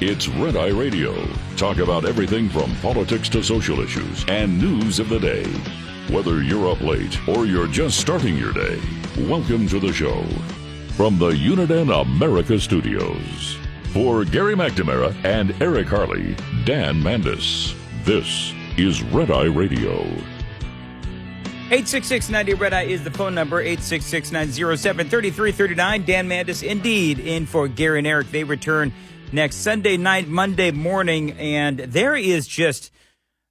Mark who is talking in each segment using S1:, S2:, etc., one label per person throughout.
S1: It's Red Eye Radio. Talk about everything from politics to social issues and news of the day. Whether you're up late or you're just starting your day, welcome to the show. From the Uniden America Studios. For Gary McNamara and Eric Harley, Dan Mandis, this is Red Eye Radio.
S2: 866-90 Red Eye is the phone number, 866-907-3339. Dan Mandis, indeed, in for Gary and Eric. They return next Sunday night, Monday morning, and there is just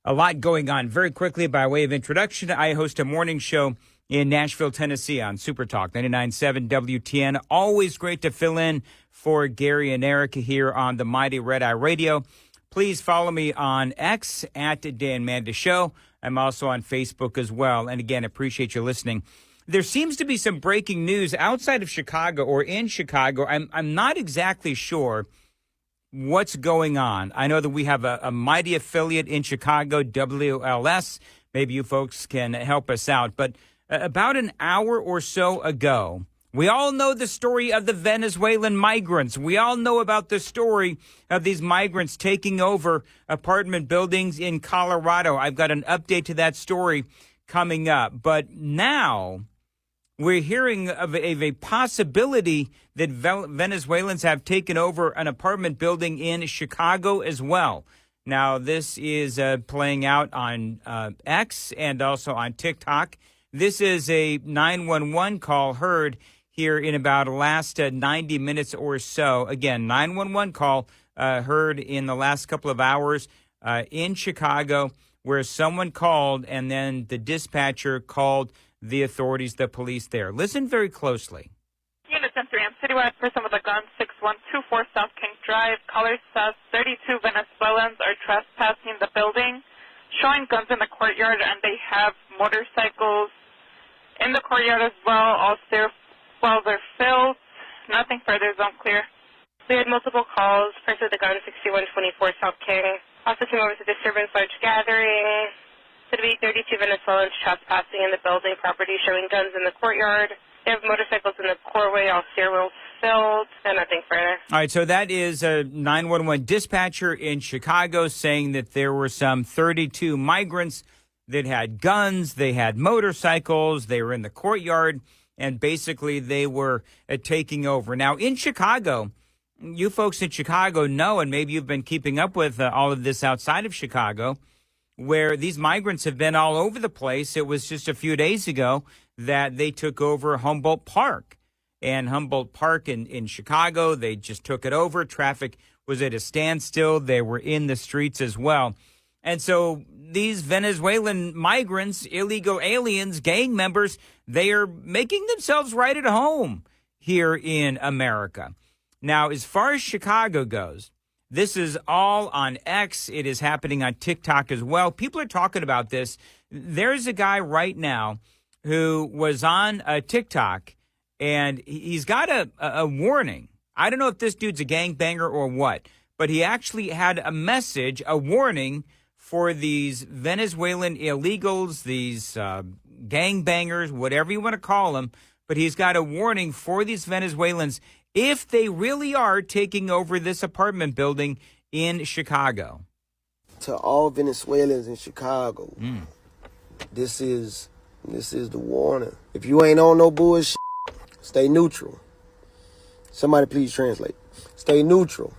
S2: a lot going on. Very quickly, by way of introduction, I host a morning show in Nashville, Tennessee on Super Talk 99.7 WTN. Always great to fill in for Gary and Eric here on the mighty Red Eye Radio. Please follow me on X at Dan Mandis Show. I'm also on Facebook as well. And again, appreciate you listening. There seems to be some breaking news outside of Chicago or in Chicago. I'm not exactly sure what's going on. I know that we have a mighty affiliate in Chicago, WLS. Maybe you folks can help us out. But about an hour or so ago, we all know the story of the Venezuelan migrants. We all know about the story of these migrants taking over apartment buildings in Colorado. I've got an update to that story coming up. But now we're hearing of a possibility that Venezuelans have taken over an apartment building in Chicago as well. Now, this is playing out on X and also on TikTok. This is a 911 call heard here in about the last 90 minutes or so. Again, 911 call heard in the last couple of hours in Chicago where someone called and then the dispatcher called the authorities, the police there. Listen very closely.
S3: Unit 10-3, I'm citywide person with a gun, 6124 South King Drive. Caller says 32 Venezuelans are trespassing the building, showing guns in the courtyard, and they have motorcycles in the courtyard as well. All they're filled. Nothing further is unclear. We had multiple calls. First with the gun, 6124 South King. Also came over to disturbance large gathering. Could be 32 Venezuelans trespassing in the building property, showing guns in the courtyard. They have motorcycles in the courtway, all stairwells filled, and nothing further. All
S2: right, so that is a 911 dispatcher in Chicago saying that there were some 32 migrants that had guns, they had motorcycles, they were in the courtyard, and basically they were taking over. Now, in Chicago, you folks in Chicago know, and maybe you've been keeping up with all of this outside of Chicago, where these migrants have been all over the place. It was just a few days ago that they took over Humboldt Park. And Humboldt Park in Chicago, they just took it over. Traffic was at a standstill. They were in the streets as well. And so these Venezuelan migrants, illegal aliens, gang members, they are making themselves right at home here in America. Now, as far as Chicago goes, this is all on X. It is happening on TikTok as well. People are talking about this. There's a guy right now who was on TikTok, and he's got a warning. I don't know if this dude's a gangbanger or what, but he actually had a message, a warning for these Venezuelan illegals, these gangbangers, whatever you want to call them. But he's got a warning for these Venezuelans if they really are taking over this apartment building in Chicago.
S4: To all Venezuelans in Chicago, this is the warning. If you ain't on no bullshit, stay neutral. Somebody please translate. Stay neutral.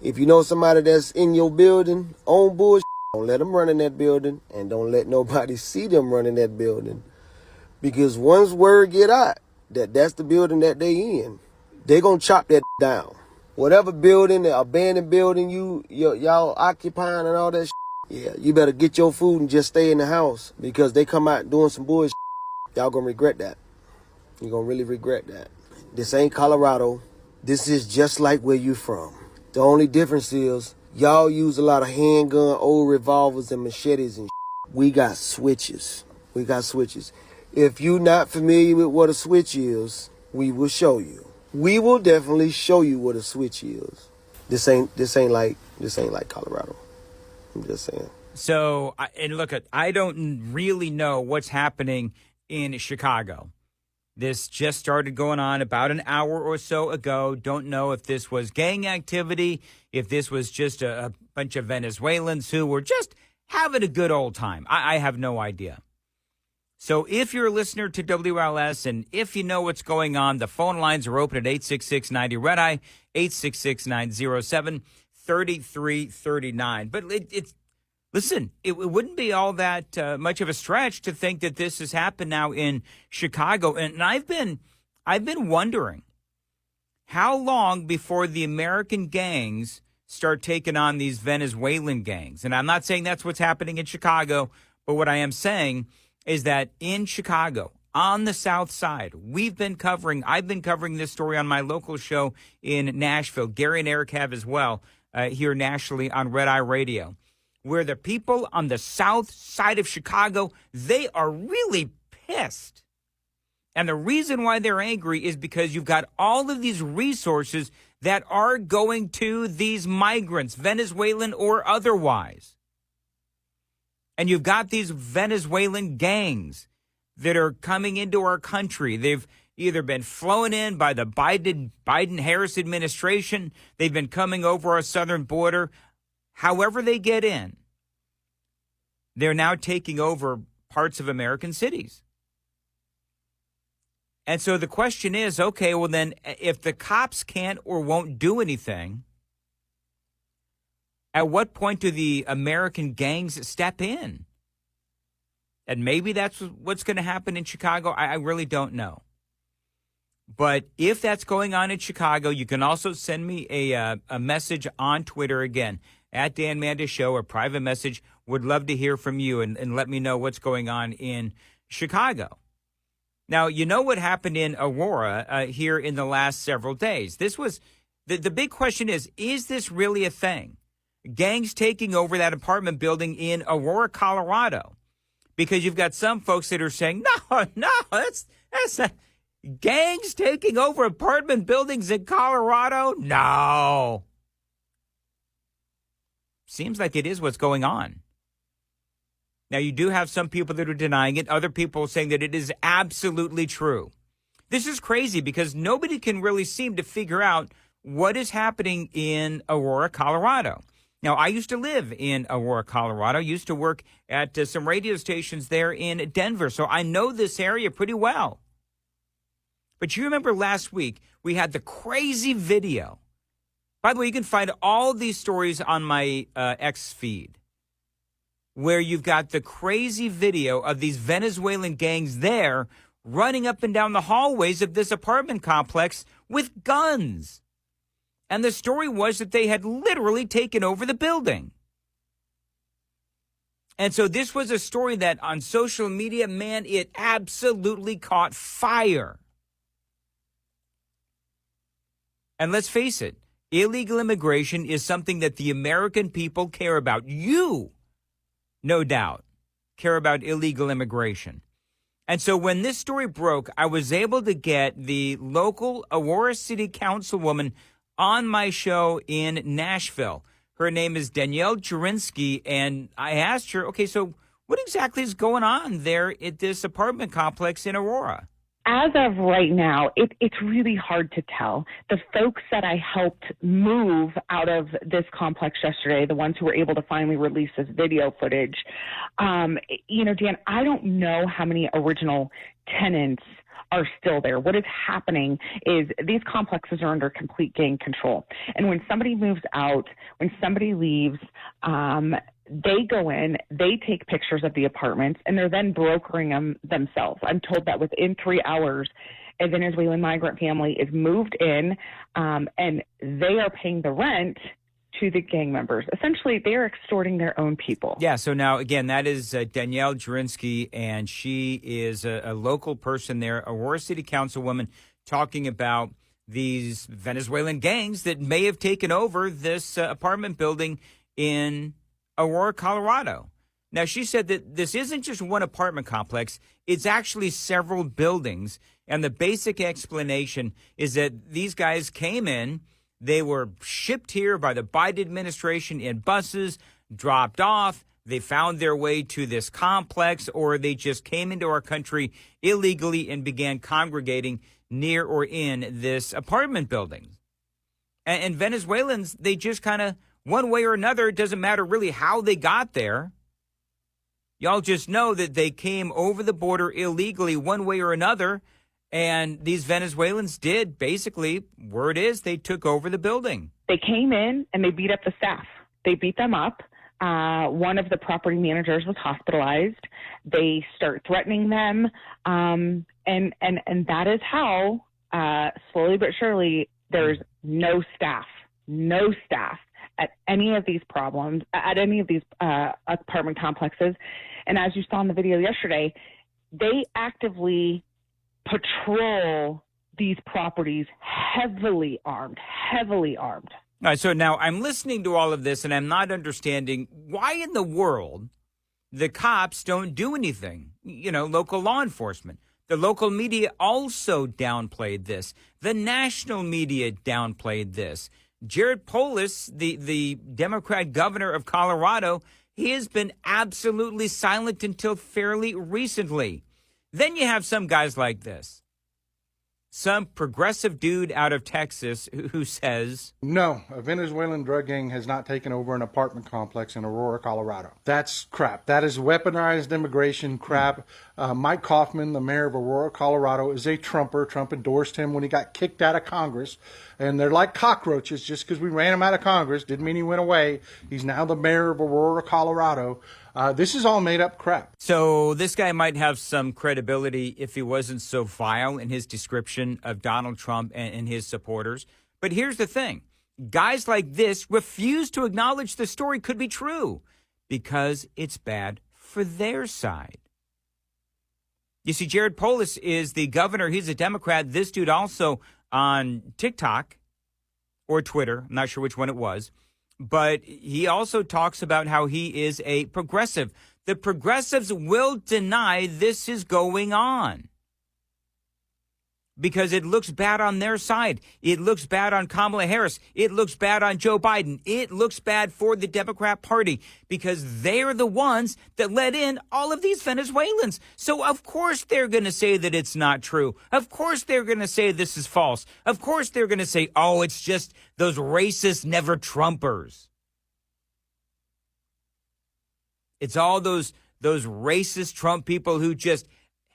S4: If you know somebody that's in your building on bullshit, don't let them run in that building, and don't let nobody see them run in that building. Because once word get out that that's the building that they in, they gonna chop that down. Whatever building, the abandoned building y'all occupying and all that yeah, you better get your food and just stay in the house, because they come out doing some bullshit. Y'all gonna regret that. You're gonna really regret that. This ain't Colorado. This is just like where you from. The only difference is y'all use a lot of handgun, old revolvers, and machetes and We got switches. If you're not familiar with what a switch is, we will show you. We will definitely show you what a switch is. This ain't like Colorado. I'm just saying.
S2: So, and look, I don't really know what's happening in Chicago. This just started going on about an hour or so ago. Don't know if this was gang activity, if this was just a bunch of Venezuelans who were just having a good old time. I have no idea. So if you're a listener to WLS and if you know what's going on, the phone lines are open at 866-90-RED-EYE, 866-907-3339. But listen, it wouldn't be all that much of a stretch to think that this has happened now in Chicago. And I've been wondering how long before the American gangs start taking on these Venezuelan gangs. And I'm not saying that's what's happening in Chicago, but what I am saying is that in Chicago, on the South Side, I've been covering this story on my local show in Nashville. Gary and Eric have as well here nationally on Red Eye Radio, where the people on the South Side of Chicago, they are really pissed. And the reason why they're angry is because you've got all of these resources that are going to these migrants, Venezuelan or otherwise. And you've got these Venezuelan gangs that are coming into our country. They've either been flown in by the Biden-Harris administration. They've been coming over our southern border. However they get in, they're now taking over parts of American cities. And so the question is, okay, well then, if the cops can't or won't do anything, at what point do the American gangs step in? And maybe that's what's going to happen in Chicago. I really don't know. But if that's going on in Chicago, you can also send me a message on Twitter again, at Dan Mandis Show, a private message. Would love to hear from you and let me know what's going on in Chicago. Now, you know what happened in Aurora here in the last several days. This was the big question is this really a thing? Gangs taking over that apartment building in Aurora, Colorado. Because you've got some folks that are saying, no, that's not. Gangs taking over apartment buildings in Colorado? No. Seems like it is what's going on. Now, you do have some people that are denying it, other people saying that it is absolutely true. This is crazy because nobody can really seem to figure out what is happening in Aurora, Colorado. Now, I used to live in Aurora, Colorado. I used to work at some radio stations there in Denver, so I know this area pretty well. But you remember last week, we had the crazy video. By the way, you can find all of these stories on my X feed, where you've got the crazy video of these Venezuelan gangs there running up and down the hallways of this apartment complex with guns. And the story was that they had literally taken over the building. And so this was a story that on social media, man, it absolutely caught fire. And let's face it, illegal immigration is something that the American people care about. You, no doubt, care about illegal immigration. And so when this story broke, I was able to get the local Aurora City Councilwoman on my show in Nashville. Her name is Danielle Jurinsky, and I asked her, okay, so what exactly is going on there at this apartment complex in Aurora?
S5: As of right now, it's really hard to tell. The folks that I helped move out of this complex yesterday, the ones who were able to finally release this video footage, Dan, I don't know how many original tenants are still there. What is happening is these complexes are under complete gang control. And when somebody moves out, when somebody leaves, they go in, they take pictures of the apartments, and they're then brokering them themselves. I'm told that within 3 hours, a Venezuelan migrant family is moved in, and they are paying the rent to the gang members. Essentially, they are extorting their own people.
S2: Yeah, so now, again, that is Danielle Jurinsky, and she is a local person there, Aurora City Councilwoman, talking about these Venezuelan gangs that may have taken over this apartment building in Aurora, Colorado. Now, she said that this isn't just one apartment complex. It's actually several buildings, and the basic explanation is that these guys came in, they were shipped here by the Biden administration in buses, dropped off. they found their way to this complex, or they just came into our country illegally and began congregating near or in this apartment building. And Venezuelans, they just kind of, one way or another, it doesn't matter really how they got there. Y'all just know that they came over the border illegally one way or another, and these Venezuelans did basically, word is, they took over the building.
S5: They came in and they beat up the staff. They beat them up. One of the property managers was hospitalized. They start threatening them, and that is how, slowly but surely, there's no staff at any of these apartment complexes. And as you saw in the video yesterday, they actively patrol these properties heavily armed.
S2: All right, so now I'm listening to all of this and I'm not understanding why in the world the cops don't do anything. You know, local law enforcement. The local media also downplayed this. The national media downplayed this. Jared Polis, the Democrat governor of Colorado, he has been absolutely silent until fairly recently. Then you have some guys like this. Some progressive dude out of Texas who says,
S6: no, a Venezuelan drug gang has not taken over an apartment complex in Aurora, Colorado. That's crap. That is weaponized immigration crap. Mike Kaufman, the mayor of Aurora, Colorado, is a Trumper. Trump endorsed him when he got kicked out of Congress. And they're like cockroaches. Just because we ran him out of Congress didn't mean he went away. He's now the mayor of Aurora, Colorado. This is all made up crap.
S2: So this guy might have some credibility if he wasn't so vile in his description of Donald Trump and his supporters. But here's the thing. Guys like this refuse to acknowledge the story could be true because it's bad for their side. You see, Jared Polis is the governor. He's a Democrat. This dude also on TikTok or Twitter, I'm not sure which one it was, but he also talks about how he is a progressive. The progressives will deny this is going on because it looks bad on their side. It looks bad on Kamala Harris. It looks bad on Joe Biden. It looks bad for the Democrat Party because they're the ones that let in all of these Venezuelans. So, of course, they're going to say that it's not true. Of course, they're going to say this is false. Of course, they're going to say, oh, it's just those racist never-Trumpers. It's all those racist Trump people who just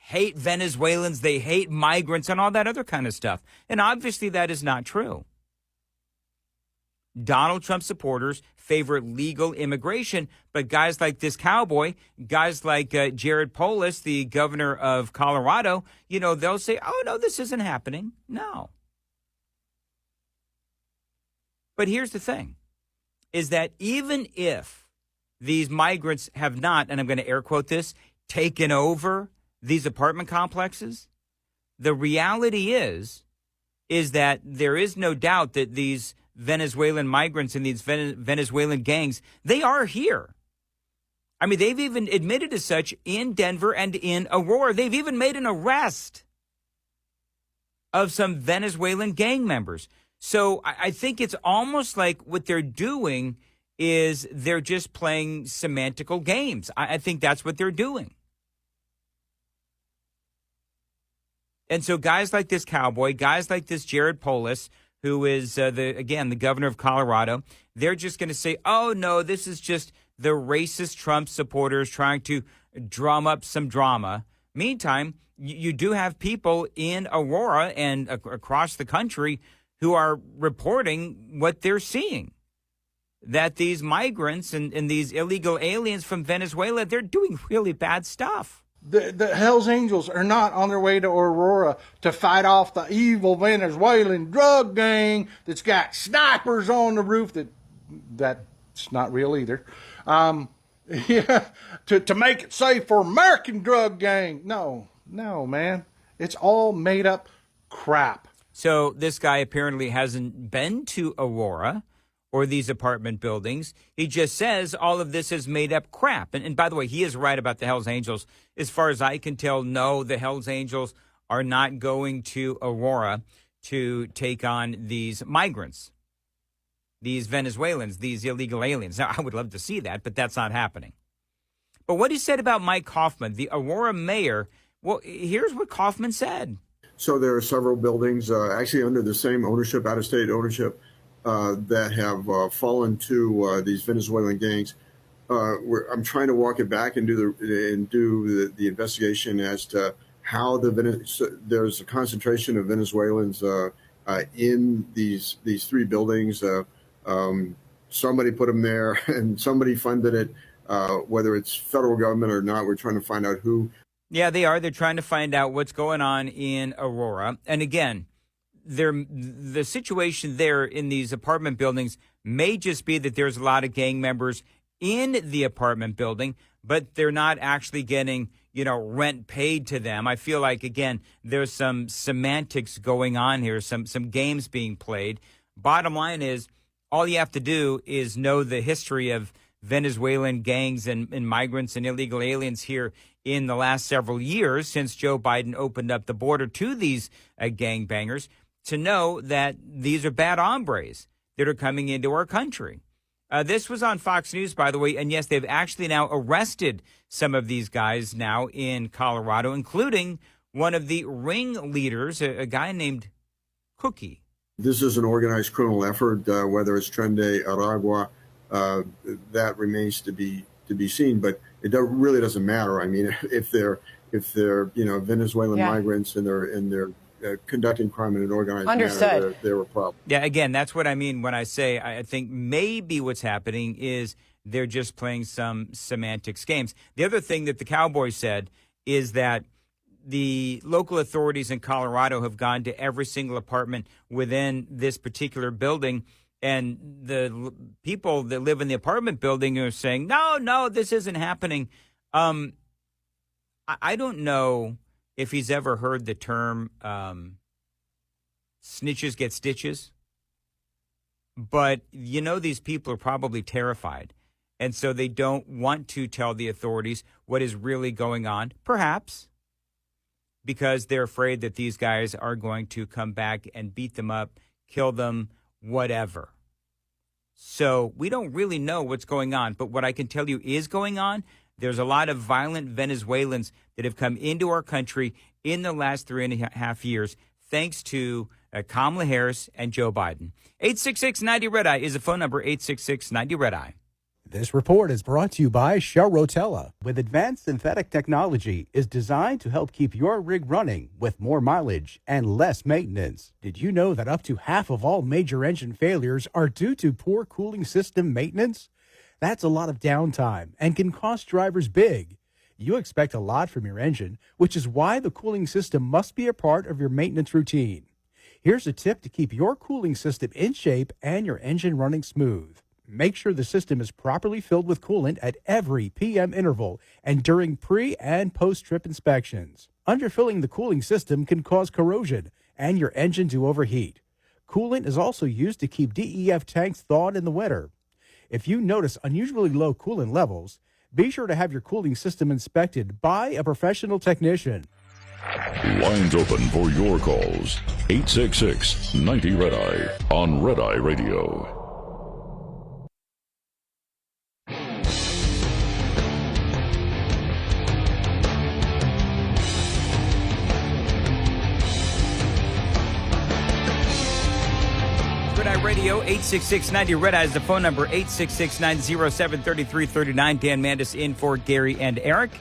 S2: hate Venezuelans, they hate migrants, and all that other kind of stuff. And obviously that is not true. Donald Trump supporters favor legal immigration, but guys like this cowboy, guys like Jared Polis, the governor of Colorado, you know, they'll say, oh, no, this isn't happening. No. But here's the thing, is that even if these migrants have not, and I'm going to air quote this, taken over these apartment complexes, the reality is that there is no doubt that these Venezuelan migrants and these Venezuelan gangs, they are here. I mean, they've even admitted as such in Denver and in Aurora. They've even made an arrest of some Venezuelan gang members. So I think it's almost like what they're doing is they're just playing semantical games. I think that's what they're doing. And so guys like this cowboy, guys like this Jared Polis, who is, the governor of Colorado, they're just going to say, oh, no, this is just the racist Trump supporters trying to drum up some drama. Meantime, you do have people in Aurora and across the country who are reporting what they're seeing, that these migrants and these illegal aliens from Venezuela, they're doing really bad stuff.
S6: The Hells Angels are not on their way to Aurora to fight off the evil Venezuelan drug gang that's got snipers on the roof. That's not real either. To make it safe for American drug gang. No, man. It's all made up crap.
S2: So this guy apparently hasn't been to Aurora or these apartment buildings. He just says all of this is made up crap. And by the way, he is right about the Hells Angels. As far as I can tell, no, the Hells Angels are not going to Aurora to take on these migrants, these Venezuelans, these illegal aliens. Now, I would love to see that, but that's not happening. But what he said about Mike Kaufman, the Aurora mayor, well, here's what Kaufman said.
S7: So there are several buildings actually under the same ownership, out-of-state ownership, that have fallen to these Venezuelan gangs. I'm trying to walk it back and do the investigation as to how there's a concentration of Venezuelans in these three buildings. Somebody put them there, and somebody funded it. Whether it's federal government or not, we're trying to find out who.
S2: Yeah, they are. They're trying to find out what's going on in Aurora. And again, the situation there in these apartment buildings may just be that there's a lot of gang members in the apartment building, but they're not actually getting, rent paid to them. I feel like, again, there's some semantics going on here, some games being played. Bottom line is, all you have to do is know the history of Venezuelan gangs and migrants and illegal aliens here in the last several years since Joe Biden opened up the border to these gangbangers to know that these are bad hombres that are coming into our country. This was on Fox News, by the way, and yes, they've actually now arrested some of these guys now in Colorado, including one of the ringleaders, a guy named Cookie.
S7: This is an organized criminal effort, whether it's Tren de Aragua, that remains to be seen, but it really doesn't matter. I mean, if they're Venezuelan migrants and they're conducting crime in an organized manner, they're a problem.
S2: Yeah, again, that's what I mean when I say I think maybe what's happening is they're just playing some semantics games. The other thing that the Cowboys said is that the local authorities in Colorado have gone to every single apartment within this particular building, and the people that live in the apartment building are saying, no, this isn't happening. I don't know if he's ever heard the term snitches get stitches, but these people are probably terrified, and so they don't want to tell the authorities what is really going on, perhaps because they're afraid that these guys are going to come back and beat them up, kill them, whatever. So we don't really know what's going on. But what I can tell you is going on, there's a lot of violent Venezuelans that have come into our country in the last 3.5 years, thanks to Kamala Harris and Joe Biden. 866-90-RED-EYE is the phone number, 866-90-RED-EYE.
S8: This report is brought to you by Shell Rotella. With advanced synthetic technology, is designed to help keep your rig running with more mileage and less maintenance. Did you know that up to half of all major engine failures are due to poor cooling system maintenance? That's a lot of downtime and can cost drivers big. You expect a lot from your engine, which is why the cooling system must be a part of your maintenance routine. Here's a tip to keep your cooling system in shape and your engine running smooth. Make sure the system is properly filled with coolant at every PM interval and during pre- and post-trip inspections. Underfilling the cooling system can cause corrosion and your engine to overheat. Coolant is also used to keep DEF tanks thawed in the winter. If you notice unusually low coolant levels, be sure to have your cooling system inspected by a professional technician.
S1: Lines open for your calls. 866-90-RED-EYE on Red Eye Radio.
S2: Radio, 866-90-RED-EYE is the phone number, 866-907-3339. Dan Mandis in for Gary and Eric.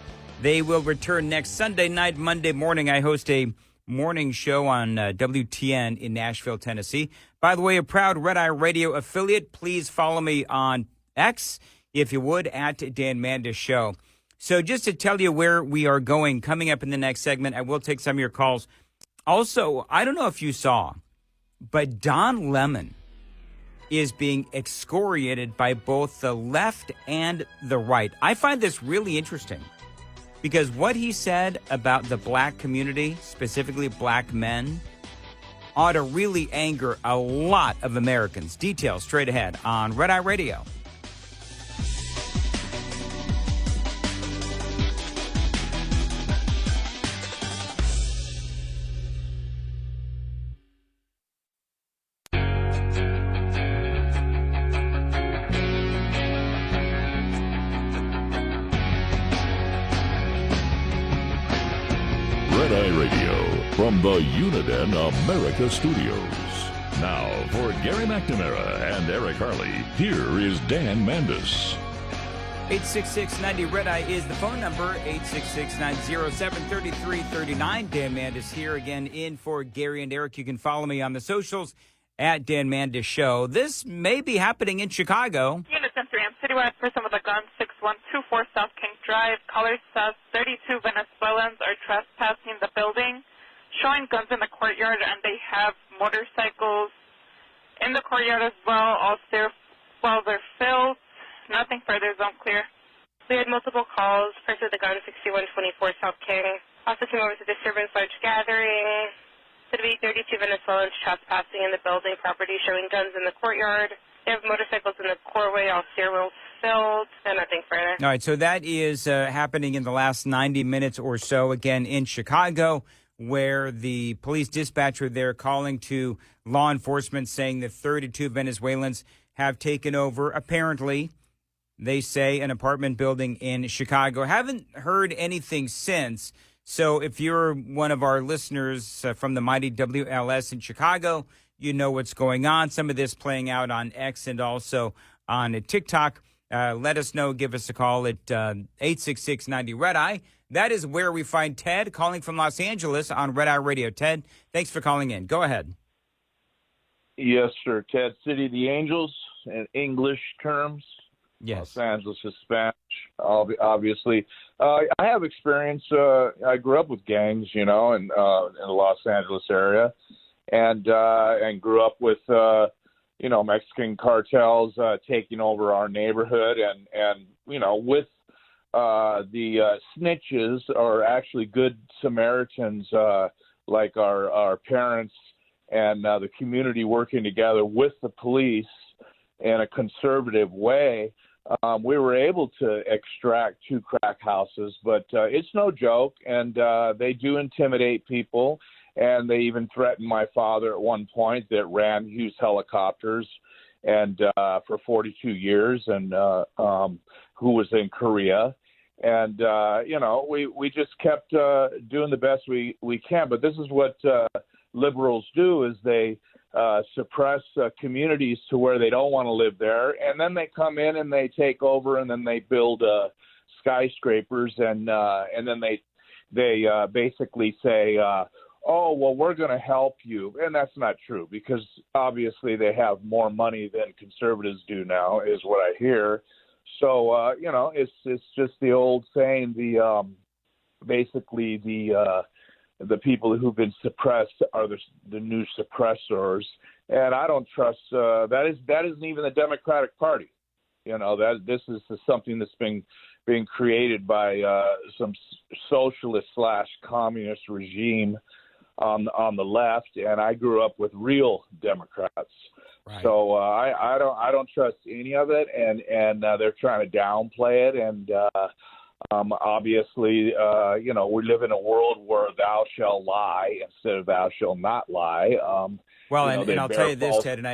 S2: They will return next Sunday night, Monday morning. I host a morning show on WTN in Nashville, Tennessee. By the way, a proud Red Eye Radio affiliate. Please follow me on X, if you would, at Dan Mandis Show. So just to tell you where we are going, coming up in the next segment, I will take some of your calls. Also, I don't know if you saw, but Don Lemon is being excoriated by both the left and the right. I find this really interesting because what he said about the black community, specifically black men, ought to really anger a lot of Americans. Details straight ahead on Red Eye Radio.
S1: Red Eye Radio from the Uniden America Studios. Now, for Gary McNamara and Eric Harley, here is Dan Mandis.
S2: 866-90 Red Eye is the phone number, 866-907-3339. Dan Mandis here again in for Gary and Eric. You can follow me on the socials at Dan Mandis Show. This may be happening in Chicago.
S3: Unison 3, I'm citywide person with a gun, 6124 South King Drive. Caller says 32 Venezuelans are trespassing the building, showing guns in the courtyard, and they have motorcycles in the courtyard as well. While they're filled, nothing further is unclear. We had multiple calls. First with the gun, 6124 South King. Also came over to disturbance large gathering. Said to be 32 Venezuelans trespassing in the building property, showing guns in the courtyard. They have motorcycles in the courtway, all stairwells filled, and nothing further.
S2: All right, so that is happening in the last 90 minutes or so, again, in Chicago, where the police dispatcher there calling to law enforcement saying that 32 Venezuelans have taken over, apparently, they say, an apartment building in Chicago. Haven't heard anything since. So if you're one of our listeners from the mighty WLS in Chicago, you know what's going on. Some of this playing out on X and also on TikTok. Let us know. Give us a call at 866-90 Red Eye. That is where we find Ted calling from Los Angeles on Red Eye Radio. Ted, thanks for calling in. Go ahead.
S9: Yes, sir. Ted, City of the Angels in English terms.
S2: Yes.
S9: Los Angeles is Spanish, obviously. I have experience. I grew up with gangs, in the Los Angeles area, and grew up with, Mexican cartels taking over our neighborhood, and with the snitches are actually good Samaritans, like our parents and the community working together with the police in a conservative way. We were able to extract 2 crack houses, but it's no joke, and they do intimidate people, and they even threatened my father at one point that ran Hughes helicopters and for 42 years, and who was in Korea. And, we just kept doing the best we can. But this is what liberals do, is they suppress communities to where they don't want to live there, and then they come in and they take over, and then they build skyscrapers, and then they basically say, oh, well, we're going to help you, and that's not true, because obviously they have more money than conservatives do now, is what I hear. So it's just the old saying, the people who've been suppressed are the new suppressors, and I don't trust that isn't even the Democratic Party. This is something that's being created by some socialist / communist regime on the left, and I grew up with real Democrats. Right. So I don't trust any of it, and they're trying to downplay it, and obviously, we live in a world where thou shalt lie instead of thou shalt not lie.
S2: And I'll tell you this, Ted, and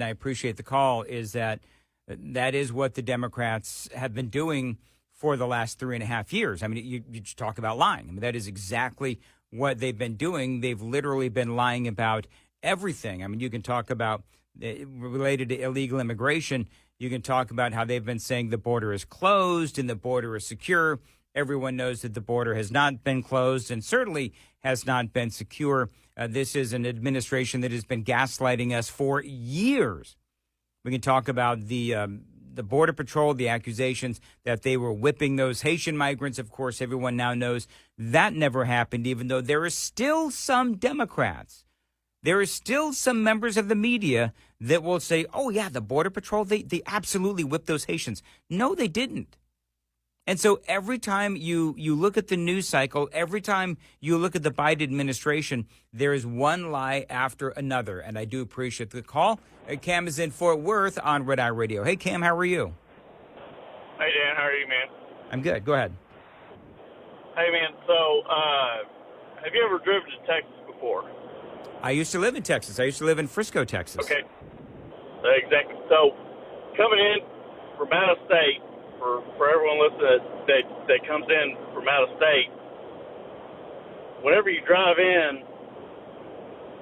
S2: I appreciate the call, is that is what the Democrats have been doing for the last 3.5 years. I mean, you talk about lying. I mean, that is exactly what they've been doing. They've literally been lying about everything. I mean, you can talk about related to illegal immigration. You can talk about how they've been saying the border is closed and the border is secure. Everyone knows that the border has not been closed and certainly has not been secure. This is an administration that has been gaslighting us for years. We can talk about the Border Patrol, the accusations that they were whipping those Haitian migrants. Of course, everyone now knows that never happened, even though there are still some Democrats. There are still some members of the media that will say, oh, yeah, the Border Patrol, they absolutely whipped those Haitians. No, they didn't. And so every time you look at the news cycle, every time you look at the Biden administration, there is one lie after another. And I do appreciate the call. Cam is in Fort Worth on Red Eye Radio. Hey, Cam, how are you?
S10: Hey, Dan, how are you, man?
S2: I'm good. Go ahead.
S10: Hey, man, so have you ever driven to Texas before?
S2: I used to live in Texas. I used to live in Frisco, Texas.
S10: Okay. Exactly. So coming in from out of state, for everyone listening that comes in from out of state, whenever you drive in,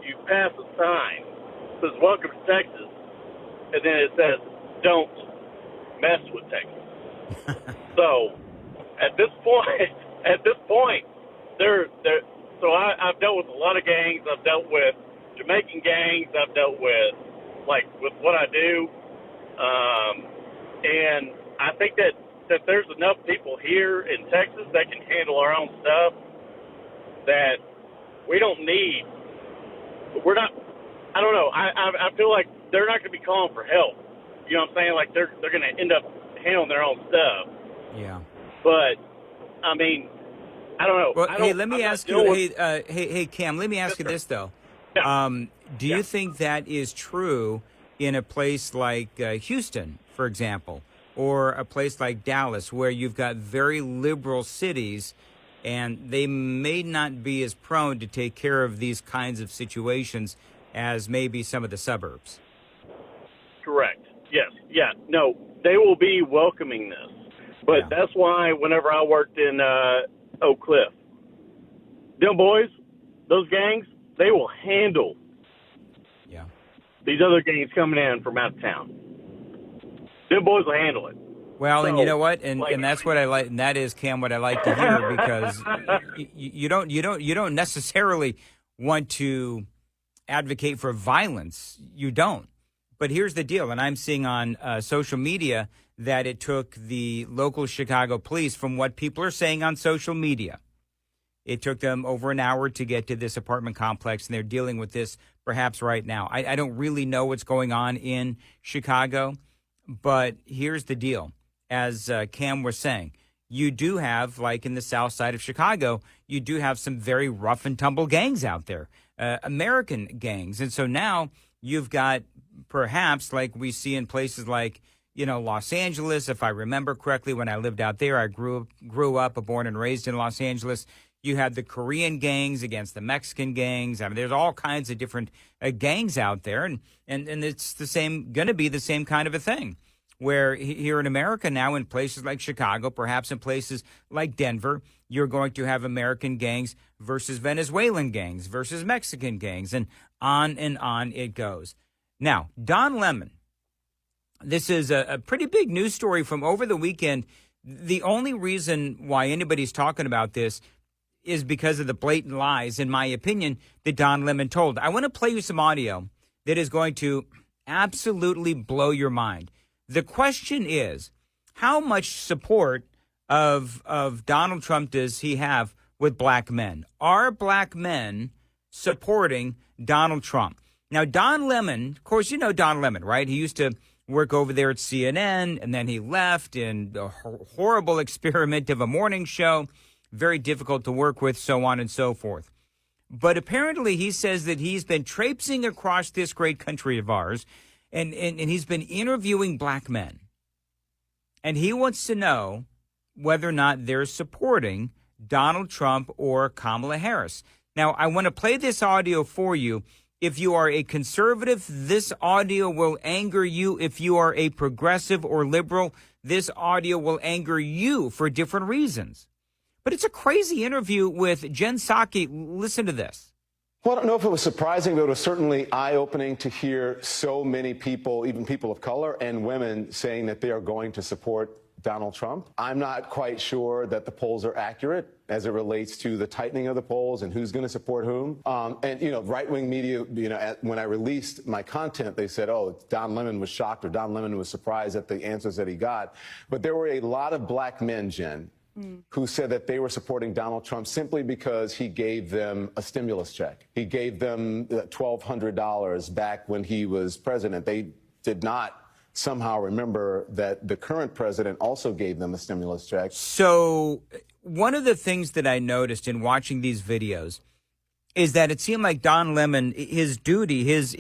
S10: you pass a sign that says "Welcome to Texas," and then it says "Don't mess with Texas." So at this point, so I've dealt with a lot of gangs. I've dealt with Jamaican gangs. I've dealt with what I do, and I think that there's enough people here in Texas that can handle our own stuff that we don't need. We're not. I don't know. I feel like they're not going to be calling for help. You know what I'm saying? Like they're going to end up handling their own stuff.
S2: Yeah.
S10: But I mean, I don't know.
S2: Well, hey, let me ask you. Hey, Cam. Let me ask you this though.
S10: Yeah.
S2: Do you think that is true in a place like Houston, for example, or a place like Dallas, where you've got very liberal cities, and they may not be as prone to take care of these kinds of situations as maybe some of the suburbs?
S10: Correct. Yes. Yeah. No, they will be welcoming this. But that's why whenever I worked in Oak Cliff, them boys, those gangs, they will handle these other gangs coming in from out of town. Them boys will handle it.
S2: Well, and you know what, and that's what I like, and that is, Cam, what I like to hear, because you don't necessarily want to advocate for violence. You don't. But here's the deal, and I'm seeing on social media that it took the local Chicago police, from what people are saying on social media, it took them over an hour to get to this apartment complex, and they're dealing with this perhaps right now. I don't really know what's going on in Chicago, but here's the deal. As Cam was saying, you do have, like in the south side of Chicago, you do have some very rough and tumble gangs out there, American gangs. And so now you've got perhaps like we see in places like, Los Angeles. If I remember correctly, when I lived out there, I grew up, born and raised in Los Angeles. You had the Korean gangs against the Mexican gangs. I mean, there's all kinds of different gangs out there. And it's going to be the same kind of a thing, where here in America now, in places like Chicago, perhaps in places like Denver, you're going to have American gangs versus Venezuelan gangs versus Mexican gangs, and on it goes. Now, Don Lemon, this is a pretty big news story from over the weekend. The only reason why anybody's talking about this is because of the blatant lies, in my opinion, that Don Lemon told. I want to play you some audio that is going to absolutely blow your mind. The question is, how much support of Donald Trump does he have with black men? Are black men supporting Donald Trump? Now, Don Lemon, of course, you know Don Lemon, right? He used to work over there at CNN, and then he left in a horrible experiment of a morning show, very difficult to work with, so on and so forth. But apparently he says that he's been traipsing across this great country of ours, and he's been interviewing black men. And he wants to know whether or not they're supporting Donald Trump or Kamala Harris. Now, I want to play this audio for you. If you are a conservative, this audio will anger you. If you are a progressive or liberal, this audio will anger you for different reasons. But it's a crazy interview with Jen Psaki. Listen to this.
S11: Well, I don't know if it was surprising, but it was certainly eye-opening to hear so many people, even people of color and women, saying that they are going to support Donald Trump. I'm not quite sure that the polls are accurate as it relates to the tightening of the polls and who's going to support whom. And, right-wing media, when I released my content, they said, oh, Don Lemon was shocked or Don Lemon was surprised at the answers that he got. But there were a lot of black men, Jen, who said that they were supporting Donald Trump simply because he gave them a stimulus check. He gave them $1,200 back when he was president. They did not somehow remember that the current president also gave them a stimulus check.
S2: So one of the things that I noticed in watching these videos is that it seemed like Don Lemon, his duty, his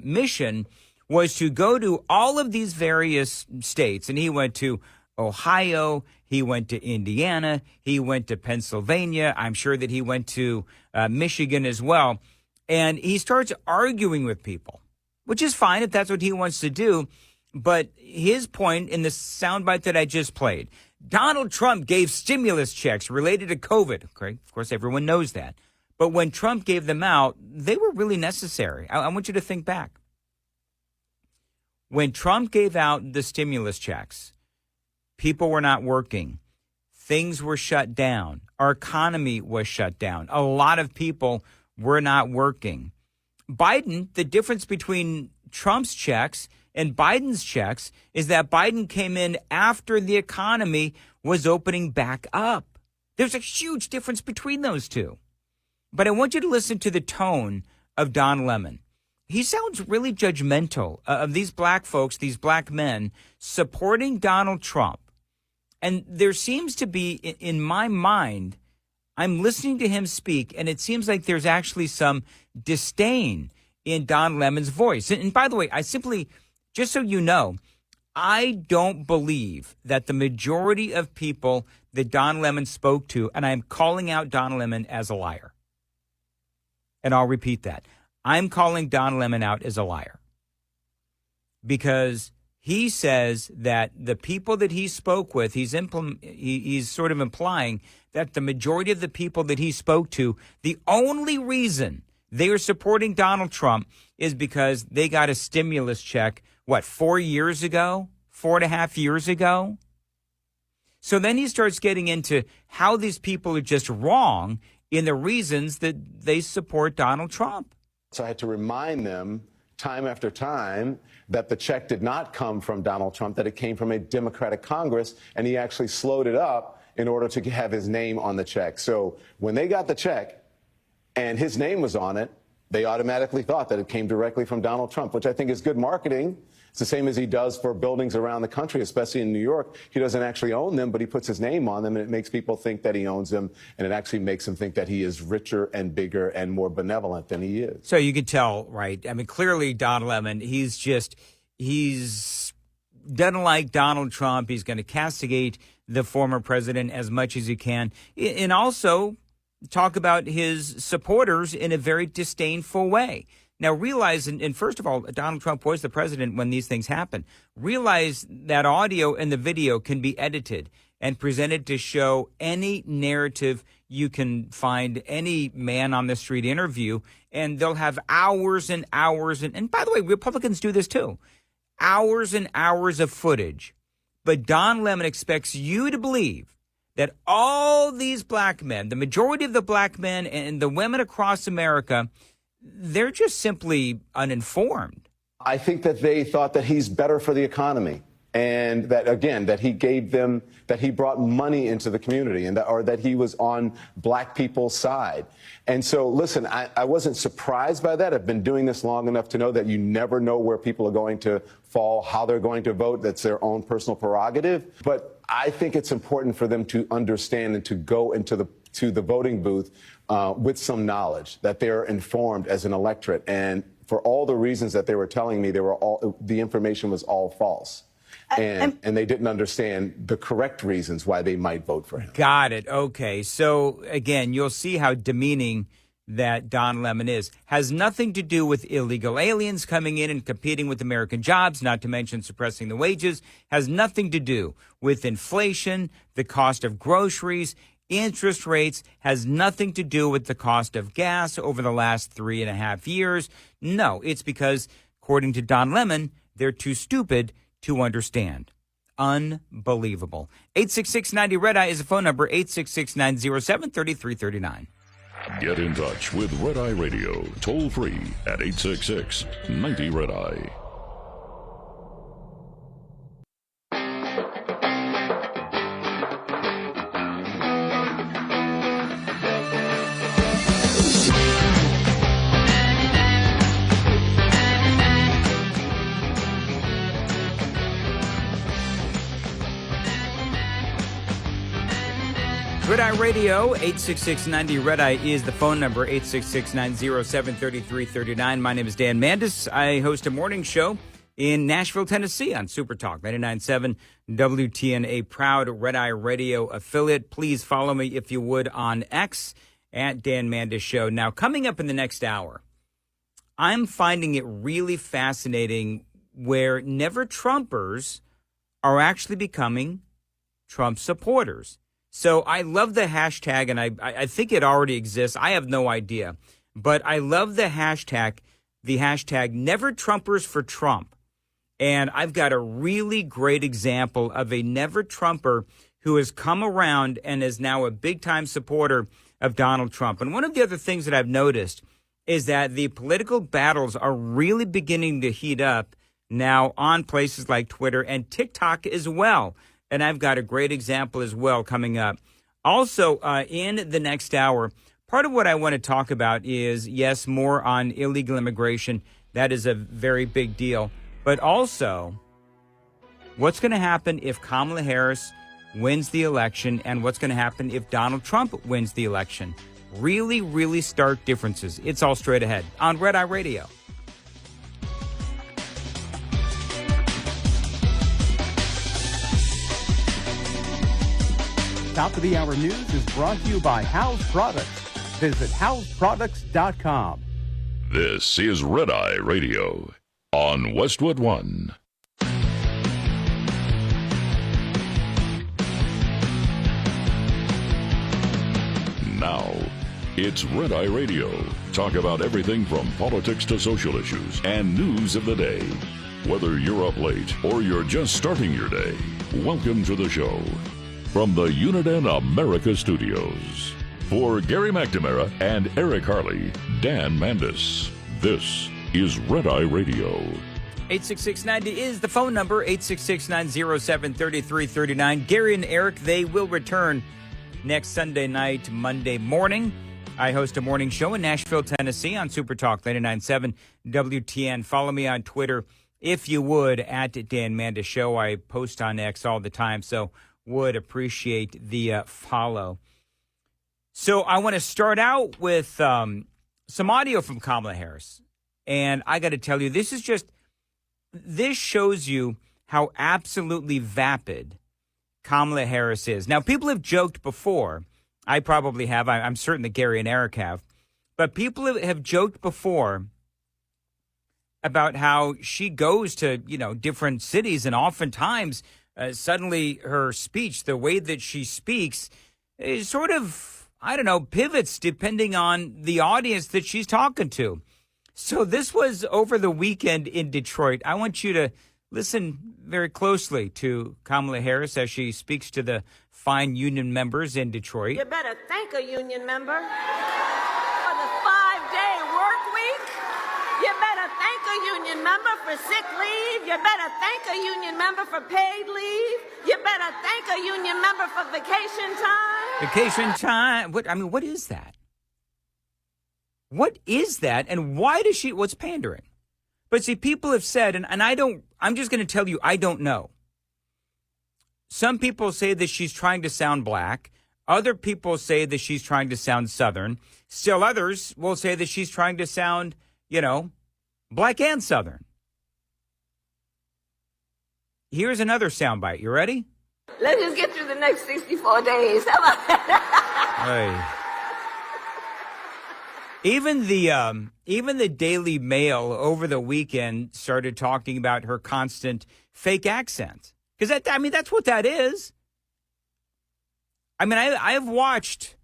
S2: mission was to go to all of these various states. And he went to Ohio, he went to Indiana, he went to Pennsylvania. I'm sure that he went to Michigan as well. And he starts arguing with people, which is fine if that's what he wants to do. But his point in the soundbite that I just played, Donald Trump gave stimulus checks related to COVID. Okay, of course, everyone knows that. But when Trump gave them out, they were really necessary. I want you to think back. When Trump gave out the stimulus checks, people were not working. Things were shut down. Our economy was shut down. A lot of people were not working. Biden, the difference between Trump's checks and Biden's checks is that Biden came in after the economy was opening back up. There's a huge difference between those two. But I want you to listen to the tone of Don Lemon. He sounds really judgmental of these black folks, these black men supporting Donald Trump. And there seems to be, in my mind, I'm listening to him speak, and it seems like there's actually some disdain in Don Lemon's voice. And by the way, just so you know, I don't believe that the majority of people that Don Lemon spoke to, and I'm calling out Don Lemon as a liar. And I'll repeat that. I'm calling Don Lemon out as a liar. Because he says that the people that he spoke with, he's sort of implying that the majority of the people that he spoke to, the only reason they are supporting Donald Trump is because they got a stimulus check, 4 years ago? 4.5 years ago? So then he starts getting into how these people are just wrong in the reasons that they support Donald Trump.
S11: So I had to remind them time after time that the check did not come from Donald Trump, that it came from a Democratic Congress, and he actually slowed it up in order to have his name on the check. So when they got the check and his name was on it, they automatically thought that it came directly from Donald Trump, which I think is good marketing. It's the same as he does for buildings around the country, especially in New York. He doesn't actually own them, but he puts his name on them, and it makes people think that he owns them, and it actually makes them think that he is richer and bigger and more benevolent than he is.
S2: So you could tell, right? I mean, clearly Don Lemon, he's doesn't like Donald Trump. He's going to castigate the former president as much as he can, and also talk about his supporters in a very disdainful way. Now, realize, and first of all, Donald Trump was the president when these things happen. Realize that audio and the video can be edited and presented to show any narrative you can find, any man on the street interview, and they'll have hours and hours. And by the way, Republicans do this too. Hours and hours of footage. But Don Lemon expects you to believe that all these black men, the majority of the black men and the women across America, they're just simply uninformed.
S11: I think that they thought that he's better for the economy, and that, again, that he brought money into the community, and that he was on black people's side. And so, listen, I wasn't surprised by that. I've been doing this long enough to know that you never know where people are going to fall, how they're going to vote. That's their own personal prerogative. But I think it's important for them to understand and to go into the voting booth with some knowledge, that they're informed as an electorate. And for all the reasons that they were telling me, the information was all false. And they didn't understand the correct reasons why they might vote for him.
S2: Got it. Okay. So, again, you'll see how demeaning that Don Lemon is. Has nothing to do with illegal aliens coming in and competing with American jobs, not to mention suppressing the wages. Has nothing to do with inflation, the cost of groceries, interest rates. Has nothing to do with the cost of gas over the last 3.5 years. No, it's because, according to Don Lemon, they're too stupid to understand. Unbelievable. 866-90-RED-EYE is the phone number, 866-907-3339.
S1: Get in touch with Red Eye Radio, toll free at 866-90-RED-EYE.
S2: Red Eye Radio, 866-90-RED-EYE is the phone number, 866-907-3339. My name is Dan Mandis. I host a morning show in Nashville, Tennessee on Super Talk 99.7 WTN, a proud Red Eye Radio affiliate. Please follow me, if you would, on X at Dan Mandis Show. Now, coming up in the next hour, I'm finding it really fascinating where never Trumpers are actually becoming Trump supporters. So I love the hashtag, and I think it already exists. I have no idea. But I love the hashtag Never Trumpers for Trump. And I've got a really great example of a never Trumper who has come around and is now a big-time supporter of Donald Trump. And one of the other things that I've noticed is that the political battles are really beginning to heat up now on places like Twitter and TikTok as well. And I've got a great example as well coming up. Also, in the next hour, part of what I want to talk about is, yes, more on illegal immigration. That is a very big deal. But also, what's going to happen if Kamala Harris wins the election and what's going to happen if Donald Trump wins the election? Really, really stark differences. It's all straight ahead on Red Eye Radio.
S8: Top of the hour news is brought to you by House Products. Visit houseproducts.com.
S1: This is Red Eye Radio on Westwood One. Now, it's Red Eye Radio. Talk about everything from politics to social issues and news of the day. Whether you're up late or you're just starting your day, welcome to the show. From the Uniden America Studios. For Gary McNamara and Eric Harley, Dan Mandis, this is Red Eye Radio.
S2: 866-90 is the phone number, 866-907-3339. Gary and Eric, they will return next Sunday night, Monday morning. I host a morning show in Nashville, Tennessee on Super Talk 99.7 WTN. Follow me on Twitter, if you would, at Dan Mandis Show. I post on X all the time, so would appreciate the follow. So I want to start out with some audio from Kamala Harris. And I got to tell you, this shows you how absolutely vapid Kamala Harris is. Now, people have joked before. I probably have. I'm certain that Gary and Eric have. But people have joked before about how she goes to, different cities, and oftentimes suddenly her speech, the way that she speaks, is sort of, pivots depending on the audience that she's talking to. So this was over the weekend in Detroit. I want you to listen very closely to Kamala Harris as she speaks to the fine union members in Detroit.
S12: You better thank a union member for the 5-day work week. You better thank a union member for sick leave. You better thank a union member for paid leave. You better thank a union member for vacation time.
S2: Vacation time? What is that? What is that? And why does what's pandering? But see, people have said, and I'm just going to tell you, I don't know. Some people say that she's trying to sound black. Other people say that she's trying to sound Southern. Still others will say that she's trying to sound, black and Southern. Here's another soundbite. You ready?
S12: Let's just get through the next 64 days. How about that?
S2: Hey. Even the Daily Mail over the weekend started talking about her constant fake accent. Because that's what that is. I've watched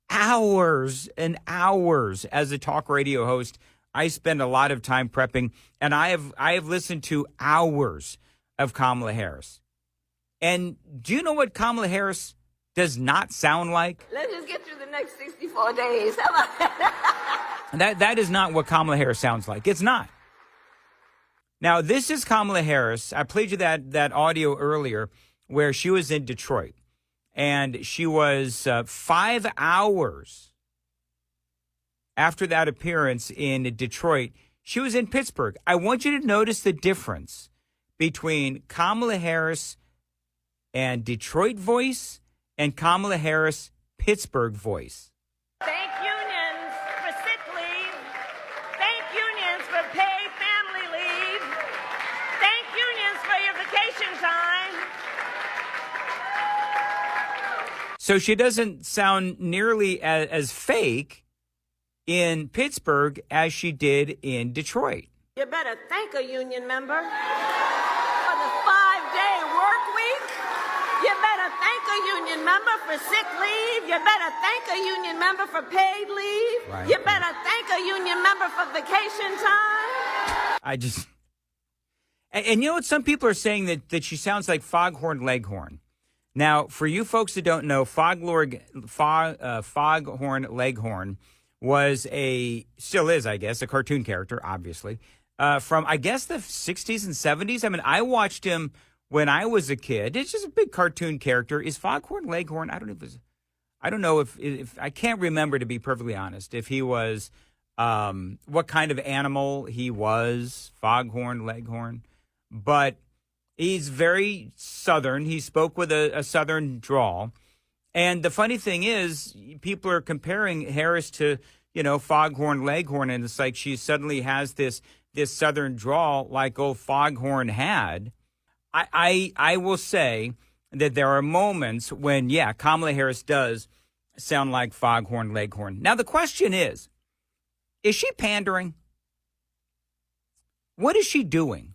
S2: hours and hours as a talk radio host. I spend a lot of time prepping, and I have listened to hours of Kamala Harris. And do you know what Kamala Harris does not sound like?
S12: Let's just get through the next 64 days. How about that?
S2: That is not what Kamala Harris sounds like. It's not. Now, this is Kamala Harris. I played you that audio earlier where she was in Detroit. And she was 5 hours after that appearance in Detroit. She was in Pittsburgh. I want you to notice the difference between Kamala Harris and Detroit voice and Kamala Harris Pittsburgh voice.
S12: Thank unions for sick leave. Thank unions for paid family leave. Thank unions for your vacation time.
S2: So she doesn't sound nearly as fake in Pittsburgh as she did in Detroit.
S12: You better thank a union member for the 5-day work week. You better thank a union member for sick leave. You better thank a union member for paid leave.
S2: Right.
S12: You better thank a union member for vacation time.
S2: And you know what? Some people are saying that she sounds like Foghorn Leghorn. Now, for you folks that don't know, Foghorn Leghorn still is, I guess, a cartoon character, obviously, from, I guess, the 60s and 70s. I mean, I watched him when I was a kid. It's just a big cartoon character. Is Foghorn Leghorn? I don't know if I can't remember, to be perfectly honest, if he was, what kind of animal he was, Foghorn Leghorn. But he's very Southern. He spoke with a Southern drawl. And the funny thing is, people are comparing Harris to, Foghorn Leghorn, and it's like she suddenly has this Southern drawl like old Foghorn had. I will say that there are moments when, Kamala Harris does sound like Foghorn Leghorn. Now, the question is she pandering? What is she doing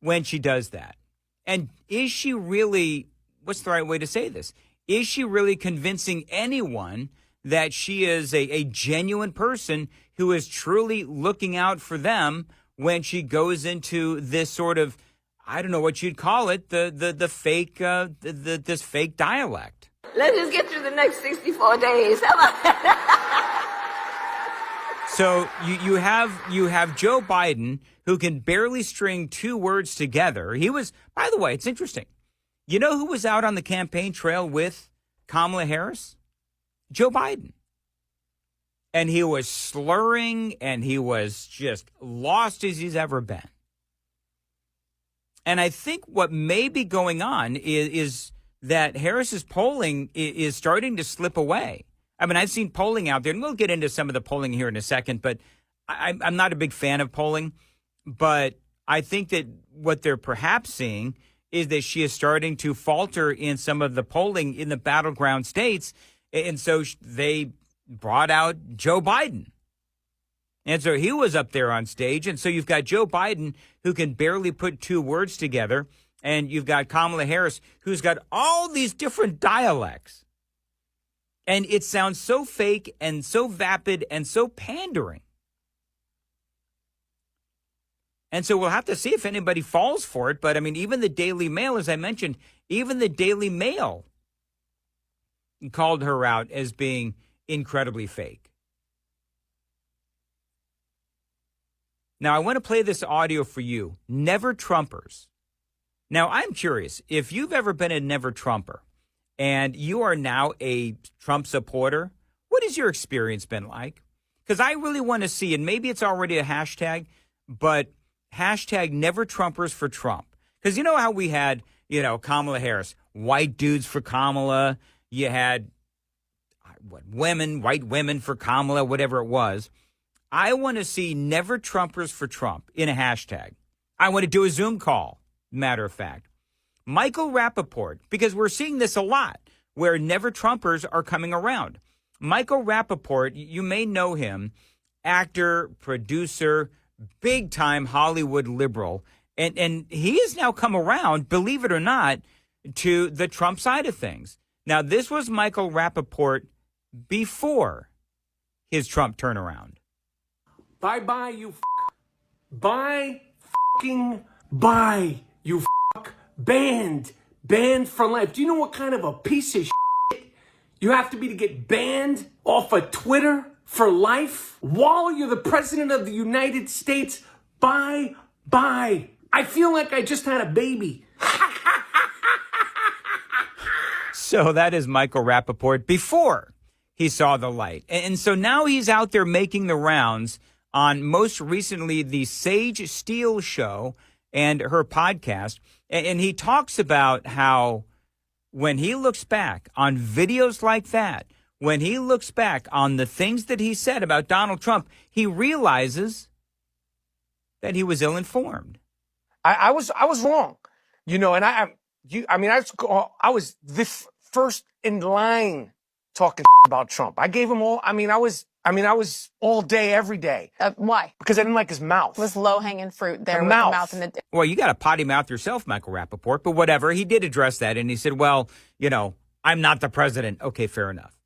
S2: when she does that? And is she really, what's the right way to say this? Is she really convincing anyone that she is a genuine person who is truly looking out for them when she goes into this sort of, I don't know what you'd call it, the fake, this fake dialect?
S12: Let's just get through the next 64 days. How about
S2: So you have Joe Biden, who can barely string two words together. He was, by the way, it's interesting. You know who was out on the campaign trail with Kamala Harris? Joe Biden. And he was slurring, and he was just lost as he's ever been. And I think what may be going on is that Harris's polling is starting to slip away. I mean, I've seen polling out there, and we'll get into some of the polling here in a second, but I'm not a big fan of polling. But I think that what they're perhaps seeing is that she is starting to falter in some of the polling in the battleground states. And so they brought out Joe Biden. And so he was up there on stage. And so you've got Joe Biden, who can barely put two words together. And you've got Kamala Harris, who's got all these different dialects. And it sounds so fake and so vapid and so pandering. And so we'll have to see if anybody falls for it. But, I mean, even the Daily Mail, as I mentioned, even the Daily Mail called her out as being incredibly fake. Now, I want to play this audio for you. Never Trumpers. Now, I'm curious, if you've ever been a Never Trumper and you are now a Trump supporter, what has your experience been like? Because I really want to see, and maybe it's already a hashtag, but hashtag Never Trumpers for Trump. Because you know how we had, Kamala Harris, white dudes for Kamala. You had white women for Kamala, whatever it was. I want to see Never Trumpers for Trump in a hashtag. I want to do a Zoom call, matter of fact. Michael Rappaport, because we're seeing this a lot, where Never Trumpers are coming around. Michael Rappaport, you may know him, actor, producer, big-time Hollywood liberal. And he has now come around, believe it or not, to the Trump side of things. Now, this was Michael Rappaport before his Trump turnaround.
S13: Bye-bye, you f***. Bye f***ing bye, you f***. Banned. Banned for life. Do you know what kind of a piece of shit you have to be to get banned off of Twitter for life? While you're the president of the United States, bye-bye. I feel like I just had a baby.
S2: So that is Michael Rappaport before he saw the light. And so now he's out there making the rounds on most recently the Sage Steele show and her podcast. And he talks about how when he looks back on videos like that, when he looks back on the things that he said about Donald Trump, he realizes that he was ill-informed.
S13: I was wrong, and I was the first in line talking about Trump. I gave him all. I was all day, every day.
S14: Why?
S13: Because I didn't like his mouth.
S14: It was low-hanging fruit there
S13: The
S14: with
S13: mouth.
S14: the mouth and the...
S2: Well, you got to potty mouth yourself, Michael Rappaport, but whatever. He did address that, and he said, well, I'm not the president. Okay, fair enough.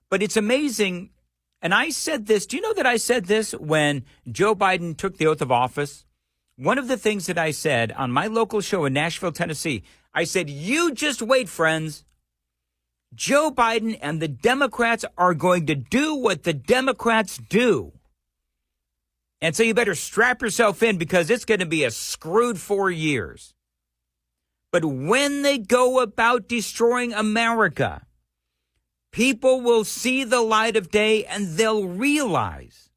S2: But it's amazing, and I said this. Do you know that I said this when Joe Biden took the oath of office? One of the things that I said on my local show in Nashville, Tennessee, I said, you just wait, friends. Joe Biden and the Democrats are going to do what the Democrats do. And so you better strap yourself in because it's going to be a screwed 4 years. But when they go about destroying America, people will see the light of day and they'll realize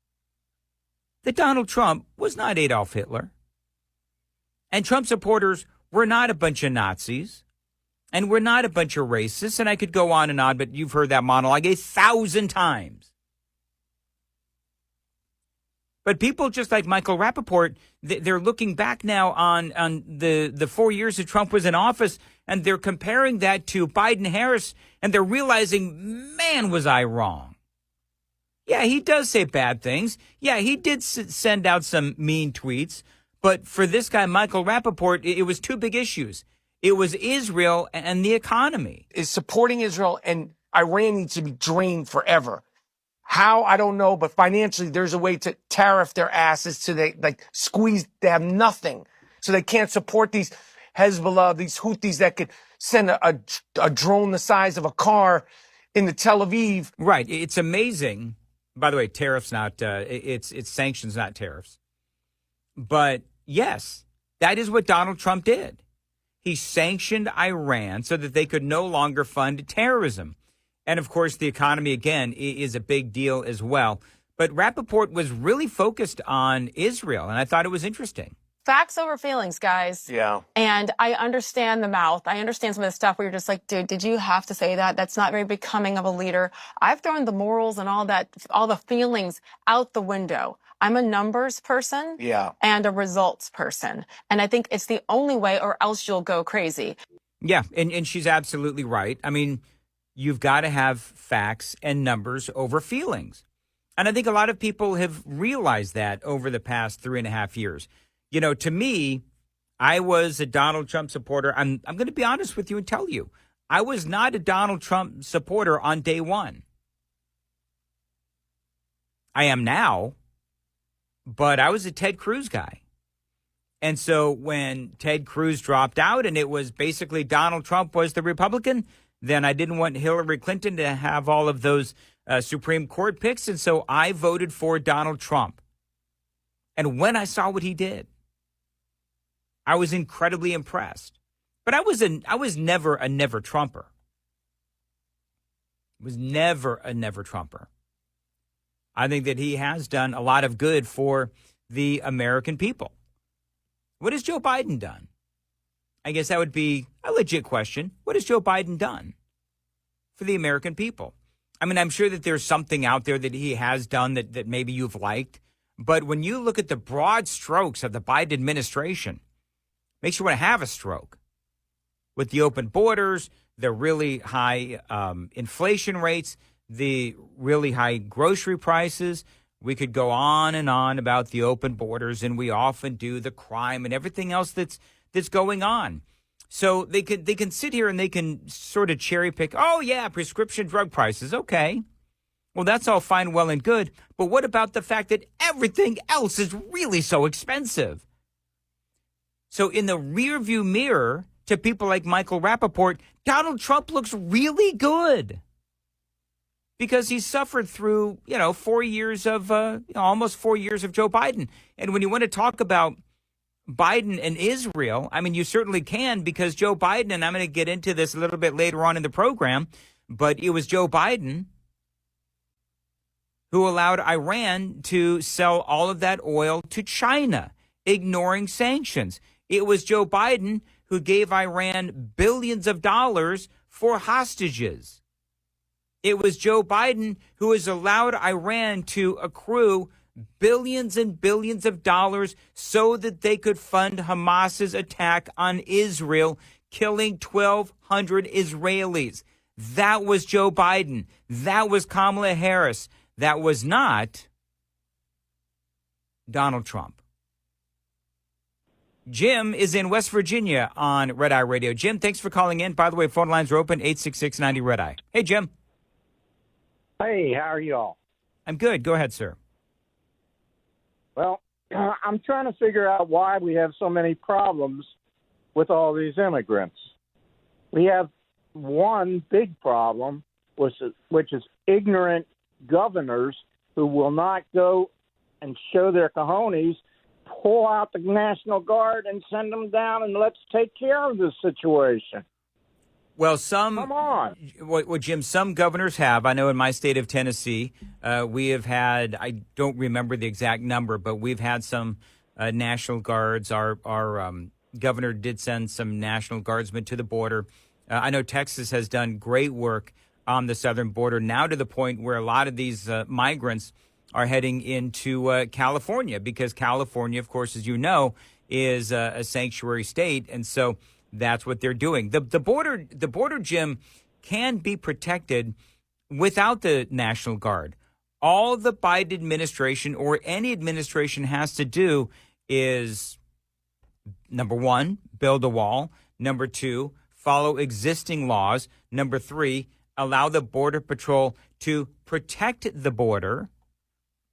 S2: that Donald Trump was not Adolf Hitler. And Trump supporters were not a bunch of Nazis. And we're not a bunch of racists. And I could go on and on, but you've heard that monologue 1,000 times. But people just like Michael Rappaport, they're looking back now on the 4 years that Trump was in office, and they're comparing that to Biden-Harris, and they're realizing, man, was I wrong. Yeah, he does say bad things. Yeah, he did send out some mean tweets. But for this guy, Michael Rappaport, it was two big issues. It was Israel and the economy.
S13: Is supporting Israel and Iran needs to be drained forever. How, I don't know, but financially there's a way to tariff their asses so they they have nothing. So they can't support these Hezbollah, these Houthis that could send a drone the size of a car into Tel Aviv.
S2: Right. It's amazing. By the way, tariffs not, it's sanctions, not tariffs. But yes, that is what Donald Trump did. He sanctioned Iran so that they could no longer fund terrorism. And, of course, the economy, again, is a big deal as well. But Rappaport was really focused on Israel, and I thought it was interesting.
S14: Facts over feelings, guys.
S13: Yeah.
S14: And I understand the mouth. I understand some of the stuff where you're just like, dude, did you have to say that? That's not very becoming of a leader. I've thrown the morals and all that, all the feelings out the window. I'm a numbers person and a results person. And I think it's the only way, or else you'll go crazy.
S2: Yeah, and she's absolutely right. I mean, you've got to have facts and numbers over feelings. And I think a lot of people have realized that over the past 3.5 years. To me, I was a Donald Trump supporter. I'm going to be honest with you and tell you, I was not a Donald Trump supporter on day one. I am now, but I was a Ted Cruz guy. And so when Ted Cruz dropped out and it was basically Donald Trump was the Republican, then I didn't want Hillary Clinton to have all of those Supreme Court picks. And so I voted for Donald Trump. And when I saw what he did, I was incredibly impressed. But I was never a never Trumper. Was never a never Trumper. I think that he has done a lot of good for the American people. What has Joe Biden done? I guess that would be a legit question. What has Joe Biden done for the American people? I mean, I'm sure that there's something out there that he has done that maybe you've liked. But when you look at the broad strokes of the Biden administration, makes you want to have a stroke. With the open borders, the really high inflation rates, the really high grocery prices. We could go on and on about the open borders, and we often do, the crime and everything else that's going on. So they can sit here and they can sort of cherry pick. Oh, yeah, prescription drug prices. Okay. Well, that's all fine, well, and good. But what about the fact that everything else is really so expensive? So in the rearview mirror to people like Michael Rappaport, Donald Trump looks really good because he suffered through, 4 years of, almost 4 years of Joe Biden. And when you want to talk about Biden and Israel, I mean, you certainly can, because Joe Biden, and I'm going to get into this a little bit later on in the program, but it was Joe Biden who allowed Iran to sell all of that oil to China, ignoring sanctions. It was Joe Biden who gave Iran billions of dollars for hostages. It was Joe Biden who has allowed Iran to accrue billions and billions of dollars so that they could fund Hamas's attack on Israel, killing 1,200 Israelis. That was Joe Biden. That was Kamala Harris. That was not Donald Trump. Jim is in West Virginia on Red Eye Radio. Jim, thanks for calling in. By the way, phone lines are open, 866-90 Red Eye. Hey, Jim.
S15: Hey, how are you all?
S2: I'm good. Go ahead, sir.
S15: Well, I'm trying to figure out why we have so many problems with all these immigrants. We have one big problem, which is ignorant governors who will not go and show their cojones, pull out the National Guard and send them down and let's take care of this situation.
S2: Well,
S15: Come on.
S2: Well, Jim, some governors have. I know in my state of Tennessee, we have had, I don't remember the exact number, but we've had some National Guards. Our governor did send some National Guardsmen to the border. I know Texas has done great work on the southern border, now to the point where a lot of these migrants are heading into California, because California, of course, as you know, is a sanctuary state. And so that's what they're doing. The border, Jim, can be protected without the National Guard. All the Biden administration or any administration has to do is, number one, build a wall. Number two, follow existing laws. Number three, allow the Border Patrol to protect the border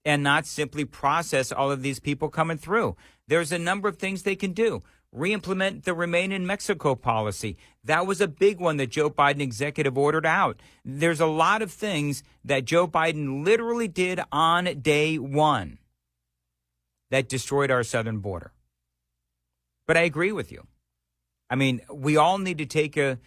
S2: and not simply process all of these people coming through. There's a number of things they can do. Re-implement the Remain in Mexico policy. That was a big one that Joe Biden executive ordered out. There's a lot of things that Joe Biden literally did on day one that destroyed our southern border. But I agree with you. I mean, we all need to take a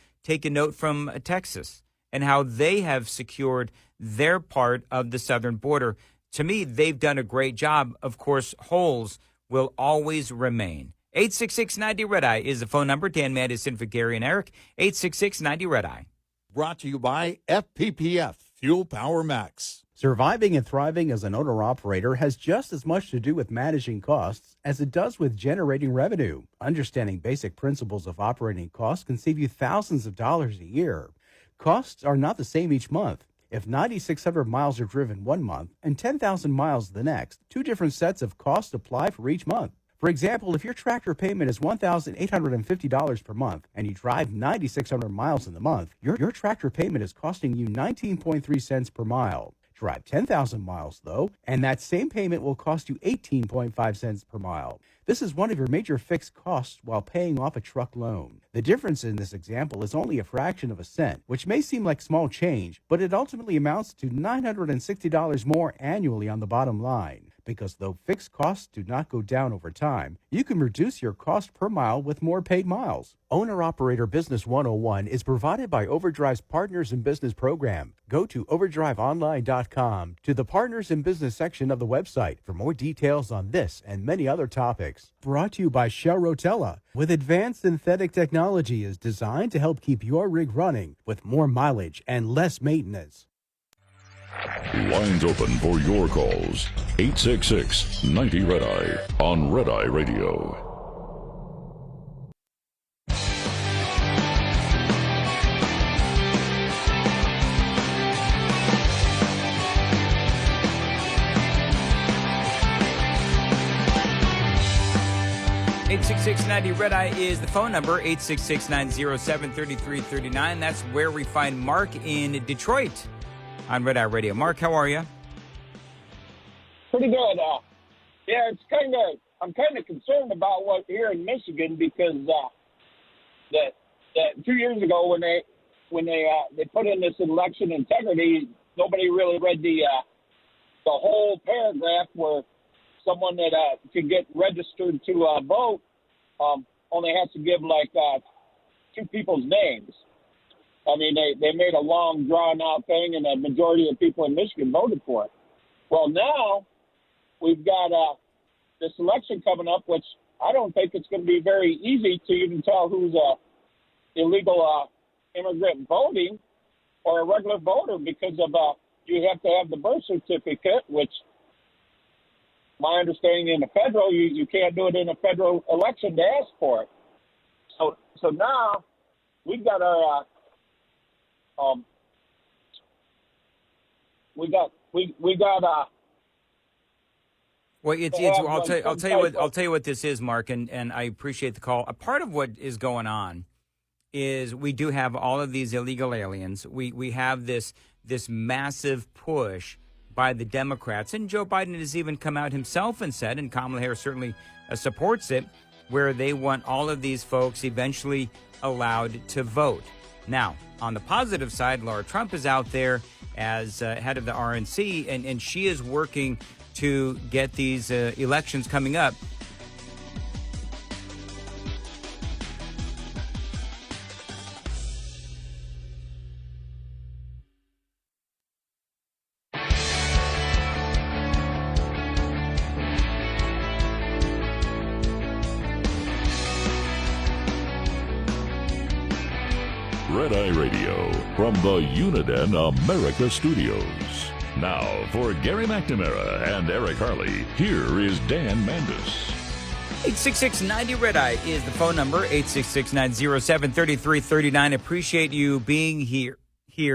S2: note from Texas and how they have secured their part of the southern border. To me, they've done a great job. Of course, holes will always remain. 866-90 Red Eye is the phone number. Dan Mandis in for Gary and Eric. 866-90 Red Eye.
S16: Brought to you by FPPF, Fuel Power Max.
S8: Surviving and thriving as an owner-operator has just as much to do with managing costs as it does with generating revenue. Understanding basic principles of operating costs can save you thousands of dollars a year. Costs are not the same each month. If 9,600 miles are driven one month and 10,000 miles the next, two different sets of costs apply for each month. For example, if your tractor payment is $1,850 per month and you drive 9,600 miles in the month, your tractor payment is costing you 19.3 cents per mile. Drive 10,000 miles, though, and that same payment will cost you 18.5 cents per mile. This is one of your major fixed costs while paying off a truck loan. The difference in this example is only a fraction of a cent, which may seem like small change, but it ultimately amounts to $960 more annually on the bottom line. Because though fixed costs do not go down over time, you can reduce your cost per mile with more paid miles. Owner-Operator Business 101 is provided by Overdrive's Partners in Business program. Go to overdriveonline.com to the Partners in Business section of the website for more details on this and many other topics. Brought to you by Shell Rotella, with advanced synthetic technology is designed to help keep your rig running with more mileage and less maintenance.
S1: Lines open for your calls. 866-90 Red Eye on Red Eye Radio.
S2: $866-90 Red Eye is the phone number. 866-907-3339. That's where we find Mark in Detroit on Red Eye Radio. Mark, how are you?
S17: Pretty good. Yeah, I'm kind of concerned about what here in Michigan, because that 2 years ago when they put in this election integrity, nobody really read the whole paragraph where someone that could get registered to vote only has to give like two people's names. I mean, they made a long, drawn-out thing, and the majority of people in Michigan voted for it. Well, now we've got this election coming up, which I don't think it's going to be very easy to even tell who's a illegal immigrant voting or a regular voter, because of you have to have the birth certificate, which my understanding in the federal, you can't do it in a federal election to ask for it. So now we've got our we got
S2: Well, it's I'll tell you what this is, Mark, and I appreciate the call. A part of what is going on is we do have all of these illegal aliens. We have this massive push by the Democrats, and Joe Biden has even come out himself and said, and Kamala Harris certainly supports it, where they want all of these folks eventually allowed to vote. Now, on the positive side, Laura Trump is out there as head of the RNC, and she is working to get these elections coming up.
S1: Red Eye Radio from the Uniden America Studios. Now, for Gary McNamara and Eric Harley, here is Dan Mandis.
S2: 866-90-RED-EYE is the phone number, 866-907-3339. Appreciate you being here.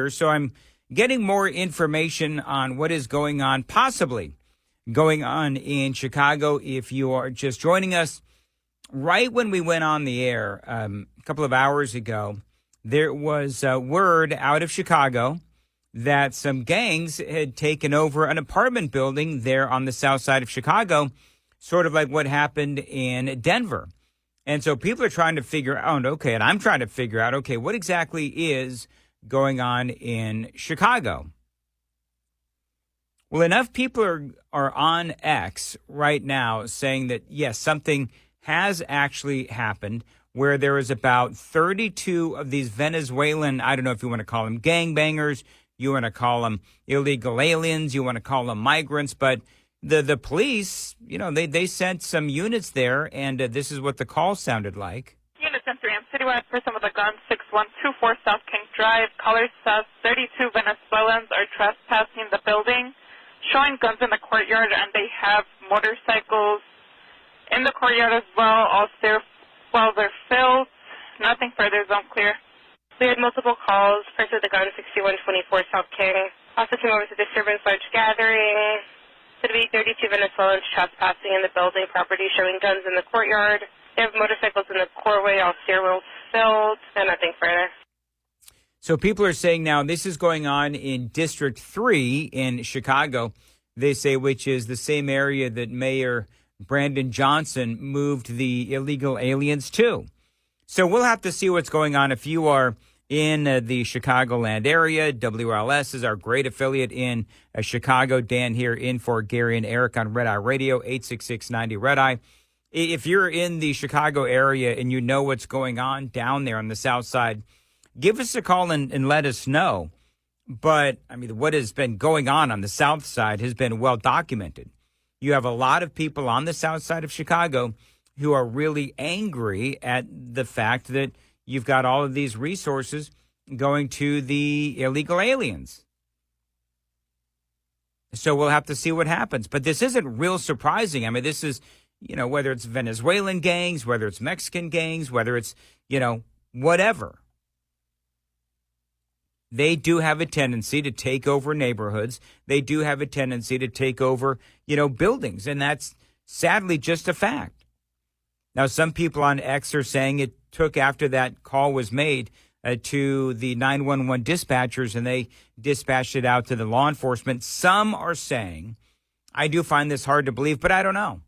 S2: So I'm getting more information on what is going on, possibly going on in Chicago. If you are just joining us, right when we went on the air a couple of hours ago, there was word out of Chicago that some gangs had taken over an apartment building there on the south side of Chicago, sort of like what happened in Denver. And so people are trying to figure out, okay, and I'm trying to figure out, okay, what exactly is going on in Chicago? Well, enough people are on X right now saying that, yes, something has actually happened, where there is about 32 of these Venezuelan, I don't know if you want to call them gangbangers, you want to call them illegal aliens, you want to call them migrants, but the police, they sent some units there, and this is what the call sounded like.
S3: Unit 10-3, I'm citywide person with a gun, 6124 South King Drive, color sus, 32 Venezuelans are trespassing the building, showing guns in the courtyard, and they have motorcycles in the courtyard as well. While they're filled, nothing further is unclear. We had multiple calls. First with the gun, 6124 South King. Also came over to disturbance large gathering. Said to be 32 Venezuelans trespassing in the building property, showing guns in the courtyard. They have motorcycles in the courtway, all stairwells filled, and nothing further.
S2: So people are saying now this is going on in District 3 in Chicago, they say, which is the same area that Mayor Brandon Johnson moved the illegal aliens to. So we'll have to see what's going on. If you are in the Chicagoland area, WRLS is our great affiliate in Chicago. Dan here in for Gary and Eric on Red Eye Radio, 866-90-RED-EYE. If you're in the Chicago area and you know what's going on down there on the south side, give us a call and let us know. But, I mean, what has been going on the south side has been well documented. You have a lot of people on the south side of Chicago who are really angry at the fact that you've got all of these resources going to the illegal aliens. So we'll have to see what happens. But this isn't real surprising. I mean, this is, whether it's Venezuelan gangs, whether it's Mexican gangs, whether it's, whatever. They do have a tendency to take over neighborhoods. They do have a tendency to take over, buildings. And that's sadly just a fact. Now, some people on X are saying it took after that call was made to the 911 dispatchers and they dispatched it out to the law enforcement. Some are saying, I do find this hard to believe, but I don't know.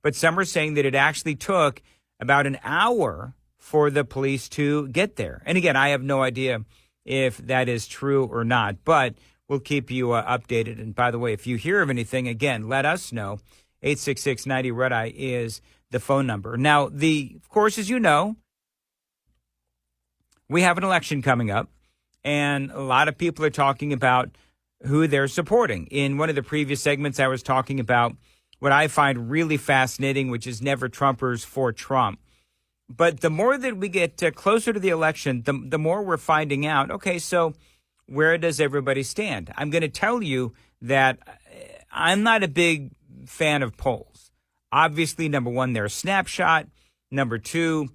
S2: But some are saying that it actually took about an hour for the police to get there. And again, I have no idea if that is true or not, but we'll keep you updated. And by the way, if you hear of anything, again, let us know. 866-90-RED-EYE is the phone number. Now, of course, as you know, we have an election coming up, and a lot of people are talking about who they're supporting. In one of the previous segments, I was talking about what I find really fascinating, which is never Trumpers for Trump. But the more that we get closer to the election, the more we're finding out, okay, so where does everybody stand? I'm going to tell you that I'm not a big fan of polls. Obviously, number one, they're a snapshot. Number two,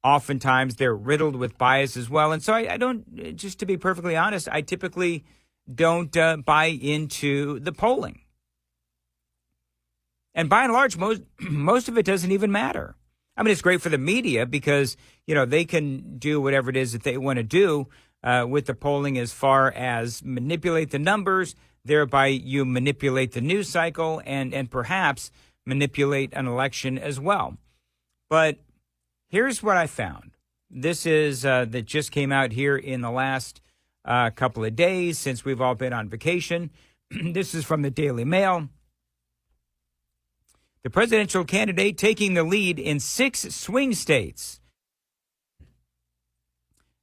S2: Oftentimes they're riddled with bias as well. And so I don't, just to be perfectly honest, I typically don't buy into the polling. And by and large, most of it doesn't even matter. I mean, it's great for the media because, they can do whatever it is that they want to do with the polling as far as manipulate the numbers, thereby you manipulate the news cycle and perhaps manipulate an election as well. But here's what I found. This is that just came out here in the last couple of days since we've all been on vacation. This is from the Daily Mail. The presidential candidate taking the lead in 6 swing states.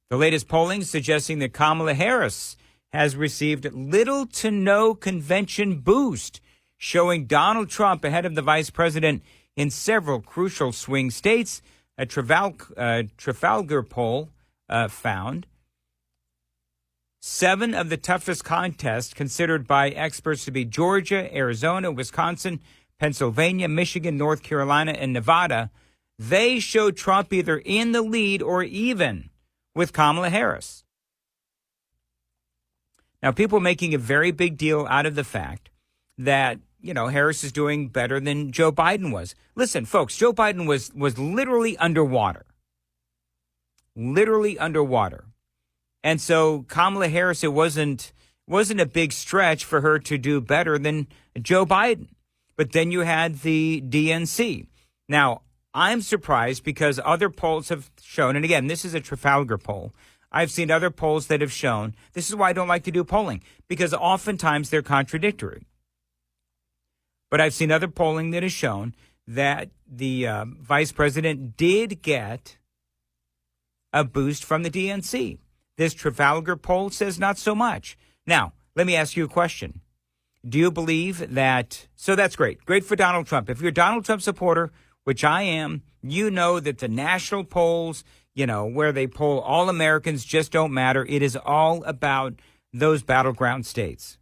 S2: The latest polling suggesting that Kamala Harris has received little to no convention boost, showing Donald Trump ahead of the vice president in several crucial swing states. A Trafalgar poll found 7 of the toughest contests considered by experts to be Georgia, Arizona, Wisconsin, Pennsylvania, Michigan, North Carolina, and Nevada, they showed Trump either in the lead or even with Kamala Harris. Now, people making a very big deal out of the fact that, Harris is doing better than Joe Biden was. Listen, folks, Joe Biden was literally underwater. Literally underwater. And so Kamala Harris, it wasn't a big stretch for her to do better than Joe Biden. But then you had the DNC. Now, I'm surprised because other polls have shown, and again, this is a Trafalgar poll. I've seen other polls that have shown, this is why I don't like to do polling, because oftentimes they're contradictory. But I've seen other polling that has shown that the vice president did get a boost from the DNC. This Trafalgar poll says not so much. Now, let me ask you a question. Do you believe that, so that's great. Great for Donald Trump. If you're a Donald Trump supporter, which I am, you know that the national polls, where they poll all Americans just don't matter. It is all about those battleground states.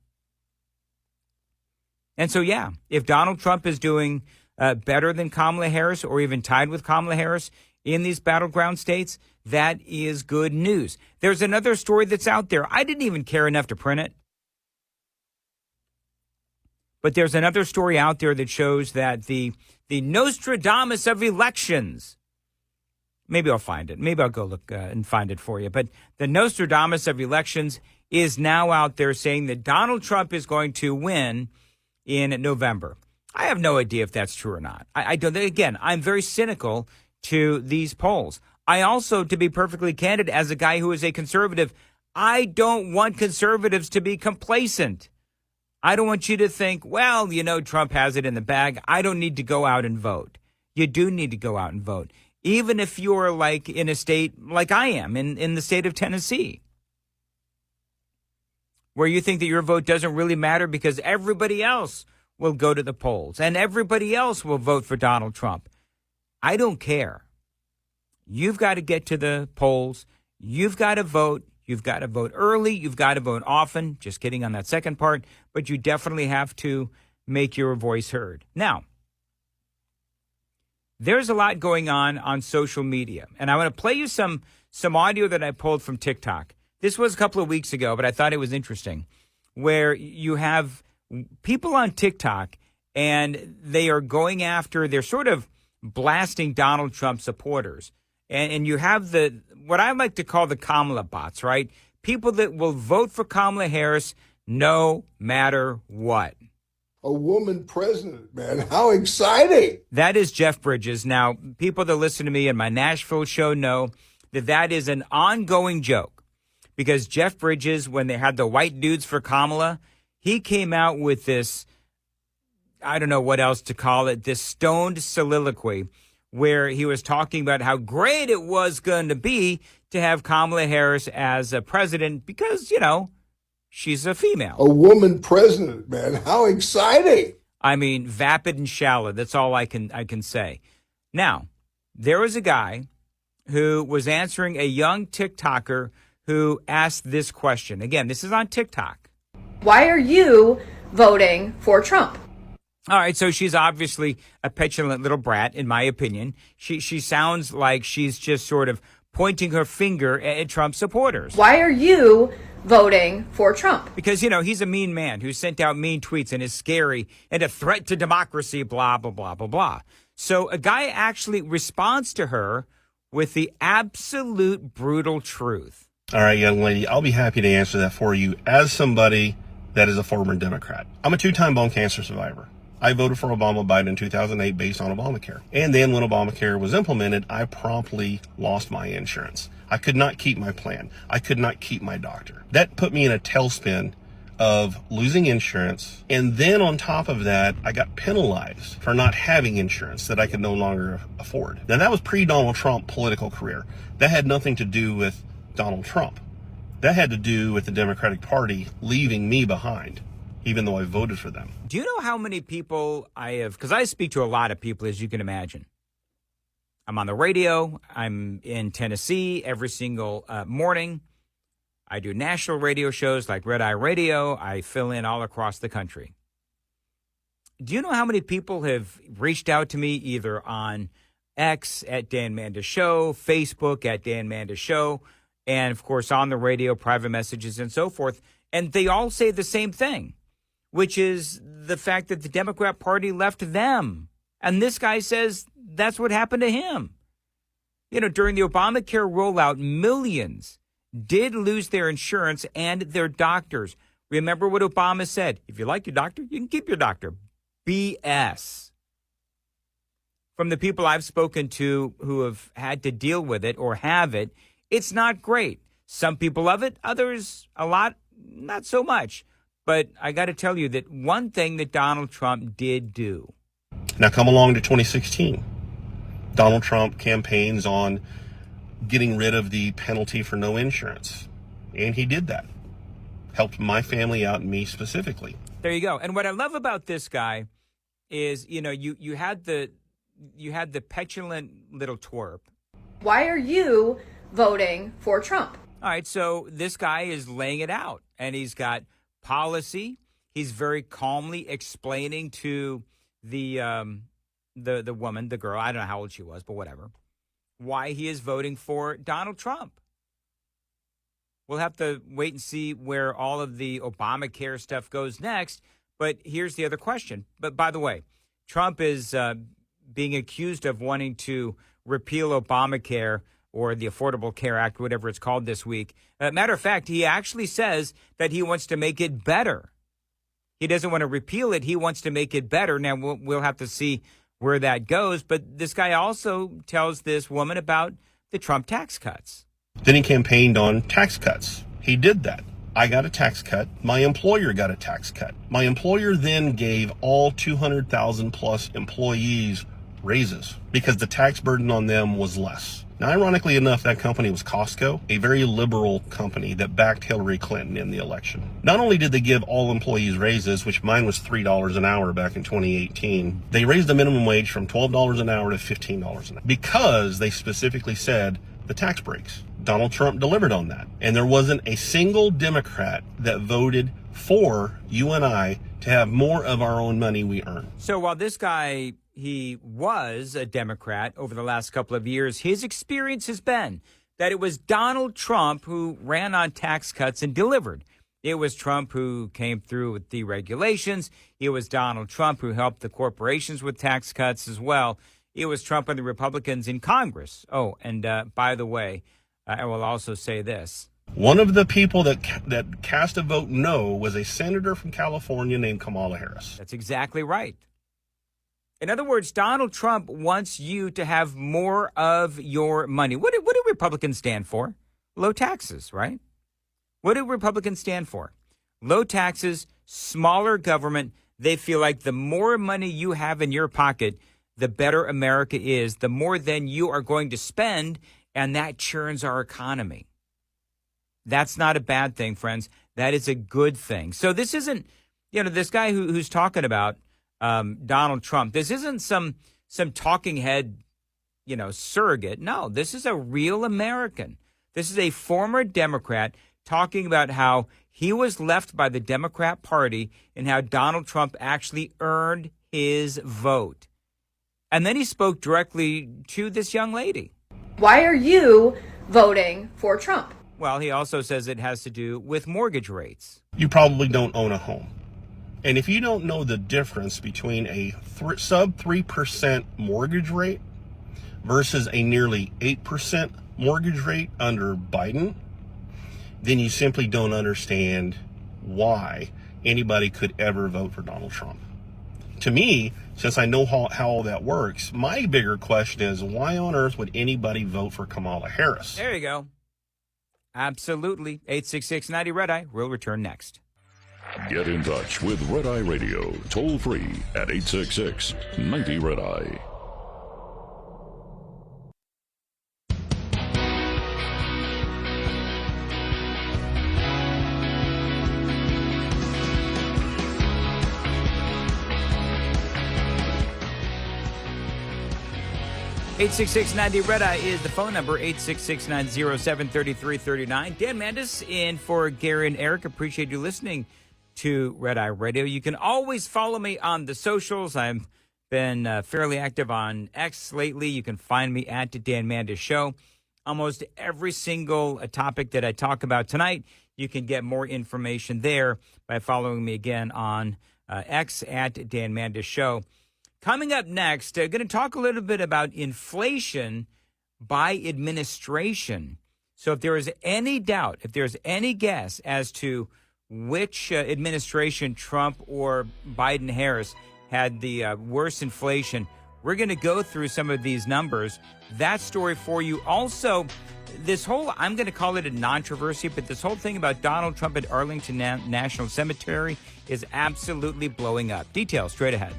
S2: And so, yeah, if Donald Trump is doing better than Kamala Harris or even tied with Kamala Harris in these battleground states, that is good news. There's another story that's out there. I didn't even care enough to print it. But there's another story out there that shows that the Nostradamus of elections, maybe I'll find it. Maybe I'll go look and find it for you. But the Nostradamus of elections is now out there saying that Donald Trump is going to win in November. I have no idea if that's true or not. I don't. Again, I'm very cynical to these polls. I also, to be perfectly candid, as a guy who is a conservative, I don't want conservatives to be complacent. I don't want you to think, well, Trump has it in the bag. I don't need to go out and vote. You do need to go out and vote. Even if you're like in a state like I am, in the state of Tennessee, where you think that your vote doesn't really matter because everybody else will go to the polls and everybody else will vote for Donald Trump. I don't care. You've got to get to the polls. You've got to vote. You've got to vote early. You've got to vote often. Just kidding on that second part. But you definitely have to make your voice heard. Now, there's a lot going on social media. And I want to play you some audio that I pulled from TikTok. This was a couple of weeks ago, but I thought it was interesting, where you have people on TikTok and they are going after, they're sort of blasting Donald Trump supporters. And you have what I like to call the Kamala bots, right? People that will vote for Kamala Harris no matter what.
S18: A woman president, man. How exciting.
S2: That is Jeff Bridges. Now, people that listen to me in my Nashville show know that is an ongoing joke. Because Jeff Bridges, when they had the white dudes for Kamala, he came out with this, I don't know what else to call it, this stoned soliloquy where he was talking about how great it was going to be to have Kamala Harris as a president because, she's a female.
S18: A woman president, man. How exciting.
S2: I mean, vapid and shallow. That's all I can say. Now, there was a guy who was answering a young TikToker who asked this question. Again, this is on TikTok.
S19: Why are you voting for Trump?
S2: All right, so she's obviously a petulant little brat, in my opinion. She sounds like she's just sort of pointing her finger at Trump supporters.
S19: Why are you voting for Trump?
S2: Because, he's a mean man who sent out mean tweets and is scary and a threat to democracy, blah, blah, blah, blah, blah. So a guy actually responds to her with the absolute brutal truth.
S20: All right, young lady, I'll be happy to answer that for you as somebody that is a former Democrat. I'm a 2-time bone cancer survivor. I voted for Obama Biden in 2008 based on Obamacare. And then when Obamacare was implemented, I promptly lost my insurance. I could not keep my plan. I could not keep my doctor. That put me in a tailspin of losing insurance. And then on top of that, I got penalized for not having insurance that I could no longer afford. Now that was pre-Donald Trump political career. That had nothing to do with Donald Trump. That had to do with the Democratic Party leaving me behind, even though I voted for them.
S2: Do you know how many people I have, because I speak to a lot of people, as you can imagine. I'm on the radio. I'm in Tennessee every single morning. I do national radio shows like Red Eye Radio. I fill in all across the country. Do you know how many people have reached out to me either on X at Dan Mandis Show, Facebook at Dan Mandis Show, and of course on the radio, private messages and so forth, and they all say the same thing, which is the fact that the Democrat Party left them. And this guy says that's what happened to him. During the Obamacare rollout, millions did lose their insurance and their doctors. Remember what Obama said? If you like your doctor, you can keep your doctor. BS. From the people I've spoken to who have had to deal with it or have it, it's not great. Some people love it, others a lot, not so much. But I got to tell you that one thing that Donald Trump did do.
S20: Now come along to 2016. Donald Trump campaigns on getting rid of the penalty for no insurance. And he did that. Helped my family out and me specifically.
S2: There you go. And what I love about this guy is, you had the petulant little twerp.
S19: Why are you voting for Trump?
S2: All right, so this guy is laying it out, and he's got policy. He's very calmly explaining to the woman, the girl, I don't know how old she was, but whatever, why he is voting for Donald Trump. We'll have to wait and see where all of the Obamacare stuff goes next. But here's the other question. But by the way, Trump is being accused of wanting to repeal Obamacare or the Affordable Care Act, whatever it's called this week. Matter of fact, he actually says that he wants to make it better. He doesn't want to repeal it. He wants to make it better. Now, we'll have to see where that goes. But this guy also tells this woman about the Trump tax cuts.
S20: Then he campaigned on tax cuts. He did that. I got a tax cut. My employer got a tax cut. My employer then gave all 200,000 plus employees raises because the tax burden on them was less. Now, ironically enough, that company was Costco, a very liberal company that backed Hillary Clinton in the election. Not only did they give all employees raises, which mine was $3 an hour back in 2018, they raised the minimum wage from $12 an hour to $15 an hour because they specifically said the tax breaks. Donald Trump delivered on that. And there wasn't a single Democrat that voted for you and I to have more of our own money we earn.
S2: So while this guy, he was a Democrat over the last couple of years, his experience has been that it was Donald Trump who ran on tax cuts and delivered. It was Trump who came through with deregulations. It was Donald Trump who helped the corporations with tax cuts as well. It was Trump and the Republicans in Congress. Oh, and by the way, I will also say this.
S20: One of the people that cast a vote no was a senator from California named Kamala Harris.
S2: That's exactly right. In other words, Donald Trump wants you to have more of your money. What do Republicans stand for? Low taxes, right? What do Republicans stand for? Low taxes, smaller government. They feel like the more money you have in your pocket, the better America is, the more then you are going to spend, and that churns our economy. That's not a bad thing, friends. That is a good thing. So this isn't, this guy who's talking about Donald Trump. This isn't some talking head, surrogate. No, this is a real American. This is a former Democrat talking about how he was left by the Democrat Party and how Donald Trump actually earned his vote. And then he spoke directly to this young lady.
S19: Why are you voting for Trump?
S2: Well, he also says it has to do with mortgage rates.
S20: You probably don't own a home. And if you don't know the difference between a sub 3% mortgage rate versus a nearly 8% mortgage rate under Biden, then you simply don't understand why anybody could ever vote for Donald Trump. To me, since I know how all that works, my bigger question is, why on earth would anybody vote for Kamala Harris?
S2: There you go. Absolutely. 866-90-RED-EYE. We'll return next.
S1: Get in touch with Red Eye Radio, toll free at 866-90-RED-EYE.
S2: $866-90-RED-EYE is the phone number, 866-907-3339. Dan Mandis in for Gary and Eric. Appreciate you listening to Red Eye Radio. You can always follow me on the socials. I've been fairly active on X lately. You can find me at the Dan Mandis Show. Almost every single topic that I talk about tonight, you can get more information there by following me again on X at Dan Mandis Show. Coming up next, going to talk a little bit about inflation by administration. So if there is any doubt, if there's any guess as to which administration, Trump or Biden-Harris, had the worst inflation, we're going to go through some of these numbers. That story for you. Also, this whole, I'm going to call it a controversy, but this whole thing about Donald Trump at Arlington National Cemetery is absolutely blowing up. Details straight ahead.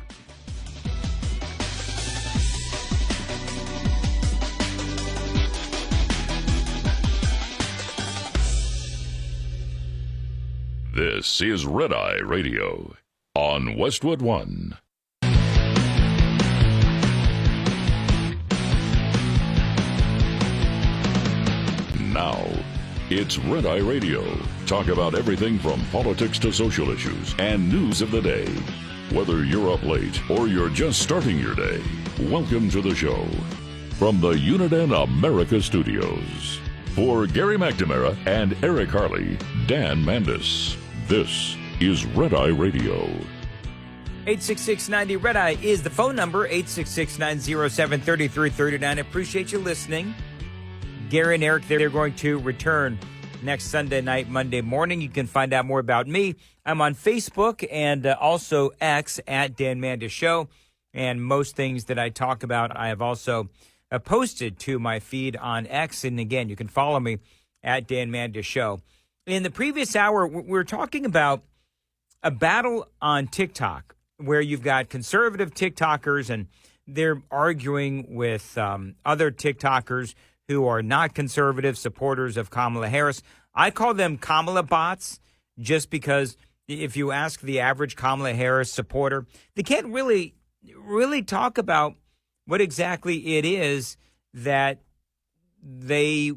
S1: This is Red Eye Radio on Westwood One. Now, it's Red Eye Radio. Talk about everything from politics to social issues and news of the day. Whether you're up late or you're just starting your day, welcome to the show. From the Uniden America Studios. For Gary McNamara and Eric Harley, Dan Mandis. This is Red Eye Radio.
S2: 866-90-RED-EYE is the phone number, 866-907-3339. Appreciate you listening. Gary and Eric, they're going to return next Sunday night, Monday morning. You can find out more about me. I'm on Facebook and also X at Dan Mandis Show. And most things that I talk about, I have also posted to my feed on X. And again, you can follow me at Dan Mandis Show. In the previous hour, we were talking about a battle on TikTok where you've got conservative TikTokers and they're arguing with other TikTokers who are not conservative supporters of Kamala Harris. I call them Kamala bots just because if you ask the average Kamala Harris supporter, they can't really talk about what exactly it is that they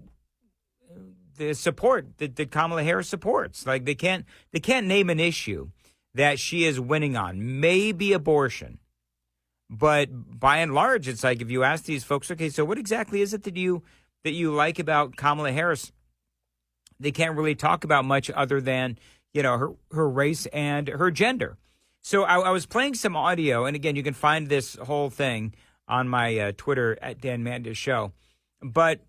S2: support, that Kamala Harris supports. Like they can't name an issue that she is winning on. Maybe abortion. But by and large, it's like if you ask these folks, okay, so what exactly is it that you like about Kamala Harris? They can't really talk about much other than, her race and her gender. So I was playing some audio, and again, you can find this whole thing on my Twitter at Dan Mandis Show. But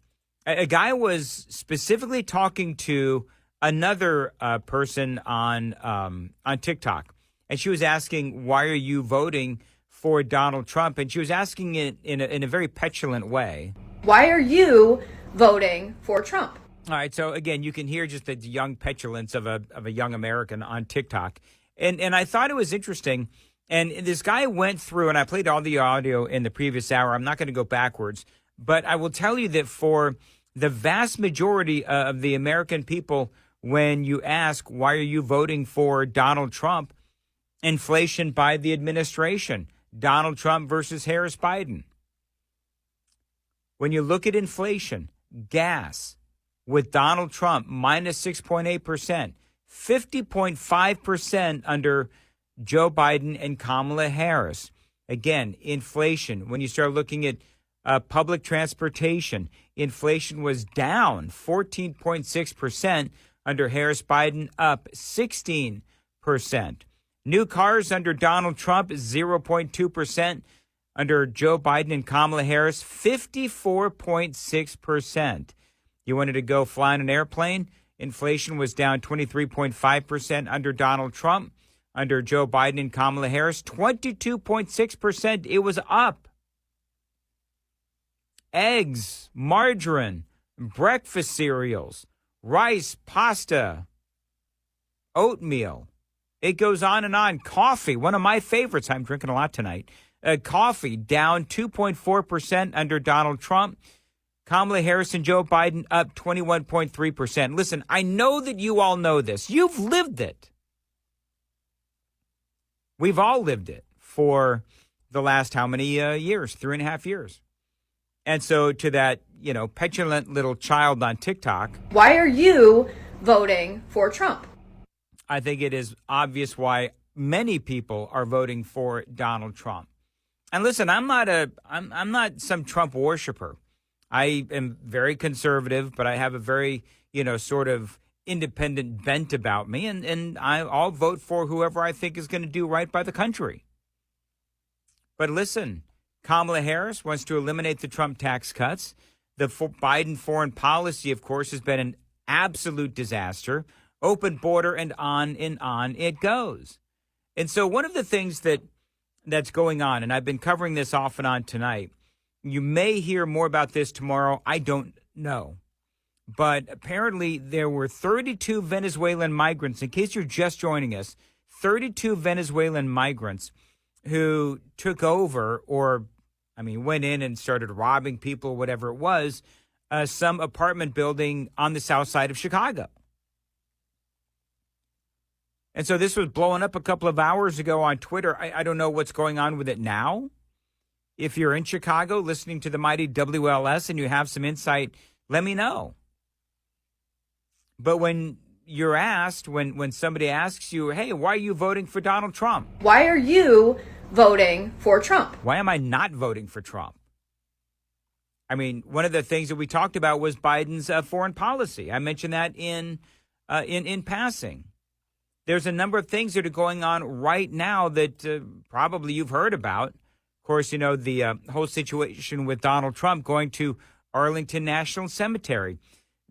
S2: a guy was specifically talking to another person on TikTok, and she was asking, "Why are you voting for Donald Trump?" And she was asking it in a very petulant way.
S19: Why are you voting for Trump?
S2: All right, so again, you can hear just the young petulance of a young American on TikTok, and I thought it was interesting. And this guy went through, and I played all the audio in the previous hour. I'm not going to go backwards, but I will tell you that for the vast majority of the American people, when you ask, why are you voting for Donald Trump? Inflation by the administration. Donald Trump versus Harris Biden. When you look at inflation, gas with Donald Trump minus 6.8%, 50.5% under Joe Biden and Kamala Harris. Again, inflation. When you start looking at public transportation, inflation was down 14.6% under Harris. Biden up 16%. New cars under Donald Trump, 0.2%. Under Joe Biden and Kamala Harris, 54.6%. You wanted to go fly on an airplane? Inflation was down 23.5% under Donald Trump. Under Joe Biden and Kamala Harris, 22.6%. It was up. Eggs, margarine, breakfast cereals, rice, pasta, oatmeal. It goes on and on. Coffee, one of my favorites. I'm drinking a lot tonight. Coffee down 2.4% under Donald Trump. Kamala Harris and Joe Biden up 21.3%. Listen, I know that you all know this. You've lived it. We've all lived it for the last how many years? 3.5 years. And so to that, petulant little child on TikTok.
S19: Why are you voting for Trump?
S2: I think it is obvious why many people are voting for Donald Trump. And listen, I'm not some Trump worshiper. I am very conservative, but I have a very, sort of independent bent about me. And I'll vote for whoever I think is going to do right by the country. But listen, Kamala Harris wants to eliminate the Trump tax cuts. The Biden foreign policy, of course, has been an absolute disaster. Open border and on it goes. And so one of the things that's going on, and I've been covering this off and on tonight, you may hear more about this tomorrow. I don't know. But apparently there were 32 Venezuelan migrants, in case you're just joining us, 32 Venezuelan migrants who took over went in and started robbing people, whatever it was, some apartment building on the south side of Chicago. And so this was blowing up a couple of hours ago on Twitter. I don't know what's going on with it now. If you're in Chicago listening to the mighty WLS and you have some insight, let me know. But when you're asked, when somebody asks you, hey, why are you voting for Donald Trump?
S19: Why are you voting for Trump?
S2: Why am I not voting for Trump? I mean, one of the things that we talked about was Biden's foreign policy. I mentioned that in passing. There's a number of things that are going on right now that probably you've heard about. Of course, the whole situation with Donald Trump going to Arlington National Cemetery.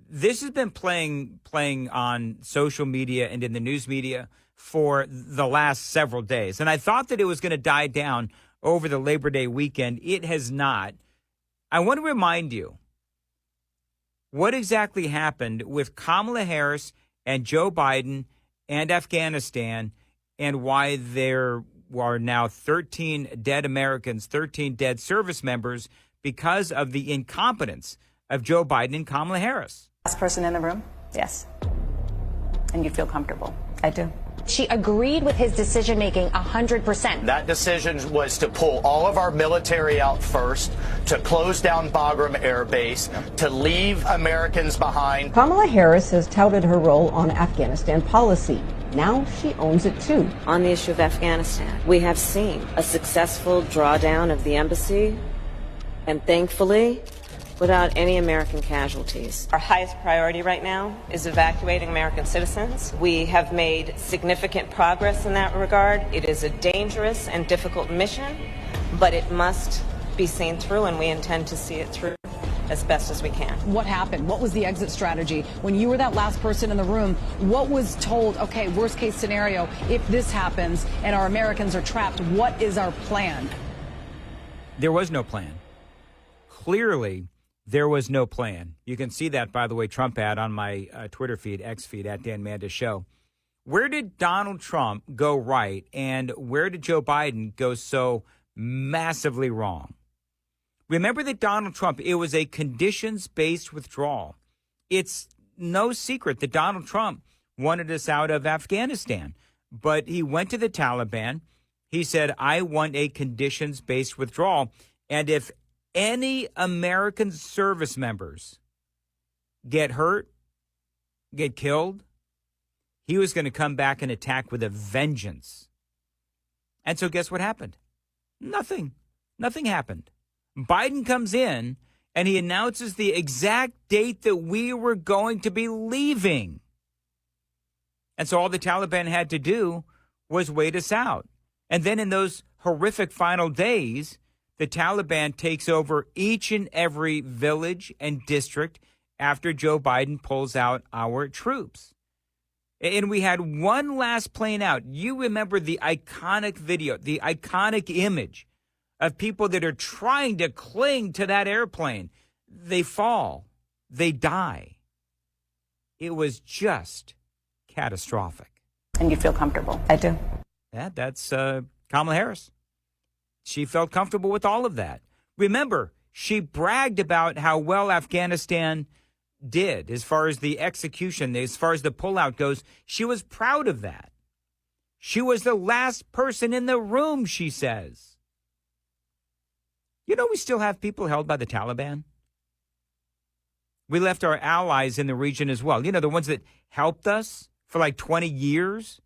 S2: This has been playing on social media and in the news media for the last several days. And I thought that it was going to die down over the Labor Day weekend. It has not. I want to remind you what exactly happened with Kamala Harris and Joe Biden and Afghanistan, and why there are now 13 dead Americans, 13 dead service members because of the incompetence of Joe Biden and Kamala Harris.
S21: Last person in the room? Yes. And you feel comfortable? I do.
S22: She agreed with his decision-making 100%.
S23: That decision was to pull all of our military out first, to close down Bagram Air Base, to leave Americans behind.
S24: Kamala Harris has touted her role on Afghanistan policy. Now she owns it, too.
S25: On the issue of Afghanistan, we have seen a successful drawdown of the embassy, and thankfully, without any American casualties. Our highest priority right now is evacuating American citizens. We have made significant progress in that regard. It is a dangerous and difficult mission, but it must be seen through, and we intend to see it through as best as we can.
S26: What happened? What was the exit strategy? When you were that last person in the room, what was told, okay, worst case scenario, if this happens and our Americans are trapped, what is our plan?
S2: There was no plan. Clearly, there was no plan. You can see that, by the way, Trump ad on my Twitter feed, X feed, at Dan Mandis Show. Where did Donald Trump go right, and where did Joe Biden go so massively wrong? Remember that Donald Trump, it was a conditions-based withdrawal. It's no secret that Donald Trump wanted us out of Afghanistan, but he went to the Taliban. He said, I want a conditions-based withdrawal, and if any American service members get hurt, get killed, he was going to come back and attack with a vengeance. And so guess what happened? Nothing. Nothing happened. Biden comes in and he announces the exact date that we were going to be leaving. And so all the Taliban had to do was wait us out. And then in those horrific final days, the Taliban takes over each and every village and district after Joe Biden pulls out our troops. And we had one last plane out. You remember the iconic video, the iconic image of people that are trying to cling to that airplane. They fall. They die. It was just catastrophic.
S21: And you feel comfortable? I do.
S2: Yeah, that's Kamala Harris. She felt comfortable with all of that. Remember, she bragged about how well Afghanistan did as far as the execution, as far as the pullout goes. She was proud of that. She was the last person in the room, she says. You know, we still have people held by the Taliban. We left our allies in the region as well. You know, the ones that helped us for like 20 years.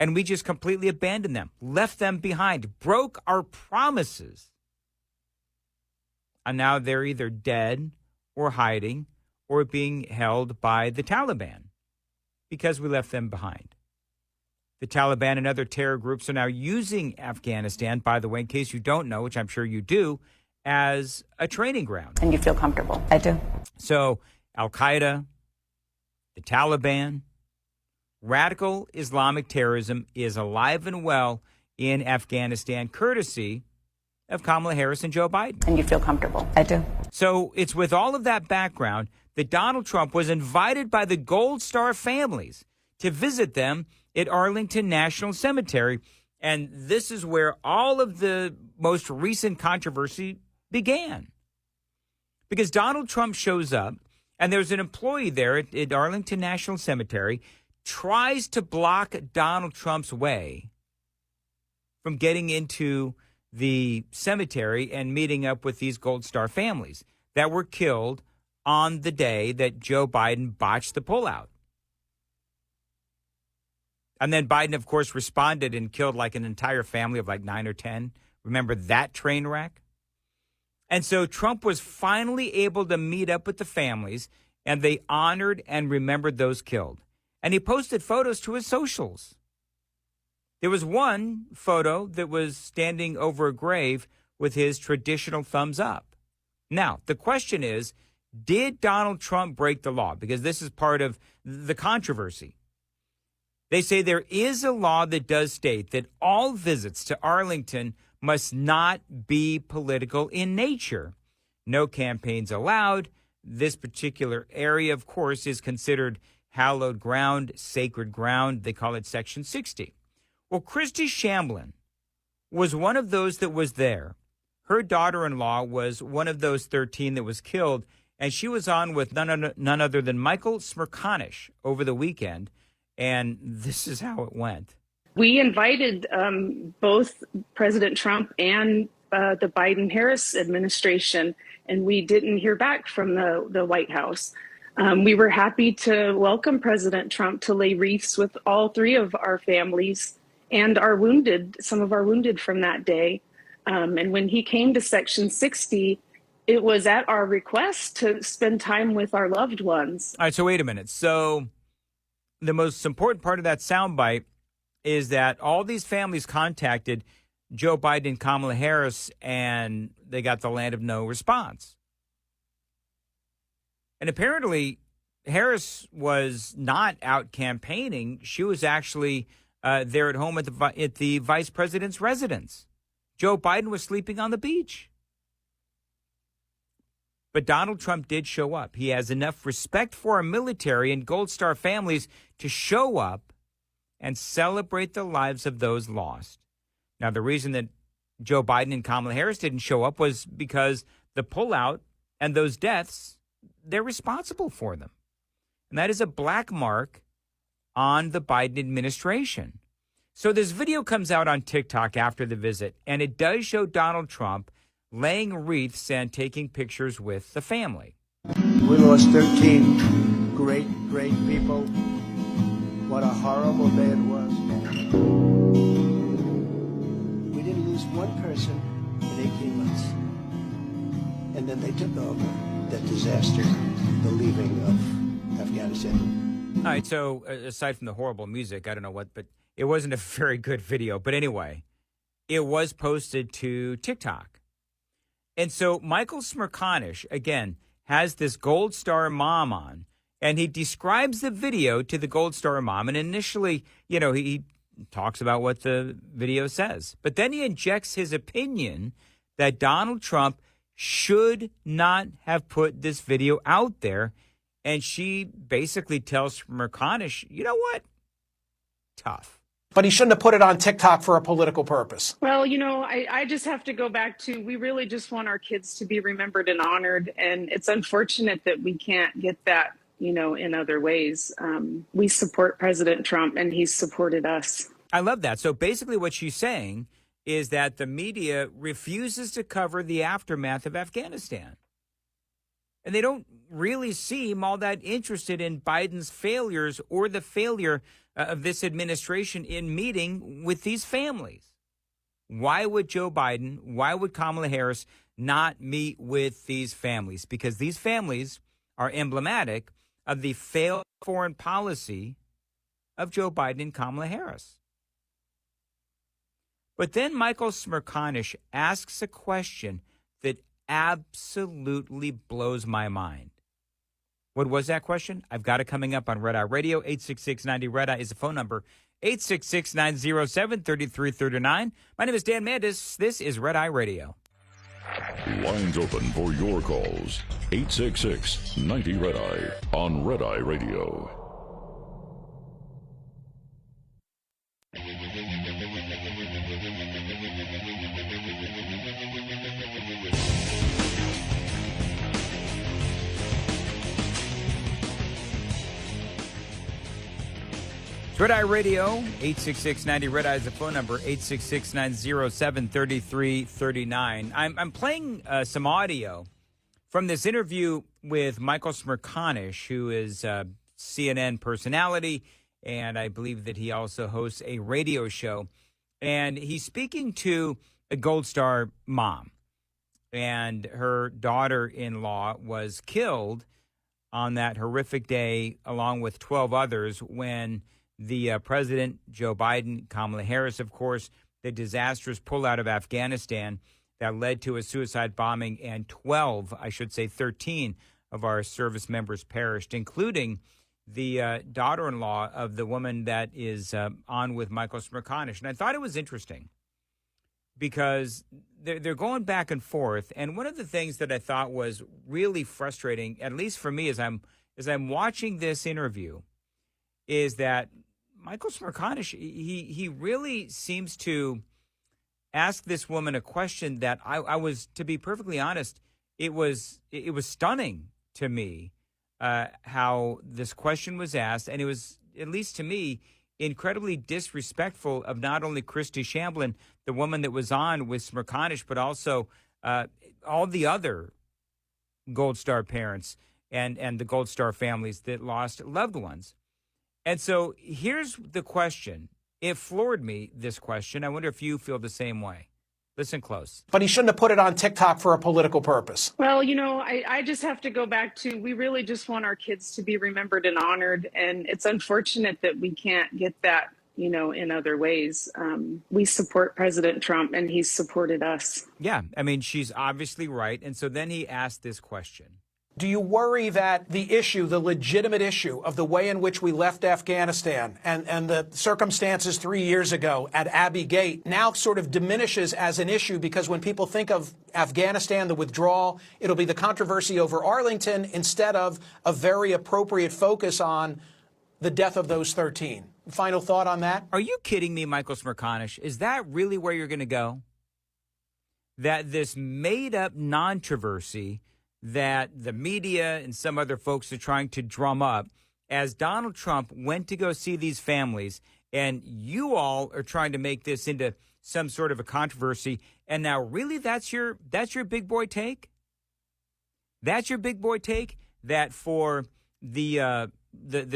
S2: And we just completely abandoned them, left them behind, broke our promises. And now they're either dead or hiding or being held by the Taliban because we left them behind. The Taliban and other terror groups are now using Afghanistan, by the way, in case you don't know, which I'm sure you do, as a training ground.
S21: And you feel comfortable? I do.
S2: So Al-Qaeda, the Taliban, radical Islamic terrorism is alive and well in Afghanistan, courtesy of Kamala Harris and Joe Biden.
S21: And you feel comfortable? I do.
S2: So it's with all of that background that Donald Trump was invited by the Gold Star families to visit them at Arlington National Cemetery. And this is where all of the most recent controversy began. Because Donald Trump shows up, and there's an employee there at Arlington National Cemetery, tries to block Donald Trump's way from getting into the cemetery and meeting up with these Gold Star families that were killed on the day that Joe Biden botched the pullout. And then Biden, of course, responded and killed like an entire family of like 9 or 10. Remember that train wreck? And so Trump was finally able to meet up with the families, and they honored and remembered those killed. And he posted photos to his socials. There was one photo that was standing over a grave with his traditional thumbs up. Now, the question is, did Donald Trump break the law? Because this is part of the controversy. They say there is a law that does state that all visits to Arlington must not be political in nature. No campaigns allowed. This particular area, of course, is considered hallowed ground, sacred ground. They call it Section 60. Well, Christy Shamblin was one of those that was there. Her daughter-in-law was one of those 13 that was killed, and she was on with none other than Michael Smerconish over the weekend, and this is how it went.
S4: We invited both President Trump and the Biden-Harris administration, and we didn't hear back from the White House. We were happy to welcome President Trump to lay wreaths with all three of our families and our wounded, some of our wounded from that day. And when he came to Section 60, it was at our request to spend time with our loved ones.
S2: All right, so wait a minute. So the most important part of that soundbite is that all these families contacted Joe Biden and Kamala Harris, and they got the land of no response. And apparently, Harris was not out campaigning. She was actually there at home at the vice president's residence. Joe Biden was sleeping on the beach. But Donald Trump did show up. He has enough respect for our military and Gold Star families to show up and celebrate the lives of those lost. Now, the reason that Joe Biden and Kamala Harris didn't show up was because the pullout and those deaths, they're responsible for them. And that is a black mark on the Biden administration. So this video comes out on TikTok after the visit, and it does show Donald Trump laying wreaths and taking pictures with the family.
S5: We lost 13 great people. What a horrible day it was. lose one person in 18 months. And then they took over that disaster, the leaving of Afghanistan.
S2: All right, so aside from the horrible music, I don't know what, but it wasn't a very good video. But anyway, it was posted to TikTok. And so Michael Smerconish, again, has this Gold Star mom on, and he describes the video to the Gold Star mom. And initially, he talks about what the video says. But then he injects his opinion that Donald Trump should not have put this video out there. And she basically tells Smerconish, you know what? Tough.
S6: But he shouldn't have put it on TikTok for a political purpose.
S4: Well, I just have to go back to, we really just want our kids to be remembered and honored. And it's unfortunate that we can't get that, in other ways. We support President Trump, and he's supported us.
S2: I love that. So basically what she's saying is that the media refuses to cover the aftermath of Afghanistan. And they don't really seem all that interested in Biden's failures or the failure of this administration in meeting with these families. Why would Joe Biden, why would Kamala Harris not meet with these families? Because these families are emblematic of the failed foreign policy of Joe Biden and Kamala Harris. But then Michael Smerconish asks a question that absolutely blows my mind. What was that question? I've got it coming up on Red Eye Radio. 866-90 Red Eye is the phone number. 866-907-3339. My name is Dan Mandis. This is Red Eye Radio.
S1: Lines open for your calls. 866-90 Red Eye on Red Eye Radio.
S2: Red Eye Radio, 866-90 Red Eye is the phone number, 866-907-3339. I'm playing some audio from this interview with Michael Smerconish, who is a CNN personality, and I believe that he also hosts a radio show. And he's speaking to a Gold Star mom, and her daughter-in-law was killed on that horrific day, along with 12 others, when the President, Joe Biden, Kamala Harris, of course, the disastrous pullout of Afghanistan that led to a suicide bombing, and 13 of our service members perished, including the daughter-in-law of the woman that is on with Michael Smerconish. And I thought it was interesting because they're going back and forth. And one of the things that I thought was really frustrating, at least for me as I'm watching this interview, is that Michael Smerconish, he really seems to ask this woman a question that I was, to be perfectly honest, it was stunning to me how this question was asked, and it was, at least to me, incredibly disrespectful of not only Christy Shamblin, the woman that was on with Smerconish, but also all the other Gold Star parents and the Gold Star families that lost loved ones. And so here's the question. It floored me, this question. I wonder if you feel the same way. Listen close.
S6: But he shouldn't have put it on TikTok for a political purpose.
S4: Well, I just have to go back to, we really just want our kids to be remembered and honored. And it's unfortunate that we can't get that, in other ways. We support President Trump, and he's supported us.
S2: Yeah, I mean, she's obviously right. And so then he asked this question.
S6: Do you worry that the issue, the legitimate issue of the way in which we left Afghanistan and the circumstances 3 years ago at Abbey Gate now sort of diminishes as an issue because when people think of Afghanistan, the withdrawal, it'll be the controversy over Arlington instead of a very appropriate focus on the death of those 13? Final thought on that?
S2: Are you kidding me, Michael Smerconish? Is that really where you're going to go? That this made-up controversy that the media and some other folks are trying to drum up as Donald Trump went to go see these families, and you all are trying to make this into some sort of a controversy, and now really that's your big boy take? That's your big boy take? That for the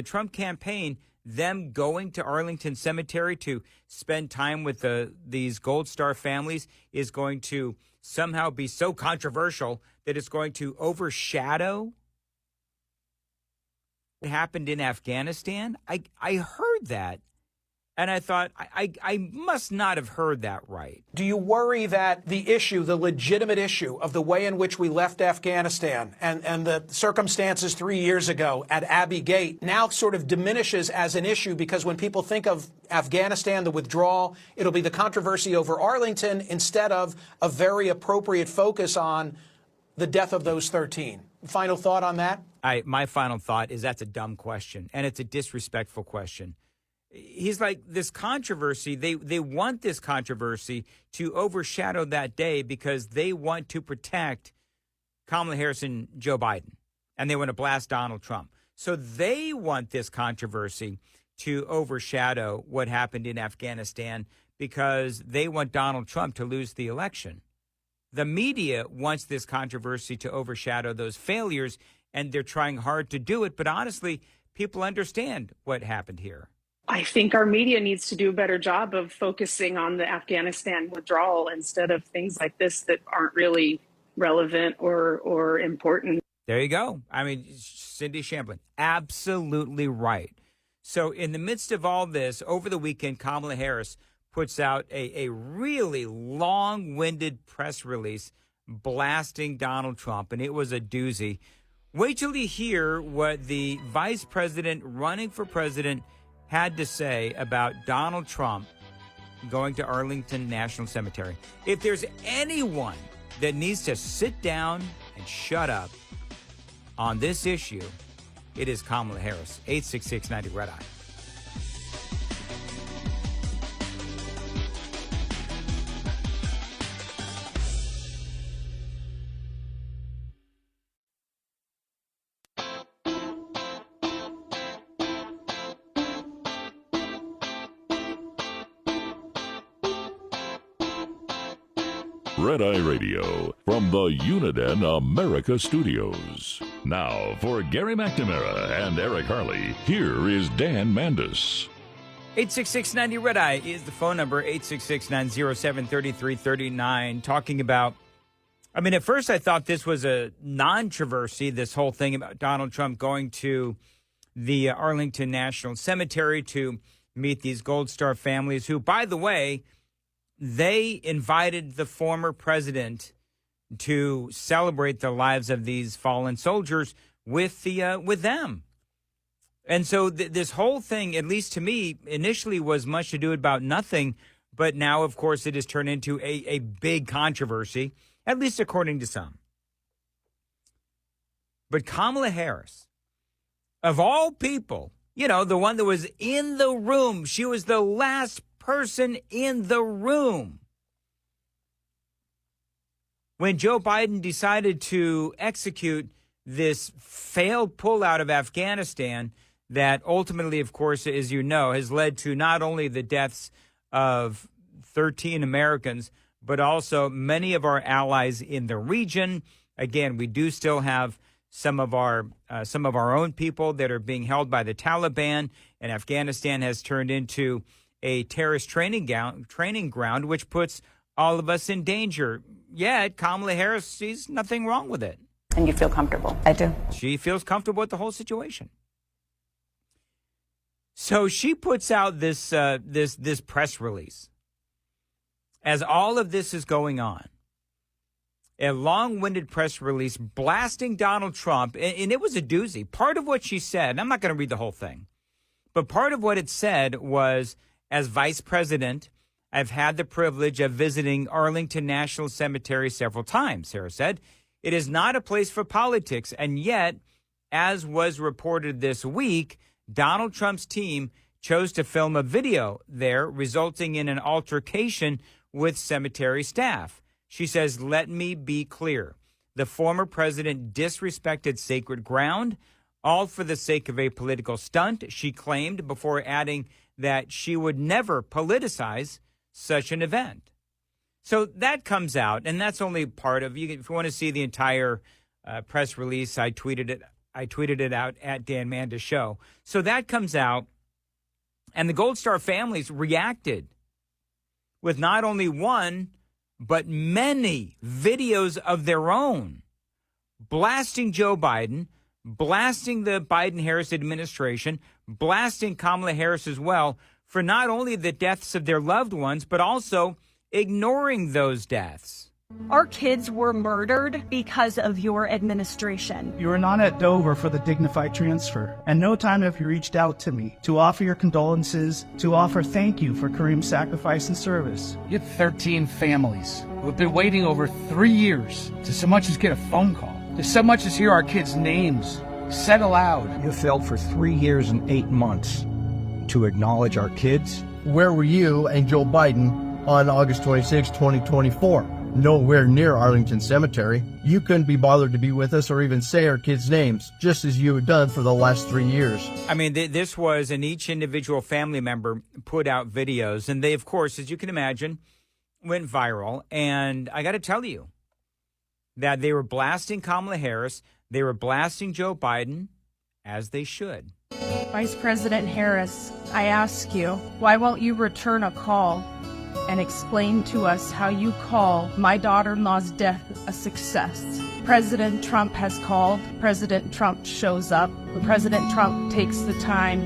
S2: Trump campaign, them going to Arlington Cemetery to spend time with these Gold Star families is going to somehow be so controversial that it's going to overshadow what happened in Afghanistan? I heard that, and I thought, I must not have heard that right.
S6: Do you worry that the issue, the legitimate issue of the way in which we left Afghanistan and the circumstances 3 years ago at Abbey Gate now sort of diminishes as an issue because when people think of Afghanistan, the withdrawal, it'll be the controversy over Arlington instead of a very appropriate focus on the death of those 13? Final thought on that?
S2: My final thought is that's a dumb question, and it's a disrespectful question. He's like, this controversy, they want this controversy to overshadow that day because they want to protect Kamala Harris and Joe Biden, and they want to blast Donald Trump. So they want this controversy to overshadow what happened in Afghanistan because they want Donald Trump to lose the election. The media wants this controversy to overshadow those failures, and they're trying hard to do it. But honestly, people understand what happened here.
S4: I think our media needs to do a better job of focusing on the Afghanistan withdrawal instead of things like this that aren't really relevant or important.
S2: There you go. I mean, Cindy Shamblin, absolutely right. So in the midst of all this, over the weekend, Kamala Harris puts out a really long-winded press release blasting Donald Trump, and it was a doozy. Wait till you hear what the vice president running for president had to say about Donald Trump going to Arlington National Cemetery. If there's anyone that needs to sit down and shut up on this issue, it is Kamala Harris. 866-90 Red Eye.
S1: Red Eye Radio from the Uniden America Studios. Now, for Gary McNamara and Eric Harley, here is Dan Mandis.
S2: 866-90 Red Eye is the phone number, 866-907-3339, talking about, I mean, at first I thought this was a non-controversy, this whole thing about Donald Trump going to the Arlington National Cemetery to meet these Gold Star families who, by the way, they invited the former president to celebrate the lives of these fallen soldiers with them. And so this whole thing, at least to me, initially was much ado about nothing. But now, of course, it has turned into a big controversy, at least according to some. But Kamala Harris, of all people, you know, the one that was in the room, she was the last person in the room when Joe Biden decided to execute this failed pullout of Afghanistan that ultimately, of course, as you know, has led to not only the deaths of 13 Americans, but also many of our allies in the region. Again, we do still have some of our own people that are being held by the Taliban, and Afghanistan has turned into a terrorist training ground, which puts all of us in danger. Yet Kamala Harris sees nothing wrong with it.
S21: And you feel comfortable? I do.
S2: She feels comfortable with the whole situation. So she puts out this press release as all of this is going on. A long-winded press release blasting Donald Trump, and it was a doozy. Part of what she said, and I'm not going to read the whole thing, but part of what it said was, as vice president, I've had the privilege of visiting Arlington National Cemetery several times, Sarah said. It is not a place for politics, and yet, as was reported this week, Donald Trump's team chose to film a video there, resulting in an altercation with cemetery staff. She says, let me be clear. The former president disrespected sacred ground, all for the sake of a political stunt, she claimed, before adding that she would never politicize such an event. So that comes out, and that's only part of you. If you want to see the entire press release, I tweeted it out at Dan Mandis Show. So that comes out, And the Gold Star families reacted with not only one, but many videos of their own, blasting Joe Biden, blasting the Biden-Harris administration, blasting Kamala Harris as well, for not only the deaths of their loved ones, but also ignoring those deaths.
S7: Our kids were murdered because of your administration.
S9: You were not at Dover for the dignified transfer, and no time have you reached out to me to offer your condolences, to offer thank you for Kareem's sacrifice and service.
S10: You have 13 families who have been waiting over 3 years to so much as get a phone call, to so much as hear our kids' names said aloud.
S11: You failed for 3 years and 8 months to acknowledge our kids.
S12: Where were you and Joe Biden on August 26, 2024? Nowhere near Arlington Cemetery. You couldn't be bothered to be with us or even say our kids' names, just as you had done for the last 3 years.
S2: I mean, this was, and each individual family member put out videos, and they, of course, as you can imagine, went viral. And I got to tell you that they were blasting Kamala Harris. They were blasting Joe Biden, as they should.
S7: Vice President Harris, I ask you, why won't you return a call and explain to us how you call my daughter-in-law's death a success? President Trump has called. President Trump shows up. President Trump takes the time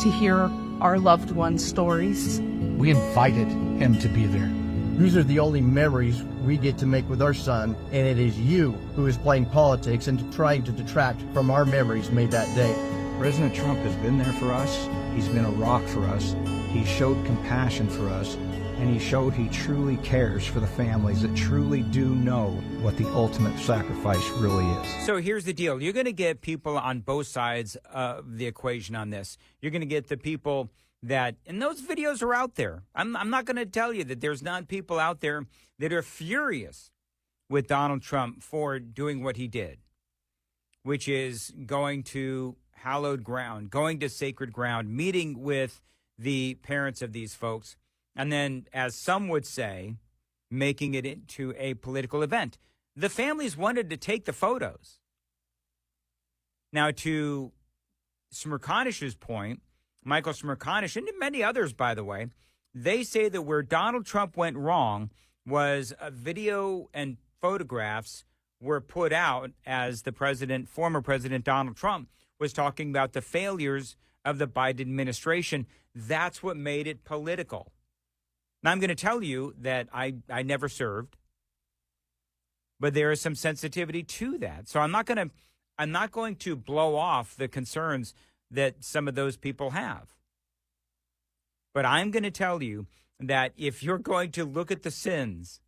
S7: to hear our loved ones' stories.
S10: We invited him to be there.
S12: These are the only memories we get to make with our son, and it is you who is playing politics and trying to detract from our memories made that day.
S11: President Trump has been there for us. He's been a rock for us. He showed compassion for us, and he showed he truly cares for the families that truly do know what the ultimate sacrifice really is.
S2: So here's the deal. You're going to get people on both sides of the equation on this. You're going to get the people that, and those videos are out there. I'm not going to tell you that there's not people out there that are furious with Donald Trump for doing what he did, which is going to hallowed ground, going to sacred ground, meeting with the parents of these folks, and then, as some would say, making it into a political event. The families wanted to take the photos. Now, to Smerconish's point, Michael Smerconish, and many others, by the way, they say that where Donald Trump went wrong was a video and photographs were put out as the president, former President Donald Trump, was talking about the failures of the Biden administration. That's what made it political. Now, I'm going to tell you that I never served, but there is some sensitivity to that. So I'm not going to blow off the concerns that some of those people have. But I'm going to tell you that if you're going to look at the sins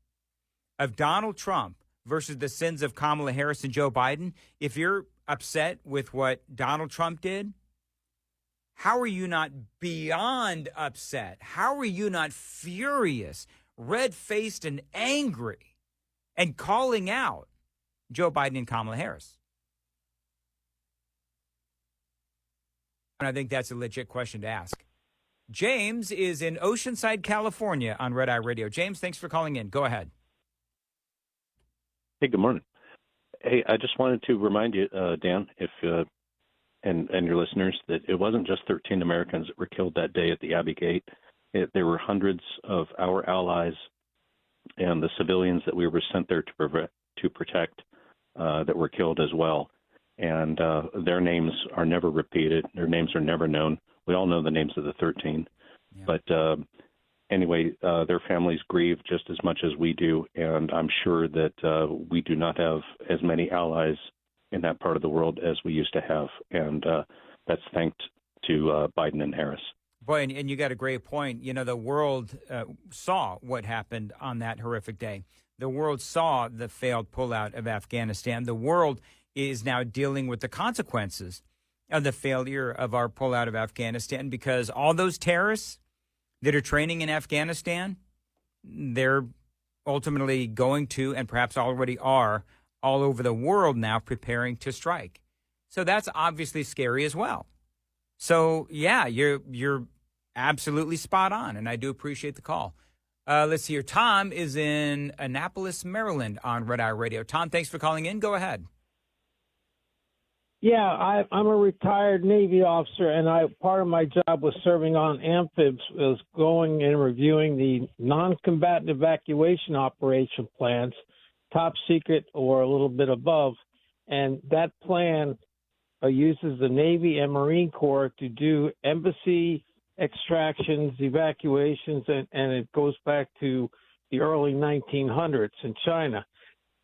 S2: of Donald Trump versus the sins of Kamala Harris and Joe Biden, if you're upset with what Donald Trump did, how are you not beyond upset? How are you not furious, red-faced and angry, and calling out Joe Biden and Kamala Harris? And I think that's a legit question to ask. James is in Oceanside, California on Red Eye Radio. James, thanks for calling in. Go ahead.
S13: Hey, good morning. Hey, I just wanted to remind you, Dan, if and your listeners, that it wasn't just 13 Americans that were killed that day at the Abbey Gate. There were hundreds of our allies and the civilians that we were sent there to protect that were killed as well. And their names are never repeated. Their names are never known. We all know the names of the 13. Yeah. But anyway, their families grieve just as much as we do. And I'm sure that we do not have as many allies in that part of the world as we used to have. And that's thanks to Biden and Harris.
S2: Boy, and you got a great point. You know, the world saw what happened on that horrific day. The world saw the failed pullout of Afghanistan. The world is now dealing with the consequences of the failure of our pullout of Afghanistan, because all those terrorists that are training in Afghanistan, they're ultimately going to, and perhaps already are, all over the world now preparing to strike. So that's obviously scary as well. So, yeah, you're absolutely spot on, and I do appreciate the call. Let's see here. Tom is in Annapolis, Maryland on Red Eye Radio. Tom, thanks for calling in. Go ahead.
S3: Yeah, I'm a retired Navy officer, and part of my job was serving on amphibs, was going and reviewing the non-combatant evacuation operation plans, top secret or a little bit above. And that plan uses the Navy and Marine Corps to do embassy extractions, evacuations, and it goes back to the early 1900s in China.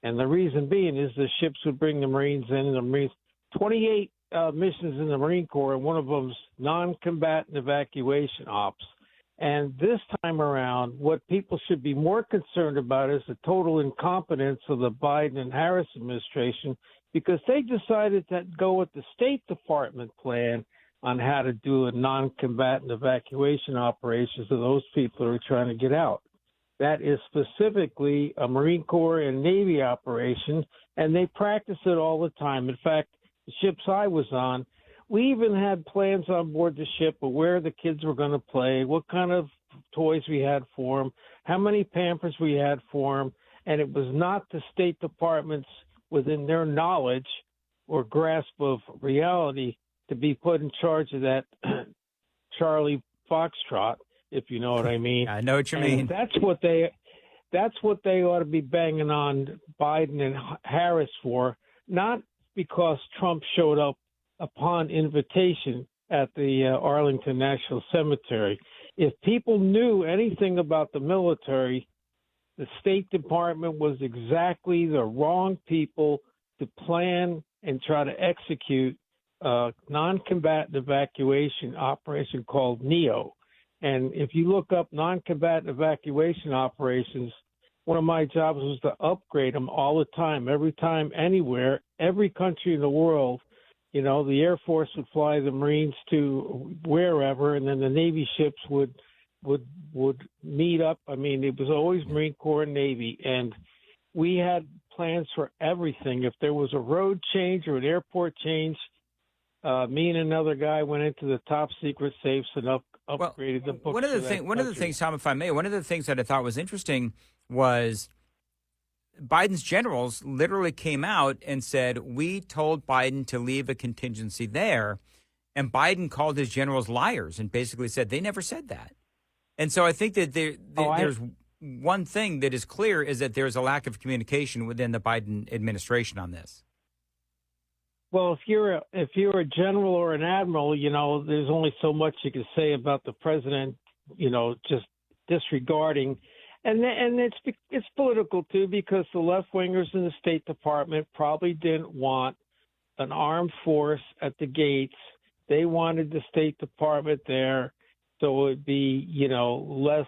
S3: And the reason being is the ships would bring the Marines in, and the Marines, 28 missions in the Marine Corps, and one of them's non-combatant evacuation ops. And this time around, what people should be more concerned about is the total incompetence of the Biden and Harris administration, because they decided to go with the State Department plan on how to do a non-combatant evacuation operations of those people who are trying to get out. That is specifically a Marine Corps and Navy operation, and they practice it all the time. In fact, the ships I was on, we even had plans on board the ship of where the kids were going to play, what kind of toys we had for them, how many Pampers we had for them, and it was not the State Department's within their knowledge or grasp of reality to be put in charge of that Charlie Foxtrot, if you know what I mean.
S2: I know what you mean.
S3: That's what they ought to be banging on Biden and Harris for, not because Trump showed up upon invitation at the Arlington National Cemetery. If people knew anything about the military, the State Department was exactly the wrong people to plan and try to execute a non-combatant evacuation operation called NEO. And if you look up non-combatant evacuation operations, one of my jobs was to upgrade them all the time, every time, anywhere, every country in the world. You know, the Air Force would fly the Marines to wherever, and then the Navy ships would meet up. I mean, it was always Marine Corps and Navy, and we had plans for everything. If there was a road change or an airport change, me and another guy went into the top secret safes and upgraded the books.
S2: One of the things, Tom, if I may, one of the things that I thought was interesting was Biden's generals literally came out and said, we told Biden to leave a contingency there. And Biden called his generals liars and basically said they never said that. And so I think that there's one thing that is clear is that there's a lack of communication within the Biden administration on this.
S3: Well, if you're a general or an admiral, you know, there's only so much you can say about the president, you know, just disregarding. And it's political, too, because the left-wingers in the State Department probably didn't want an armed force at the gates. They wanted the State Department there so it would be, you know, less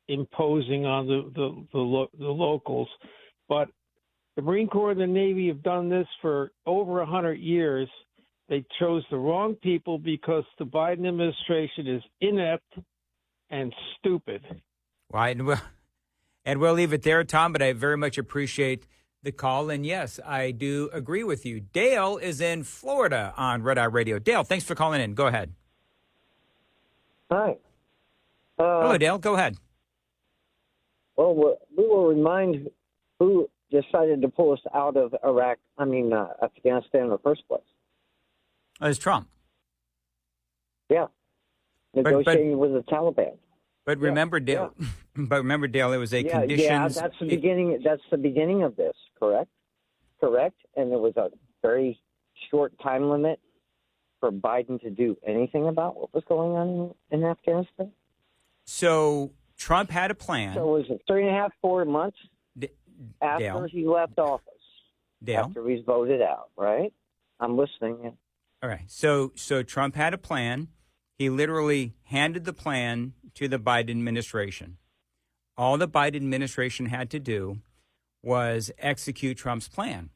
S3: imposing on the locals. But the Marine Corps and the Navy have done this for over 100 years. They chose the wrong people because the Biden administration is inept and stupid.
S2: Right. And we'll leave it there, Tom, but I very much appreciate the call. And yes, I do agree with you. Dale is in Florida on Red Eye Radio. Dale, thanks for calling in. Go ahead.
S8: Hi.
S2: Hello, Dale. Go ahead.
S8: Well, we will remind who decided to pull us out of Afghanistan in the first place.
S2: It's Trump.
S8: Yeah. Negotiating with the Taliban.
S2: But remember, Dale. Yeah. But remember, Dale. It was a conditions.
S8: Yeah, that's the beginning. That's the beginning of this. Correct. And there was a very short time limit for Biden to do anything about what was going on in Afghanistan.
S2: So Trump had a plan.
S8: So it was 3.5, 4 months after
S2: Dale.
S8: he left office.
S2: Dale.
S8: After he's voted out, right? I'm listening. Yeah.
S2: All right. So Trump had a plan. He literally handed the plan to the Biden administration. All the Biden administration had to do was execute Trump's plan.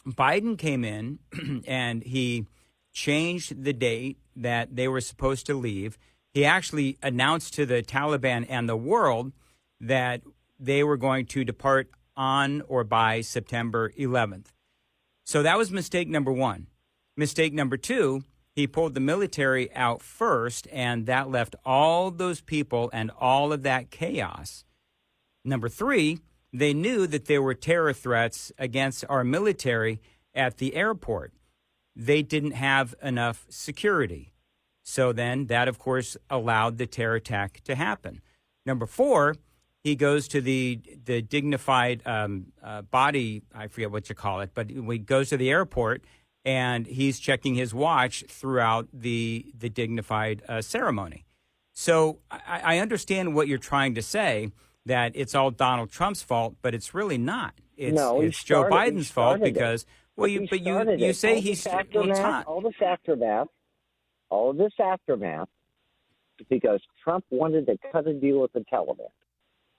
S2: Biden came in and he changed the date that they were supposed to leave. He actually announced to the Taliban and the world that they were going to depart on or by September 11th. So that was mistake number one. Mistake number two, he pulled the military out first, and that left all those people and all of that chaos. Number three, they knew that there were terror threats against our military at the airport. they didn't have enough security. So then that, of course, allowed the terror attack to happen. Number 4, he goes to the dignified body, I forget what you call it, but he goes to the airport and he's checking his watch throughout the dignified ceremony. So I understand what you're trying to say, that it's all Donald Trump's fault, but it's really not. It's Joe Biden's fault because, you say he's
S8: all of this aftermath, because Trump wanted to cut a deal with the Taliban,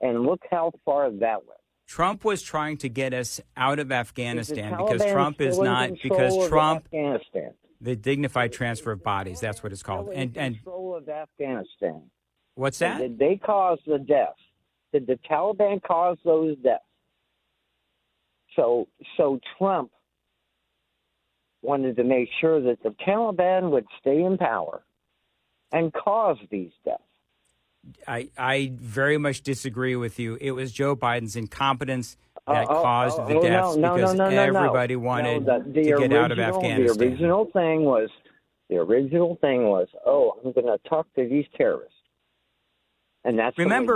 S8: and look how far that went.
S2: Trump was trying to get us out of Afghanistan because Trump is not Afghanistan. The dignified transfer of bodies, that's what it's called. And
S8: control of Afghanistan.
S2: What's that?
S8: Did they cause the deaths? Did the Taliban cause those deaths? So Trump wanted to make sure that the Taliban would stay in power and cause these deaths.
S2: I very much disagree with you. It was Joe Biden's incompetence that caused the deaths because everybody wanted to get out of Afghanistan.
S8: The original thing was, I'm going to talk to these terrorists. And that's
S2: you guys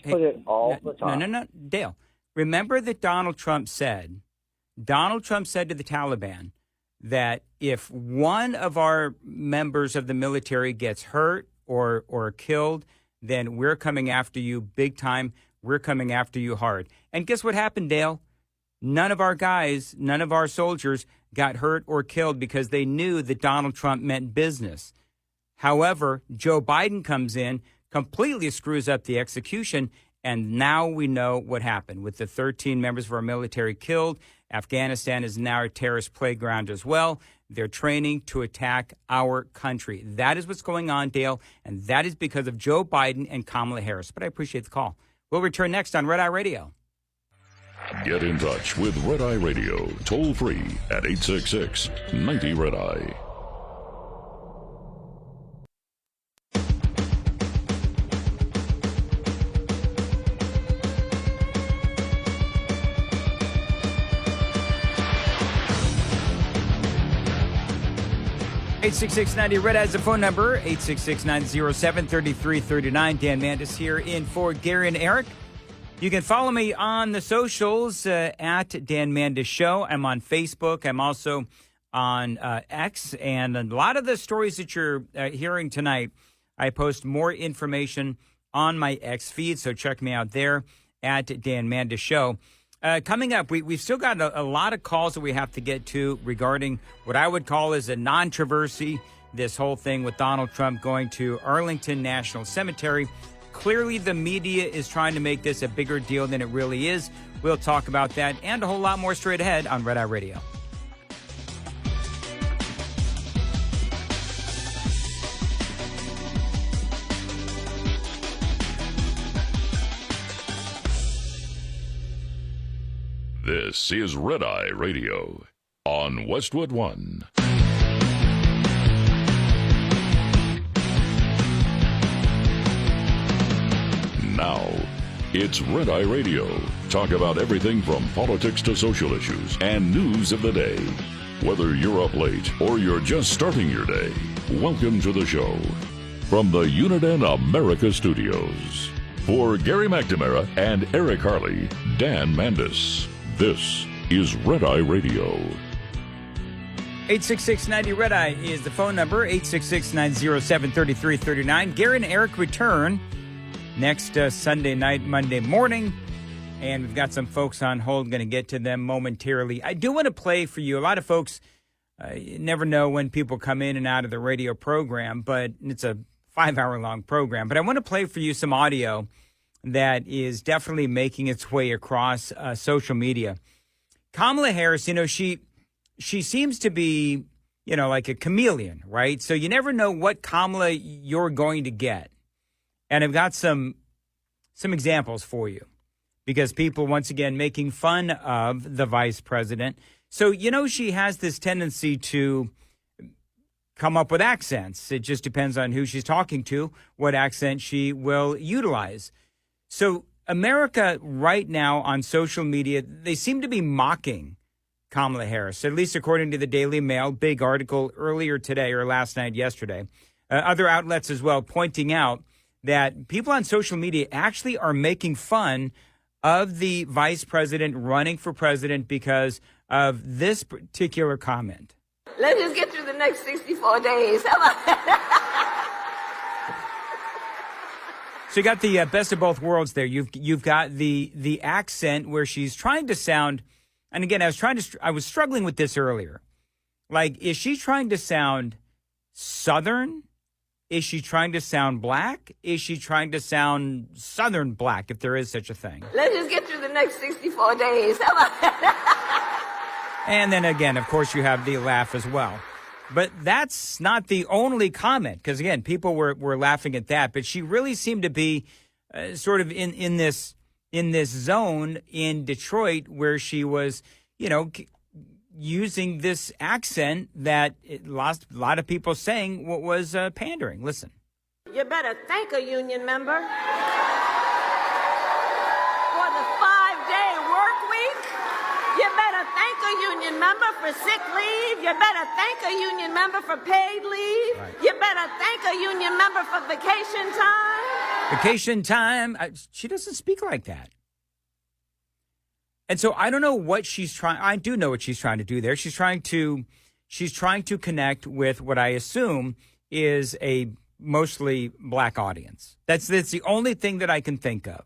S2: put
S8: it all the time.
S2: No, Dale. Remember that Donald Trump said to the Taliban that if one of our members of the military gets hurt or killed, then we're coming after you big time. We're coming after you hard. And guess what happened, Dale? None of our guys, none of our soldiers got hurt or killed because they knew that Donald Trump meant business. However, Joe Biden comes in, completely screws up the execution, and now we know what happened. With the 13 members of our military killed, Afghanistan is now a terrorist playground as well. They're training to attack our country. That is what's going on, Dale, and that is because of Joe Biden and Kamala Harris. But I appreciate the call. We'll return next on Red Eye Radio.
S1: Get in touch with Red Eye Radio, toll free at 866-90-RED-EYE.
S2: #866-90-RED as the phone number, 866-907-3339. Dan Mandis here in for Gary and Eric. You can follow me on the socials at Dan Mandis Show. I'm on Facebook. I'm also on X. And a lot of the stories that you're hearing tonight, I post more information on my X feed. So check me out there at Dan Mandis Show. Coming up, we've still got a lot of calls that we have to get to regarding what I would call as a non-controversy, this whole thing with Donald Trump going to Arlington National Cemetery. Clearly, the media is trying to make this a bigger deal than it really is. We'll talk about that and a whole lot more straight ahead on Red Eye Radio.
S1: This is Red Eye Radio on Westwood One. Now, it's Red Eye Radio. Talk about everything from politics to social issues and news of the day. Whether you're up late or you're just starting your day, welcome to the show. From the Uniden America Studios. For Gary McNamara and Eric Harley, Dan Mandis. This is Red Eye Radio.
S2: 866-90-RED-EYE is the phone number, 866-907-3339. Gary and Eric return next Sunday night, Monday morning, and we've got some folks on hold. Going to get to them momentarily. I do want to play for you. A lot of folks you never know when people come in and out of the radio program, but it's a 5-hour-long program. But I want to play for you some audio that is definitely making its way across social media. Kamala Harris, she seems to be, like a chameleon, right? So you never know what Kamala you're going to get. And I've got some examples for you because people, once again, making fun of the vice president. So, she has this tendency to come up with accents. It just depends on who she's talking to, what accent she will utilize. So America right now on social media, they seem to be mocking Kamala Harris, at least according to the Daily Mail. Big article earlier today or last night, yesterday. Other outlets as well pointing out that people on social media actually are making fun of the vice president running for president because of this particular comment.
S14: Let's just get through the next 64 days. How about that?
S2: So you got the best of both worlds there. You've got the accent where she's trying to sound, and again, I was struggling with this earlier. Like, is she trying to sound Southern? Is she trying to sound black? Is she trying to sound Southern black, if there is such a thing?
S14: Let's just get through the next 64 days. How about that?
S2: And then again, of course, you have the laugh as well. But that's not the only comment, because again, people were laughing at that. But she really seemed to be sort of in this zone in Detroit where she was, using this accent that it lost a lot of people saying what was pandering. Listen.
S14: You better thank a union member for the 5-day work week. You better thank a union member for sick leave. You better thank a union member for paid leave. Right. You better thank a union member for vacation time.
S2: Vacation time. She doesn't speak like that. And so I don't know what she's trying. I do know what she's trying to do there. She's trying to connect with what I assume is a mostly black audience. That's the only thing that I can think of.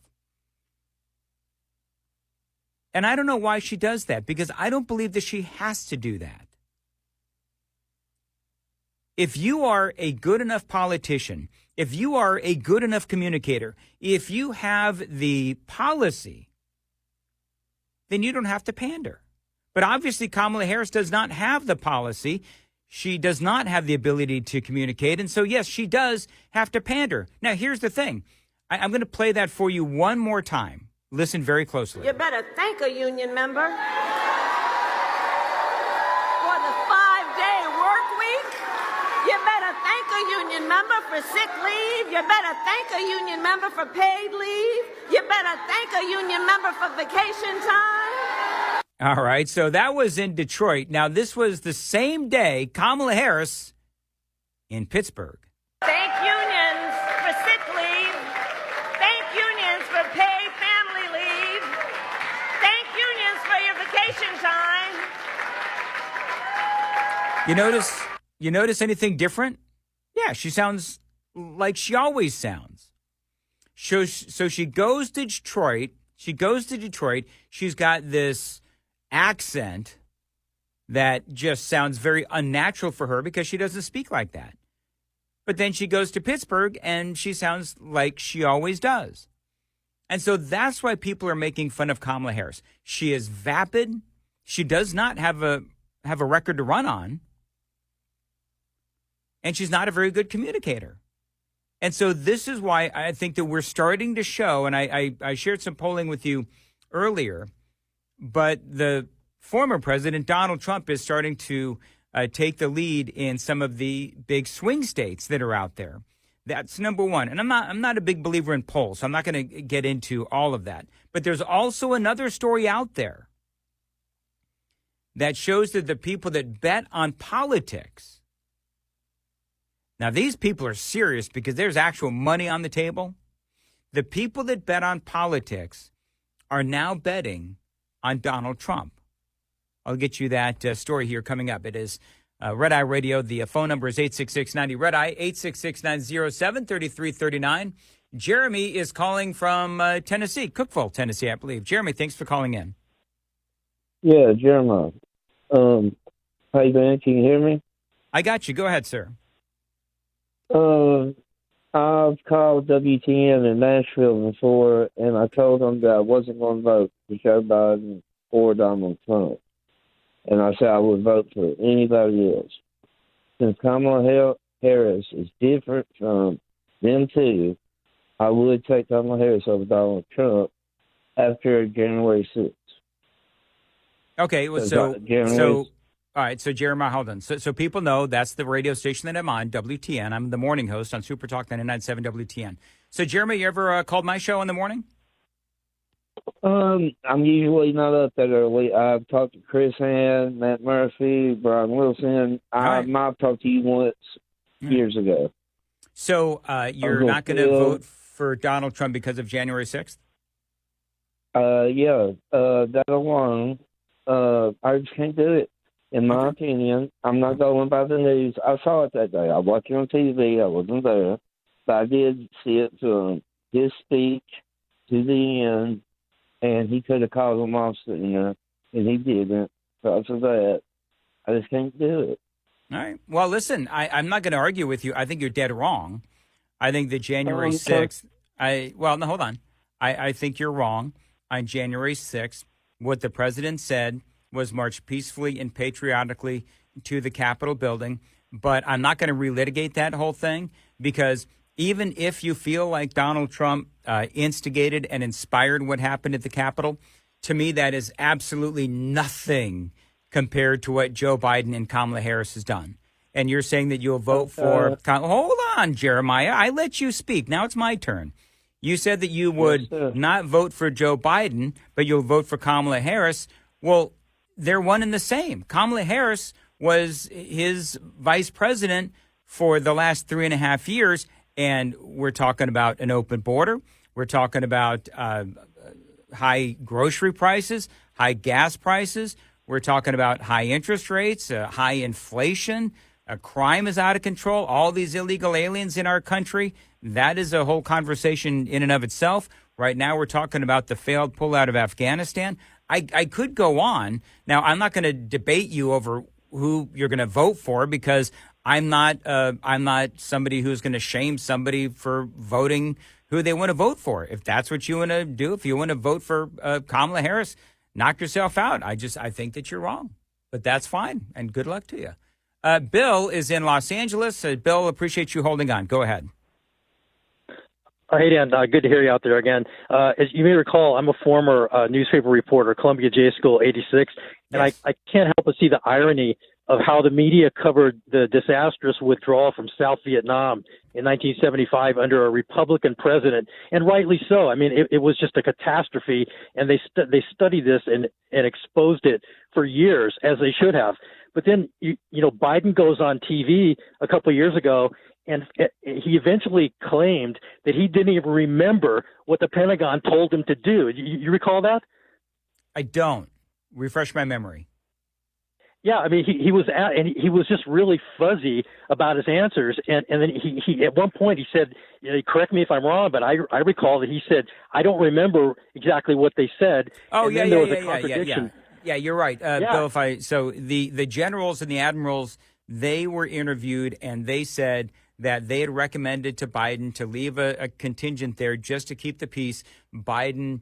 S2: And I don't know why she does that, because I don't believe that she has to do that. If you are a good enough politician, if you are a good enough communicator, if you have the policy, then you don't have to pander. But obviously, Kamala Harris does not have the policy. She does not have the ability to communicate. And so, yes, she does have to pander. Now, here's the thing. I'm going to play that for you one more time. Listen very closely.
S14: You better thank a union member for the 5-day work week. You better thank a union member for sick leave. You better thank a union member for paid leave. You better thank a union member for vacation time.
S2: All right, so that was in Detroit. Now, this was the same day Kamala Harris in Pittsburgh.
S14: Thank unions for sick leave. Thank unions for paid family leave. Thank unions for your vacation time.
S2: You notice anything different? Yeah, she sounds like she always sounds. So she goes to Detroit. She's got this accent that just sounds very unnatural for her because she doesn't speak like that. But then she goes to Pittsburgh and she sounds like she always does. And so that's why people are making fun of Kamala Harris. She is vapid. She does not have a record to run on. And she's not a very good communicator. And so this is why I think that we're starting to show, and I shared some polling with you earlier, but the former president, Donald Trump, is starting to take the lead in some of the big swing states that are out there. That's number one. And I'm not a big believer in polls, so I'm not going to get into all of that. But there's also another story out there that shows that the people that bet on politics, now, these people are serious because there's actual money on the table. The people that bet on politics are now betting on Donald Trump. I'll get you that story here coming up. It is Red Eye Radio. The phone number is 866-90 Red Eye, 866-907-3339. Jeremy is calling from Tennessee, Cookeville, Tennessee, I believe. Jeremy, thanks for calling in.
S15: Yeah, Jeremiah. How you doing? Can you hear me?
S2: I got you. Go ahead, sir.
S15: I've called WTN in Nashville before, and I told them that I wasn't going to vote for Joe Biden or Donald Trump. And I said I would vote for anybody else. Since Kamala Harris is different from them two, I would take Kamala Harris over Donald Trump after January 6th.
S2: Okay, well, all right, so Jeremiah, hold on. So people know that's the radio station that I'm on, WTN. I'm the morning host on Super Talk 99.7 WTN. So, Jeremy, you ever called my show in the morning?
S15: I'm usually not up that early. I've talked to Chris Hand, Matt Murphy, Brian Wilson. I might have talked to you once years ago.
S2: So you're not going to vote for Donald Trump because of January 6th?
S15: That alone, I just can't do it. In my opinion, I'm not going by the news. I saw it that day. I watched it on TV. I wasn't there. But I did see it from his speech to the end, and he could have called him off sitting there, and he didn't. Because of that, I just can't do it.
S2: All right. Well, listen, I'm not going to argue with you. I think you're dead wrong. I think that January 6th, hold on. I think you're wrong. On January 6th, what the president said was march peacefully and patriotically to the Capitol building. But I'm not going to relitigate that whole thing, because even if you feel like Donald Trump instigated and inspired what happened at the Capitol, to me, that is absolutely nothing compared to what Joe Biden and Kamala Harris has done. And you're saying that you'll vote for... Hold on, Jeremiah. I let you speak. Now it's my turn. You said that you would not vote for Joe Biden, but you'll vote for Kamala Harris. Well, they're one and the same. Kamala Harris was his vice president for the last 3.5 years, and we're talking about an open border. We're talking about high grocery prices, high gas prices. We're talking about high interest rates, high inflation. Crime is out of control. All these illegal aliens in our country. That is a whole conversation in and of itself. Right now, we're talking about the failed pullout of Afghanistan. I could go on. Now, I'm not going to debate you over who you're going to vote for, because I'm not somebody who's going to shame somebody for voting who they want to vote for. If that's what you want to do, if you want to vote for Kamala Harris, knock yourself out. I think that you're wrong, but that's fine, and good luck to you. Bill is in Los Angeles. Bill, appreciate you holding on. Go ahead.
S16: Hey, Dan. Good to hear you out there again. As you may recall, I'm a former newspaper reporter, Columbia J School 86, and I can't help but see the irony of how the media covered the disastrous withdrawal from South Vietnam in 1975 under a Republican president, and rightly so. I mean, it was just a catastrophe, and they studied this and exposed it for years, as they should have. But then, Biden goes on TV a couple of years ago, and he eventually claimed that he didn't even remember what the Pentagon told him to do. You recall that?
S2: I don't. Refresh my memory.
S16: Yeah, I mean, he was just really fuzzy about his answers, and then he at one point he said, correct me if I'm wrong, but I recall that he said, I don't remember exactly what they said.
S2: Oh,
S16: and there was a contradiction.
S2: Yeah, you're right, Bill. So the generals and the admirals, they were interviewed, and they said that they had recommended to Biden to leave a contingent there just to keep the peace. Biden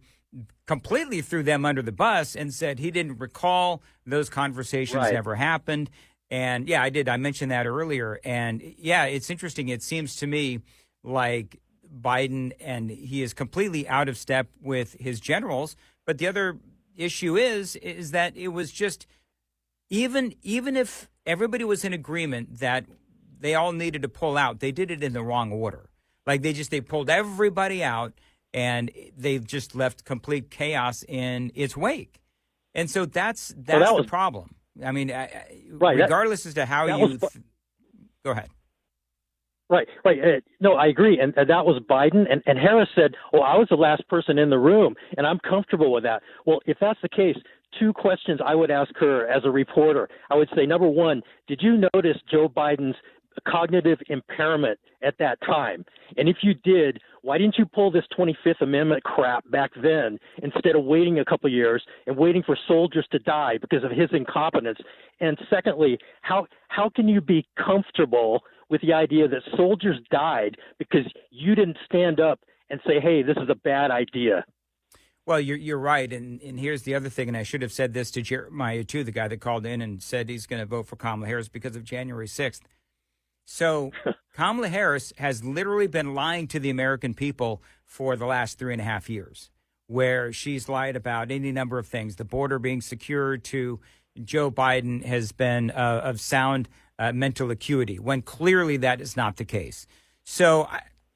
S2: completely threw them under the bus and said he didn't recall those conversations ever happened. And yeah, I did. I mentioned that earlier. And yeah, it's interesting. It seems to me like Biden, and he is completely out of step with his generals. But the other issue is that it was just, even if everybody was in agreement that they all needed to pull out, they did it in the wrong order. Like they pulled everybody out, and they've just left complete chaos in its wake. And so that's the problem. I mean, regardless as to how you go ahead.
S16: Right. No, I agree. And that was Biden. And Harris said, I was the last person in the room, and I'm comfortable with that. Well, if that's the case, two questions I would ask her as a reporter. I would say, number one, did you notice Joe Biden's cognitive impairment at that time? And if you did, why didn't you pull this 25th Amendment crap back then instead of waiting a couple of years and waiting for soldiers to die because of his incompetence? And secondly, how can you be comfortable with the idea that soldiers died because you didn't stand up and say, hey, this is a bad idea?
S2: Well, you're right. And here's the other thing, and I should have said this to Jeremiah, too, the guy that called in and said he's going to vote for Kamala Harris because of January 6th. So Kamala Harris has literally been lying to the American people for the last 3.5 years, where she's lied about any number of things. The border being secure to Joe Biden has been of sound mental acuity, when clearly that is not the case. So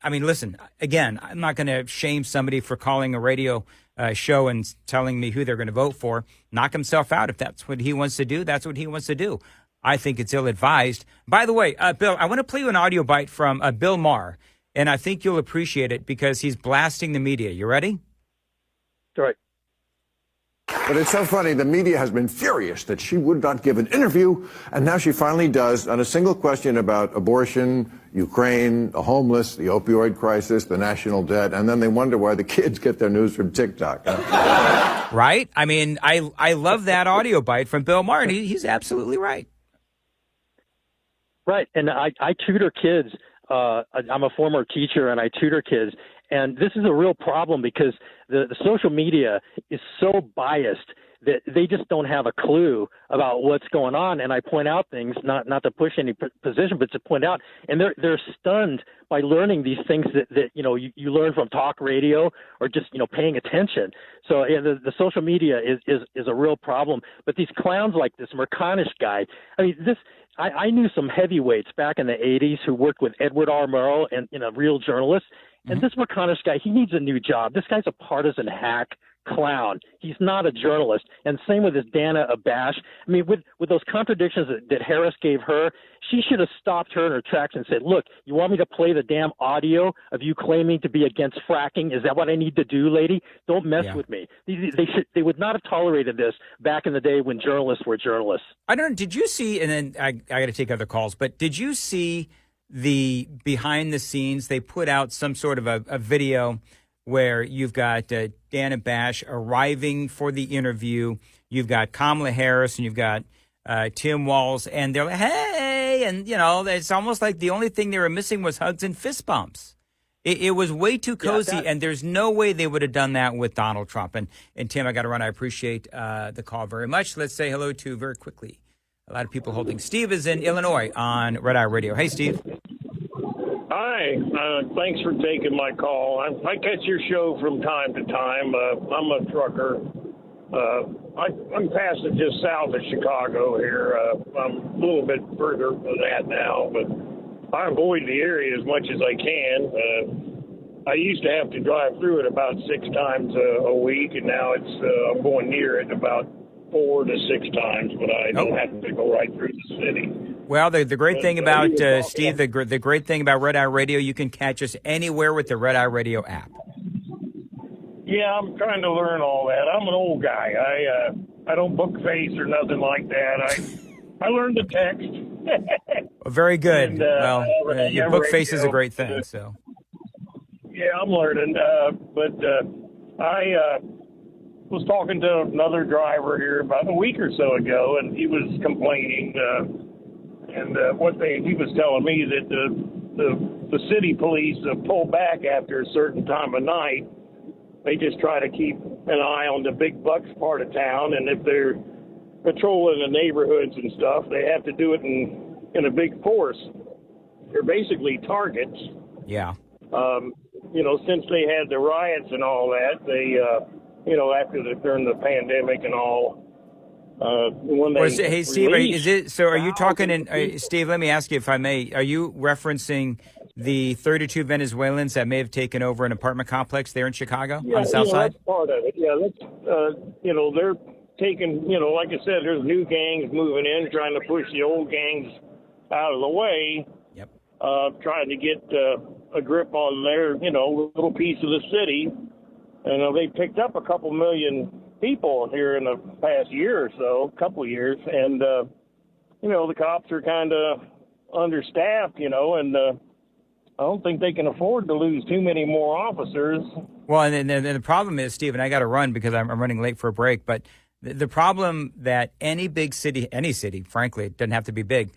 S2: I mean, listen, again, I'm not going to shame somebody for calling a radio show and telling me who they're going to vote for. Knock himself out. If that's what he wants to do, that's what he wants to do. I think it's ill-advised. By the way, Bill, I want to play you an audio bite from Bill Maher, and I think you'll appreciate it because he's blasting the media. You ready?
S17: All right.
S18: But it's so funny. The media has been furious that she would not give an interview, and now she finally does on a single question about abortion, Ukraine, the homeless, the opioid crisis, the national debt, and then they wonder why the kids get their news from TikTok.
S2: Right? I mean, I love that audio bite from Bill Maher, and he's absolutely right.
S16: Right. And I tutor kids. I'm a former teacher, and I tutor kids. And this is a real problem because the social media is so biased that they just don't have a clue about what's going on. And I point out things, not to push any position, but to point out. And they're stunned by learning these things that you learn from talk radio or just, paying attention. So the social media is a real problem. But these clowns like this Merconish guy, I mean, I knew some heavyweights back in the 80s who worked with Edward R. Murrow and real journalists. And this McConaughey guy, he needs a new job. This guy's a partisan hack clown. He's not a journalist. And same with this Dana Abash. I mean, with those contradictions that Harris gave her, she should have stopped her in her tracks and said, look, you want me to play the damn audio of you claiming to be against fracking? Is that what I need to do, lady? Don't mess with me. They would not have tolerated this back in the day when journalists were journalists.
S2: I don't know. Did you see, and then I got to take other calls, but did you see the behind the scenes? They put out some sort of a video where you've got Dana Bash arriving for the interview. You've got Kamala Harris and you've got Tim Walz, and they're like, hey, and it's almost like the only thing they were missing was hugs and fist bumps. It was way too cozy, and there's no way they would have done that with Donald Trump. And Tim, I got to run. I appreciate the call very much. Let's say hello to, very quickly, a lot of people holding. Steve is in Illinois on Red Eye Radio. Hey, Steve.
S19: Hi. Thanks for taking my call. I catch your show from time to time. I'm a trucker. I'm passing just south of Chicago here. I'm a little bit further than that now, but I avoid the area as much as I can. I used to have to drive through it about 6 times a week, and now I'm going near it about 4 to 6 times, but I don't have to go right through the city.
S2: Well, the great thing about, Steve, the great thing about Red Eye Radio, you can catch us anywhere with the Red Eye Radio app.
S19: Yeah, I'm trying to learn all that. I'm an old guy. I don't book face or nothing like that. I learned the text.
S2: Very good.
S19: And,
S2: your book face is a great thing. So.
S19: Yeah, I'm learning. But I was talking to another driver here about a week or so ago, and he was complaining. And he was telling me that the city police pull back after a certain time of night. They just try to keep an eye on the big bucks part of town, and if they're patrolling the neighborhoods and stuff, they have to do it in a big force. They're basically targets.
S2: Yeah.
S19: Since they had the riots and all that, they, during the pandemic and all.
S2: Hey, Steve, are you talking Steve, let me ask you if I may, are you referencing the 32 Venezuelans that may have taken over an apartment complex there in Chicago on the south side?
S19: That's part of it. Yeah, they're taking, like I said, there's new gangs moving in, trying to push the old gangs out of the way.
S2: Yep.
S19: Trying to get a grip on their, little piece of the city. And they picked up a couple million people here in the past year or so, couple of years. And, the cops are kind of understaffed, and I don't think they can afford to lose too many more officers.
S2: Well, and the problem is, Steve, and I got to run because I'm running late for a break, but the problem that any city, frankly, it doesn't have to be big,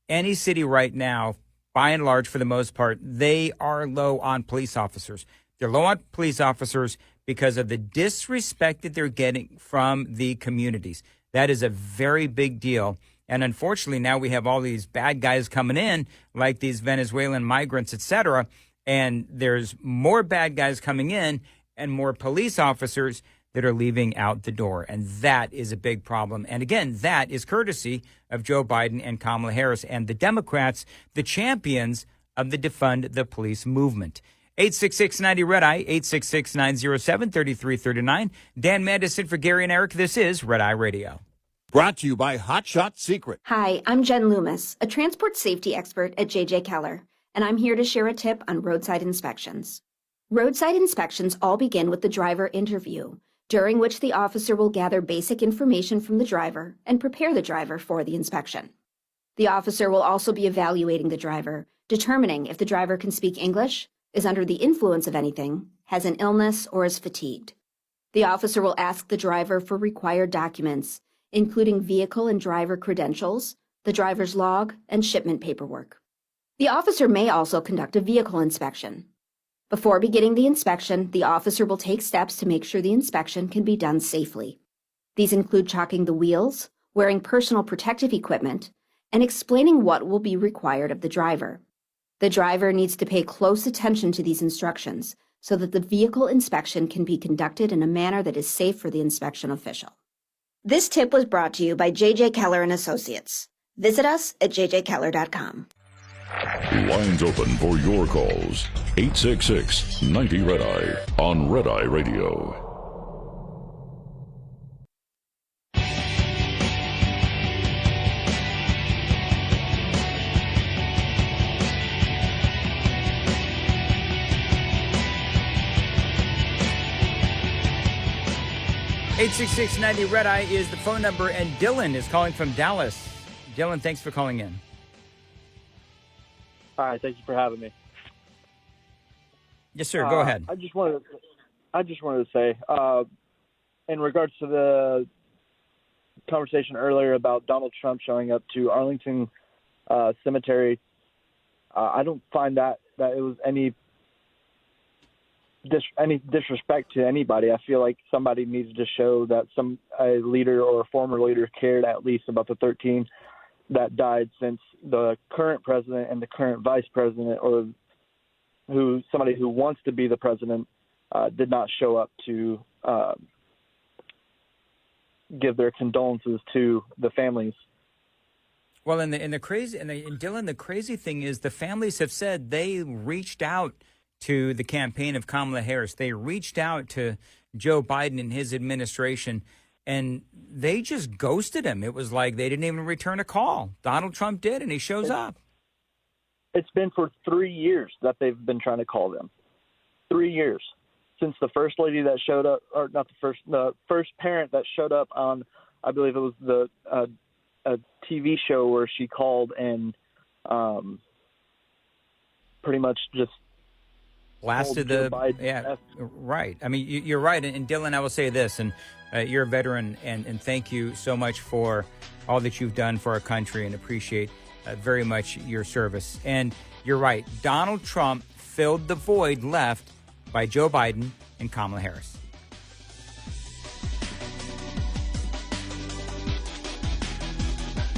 S2: any city right now, by and large, for the most part, they are low on police officers. They're low on police officers because of the disrespect that they're getting from the communities. That is a very big deal. And unfortunately, now we have all these bad guys coming in, like these Venezuelan migrants, et cetera. And there's more bad guys coming in and more police officers that are leaving out the door. And that is a big problem. And again, that is courtesy of Joe Biden and Kamala Harris and the Democrats, the champions of the Defund the Police movement. 866-90-RED-EYE, 866-907-3339. Dan Mandis in for Gary and Eric. This is Red Eye Radio.
S17: Brought to you by Hot Shot Secret.
S20: Hi, I'm Jen Loomis, a transport safety expert at J.J. Keller, and I'm here to share a tip on roadside inspections. Roadside inspections all begin with the driver interview, during which the officer will gather basic information from the driver and prepare the driver for the inspection. The officer will also be evaluating the driver, determining if the driver can speak English, is under the influence of anything, has an illness, or is fatigued. The officer will ask the driver for required documents, including vehicle and driver credentials, the driver's log, and shipment paperwork. The officer may also conduct a vehicle inspection. Before beginning the inspection, the officer will take steps to make sure the inspection can be done safely. These include chalking the wheels, wearing personal protective equipment, and explaining what will be required of the driver. The driver needs to pay close attention to these instructions so that the vehicle inspection can be conducted in a manner that is safe for the inspection official. This tip was brought to you by J.J. Keller and Associates. Visit us at jjkeller.com.
S1: Lines open for your calls. 866-90-RED-EYE on Red Eye Radio.
S2: Eight 866-90-RED-EYE is the phone number, and Dylan is calling from Dallas. Dylan, thanks for calling in.
S22: Hi, thank you for having me.
S2: Yes, sir. Go ahead.
S22: I just wanted to say, in regards to the conversation earlier about Donald Trump showing up to Arlington Cemetery, I don't find that it was any disrespect to anybody. I feel like somebody needs to show that a leader or a former leader cared at least about the 13 that died, since the current president and the current vice president, or somebody who wants to be the president, did not show up to give their condolences to the families.
S2: Well, and Dylan, the crazy thing is the families have said they reached out to the campaign of Kamala Harris. They reached out to Joe Biden and his administration, and they just ghosted him. It was like they didn't even return a call. Donald Trump did, and he shows up.
S22: It's been for 3 years that they've been trying to call them. 3 years. Since the first lady that showed up, or not the first parent that showed up on, I believe it was a TV show where she called and pretty much just
S2: blasted right. I mean, you're right. And Dylan, I will say this, and you're a veteran, and thank you so much for all that you've done for our country, and appreciate very much your service. And you're right. Donald Trump filled the void left by Joe Biden and Kamala Harris.